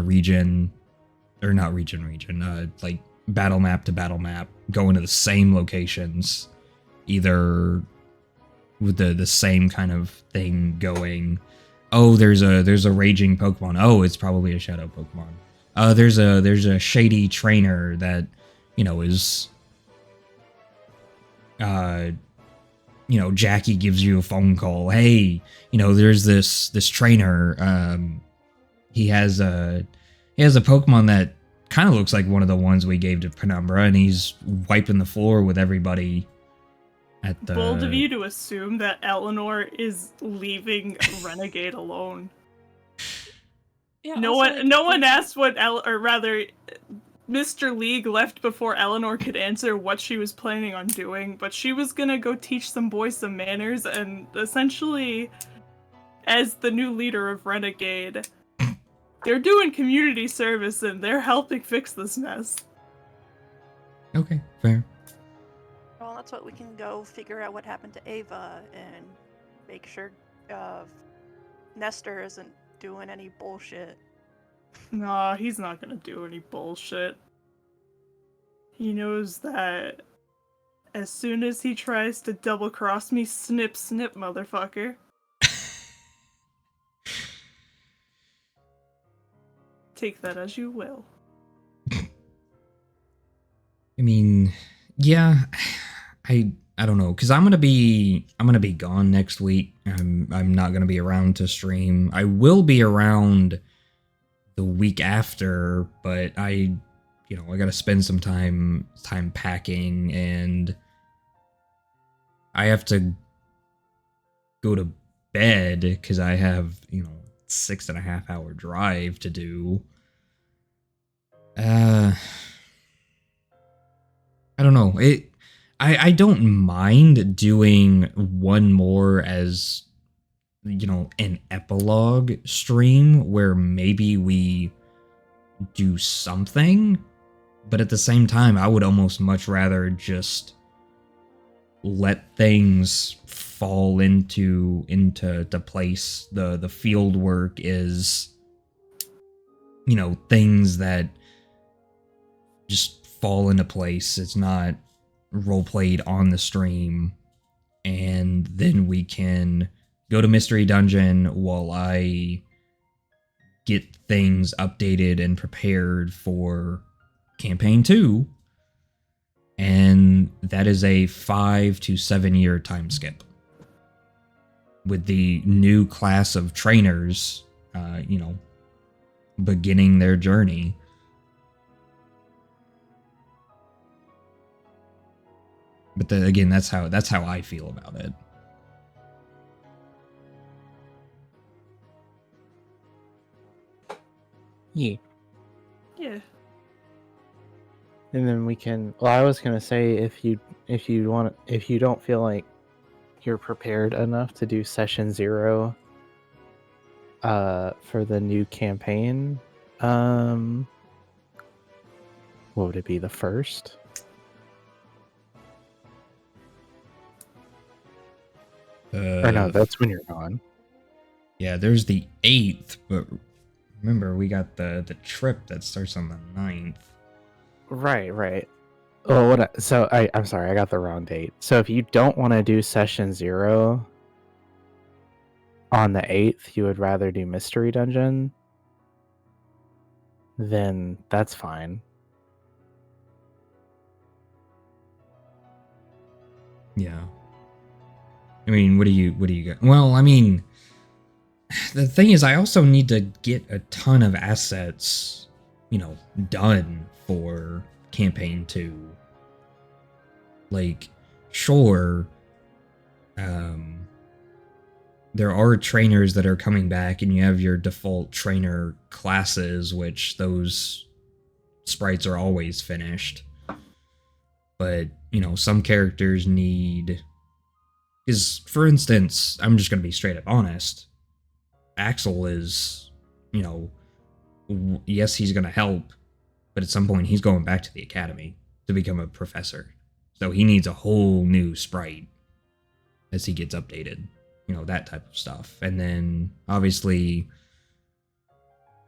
or not region, like battle map to battle map, going to the same locations, either with the same kind of thing going. Oh, there's a raging Pokemon. Oh, it's probably a shadow Pokemon. There's a shady trainer that, is Jackie gives you a phone call. Hey, there's this trainer. He has a Pokemon that kind of looks like one of the ones we gave to Penumbra, and he's wiping the floor with everybody at the... Bold of you to assume that Eleanor is leaving Renegade alone. Yeah, No one asked what Mr. League left before Eleanor could answer what she was planning on doing, but she was gonna go teach some boys some manners, and essentially, as the new leader of Renegade, they're doing community service and they're helping fix this mess. Okay, fair. Well, that's what we can go figure out what happened to Ava and make sure Nestor isn't doing any bullshit. Nah, he's not gonna do any bullshit. He knows that as soon as he tries to double-cross me, snip, snip, motherfucker. Take that as you will. I mean, yeah, I don't know, because I'm gonna be gone next week. I'm not gonna be around to stream. I will be around the week after, but I gotta spend some time packing, and I have to go to bed because I have 6.5 hour drive to do. I don't know. I don't mind doing one more as an epilogue stream where maybe we do something, but at the same time I would almost much rather just let things fall into the place. The field work is things that just fall into place. It's not role played on the stream, and then we can go to Mystery Dungeon while I get things updated and prepared for Campaign 2, and that is a 5 to 7 year time skip. With the new class of trainers, beginning their journey. But again, that's how I feel about it. Yeah. Yeah. And then we can. Well, I was gonna say if you don't feel like you're prepared enough to do session 0 for the new campaign, what would it be, the first? Or no, that's when you're gone. Yeah, there's the 8th, but remember we got the trip that starts on the 9th. Right. Oh, I'm sorry, I got the wrong date. So if you don't want to do session 0 on the 8th, you would rather do Mystery Dungeon, then that's fine. Yeah. I mean, what do you got? Well, I mean, the thing is, I also need to get a ton of assets, done for Campaign 2. Like, sure, there are trainers that are coming back, and you have your default trainer classes, which those sprites are always finished. But, some characters need... Because, for instance, I'm just going to be straight up honest. Axel is, yes, he's going to help, but at some point he's going back to the academy to become a professor. So he needs a whole new sprite as he gets updated. That type of stuff. And then, obviously,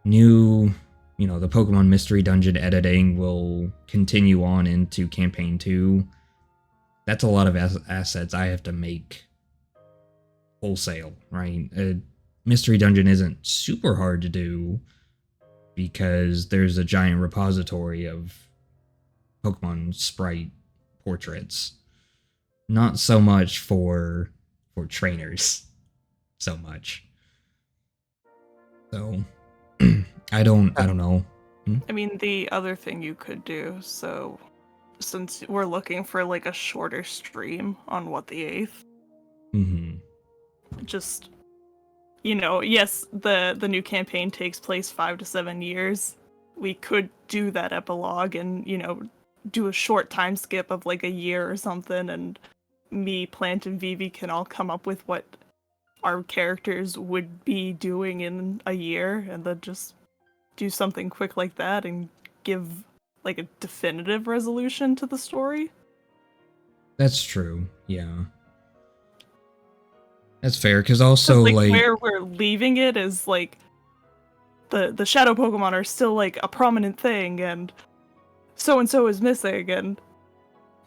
the Pokemon Mystery Dungeon editing will continue on into Campaign 2. That's a lot of assets I have to make wholesale, right? Mystery Dungeon isn't super hard to do because there's a giant repository of Pokemon sprite portraits. not so much for trainers, so much. So I don't know. I mean, the other thing you could do, so since we're looking for like a shorter stream on what the 8th, just, you know, yes, the new campaign takes place 5 to 7 years. We could do that epilogue and, you know, do a short time skip of like a year or something, and me, Plant, and Vivi can all come up with what our characters would be doing in a year, and then just do something quick like that and give like a definitive resolution to the story. That's true. Yeah. That's fair, because also like where we're leaving it is like the shadow Pokemon are still like a prominent thing, and so is missing, and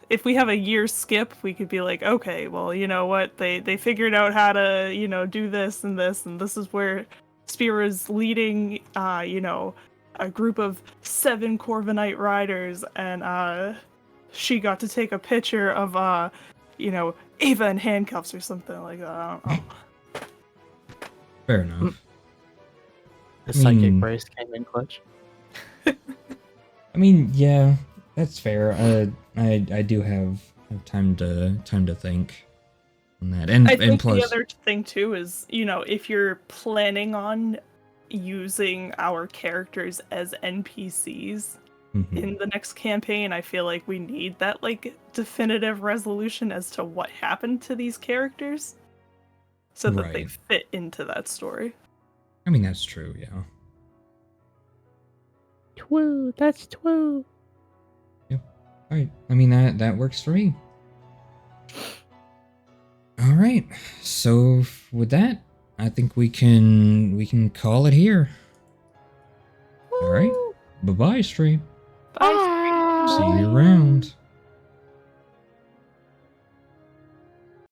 if we have a year skip, we could be like, okay, well, you know what, they figured out how to, you know, do this, and this is where Spear is leading, you know, a group of 7 Corviknight riders, and she got to take a picture of, you know, Ava in handcuffs or something like that. I don't know. Fair enough. The psychic brace came in clutch. I mean, yeah, that's fair. I do have time to think on that, and I think plus the other thing too is, you know, if you're planning on using our characters as NPCs in the next campaign, I feel like we need that like definitive resolution as to what happened to these characters, so that they fit into that story. I mean, that's true, yeah. Twoo, that's twoo. Yep. All right. I mean, that works for me. All right. So with that, I think we can call it here. All right. Bye-bye, stream. Bye. See you around.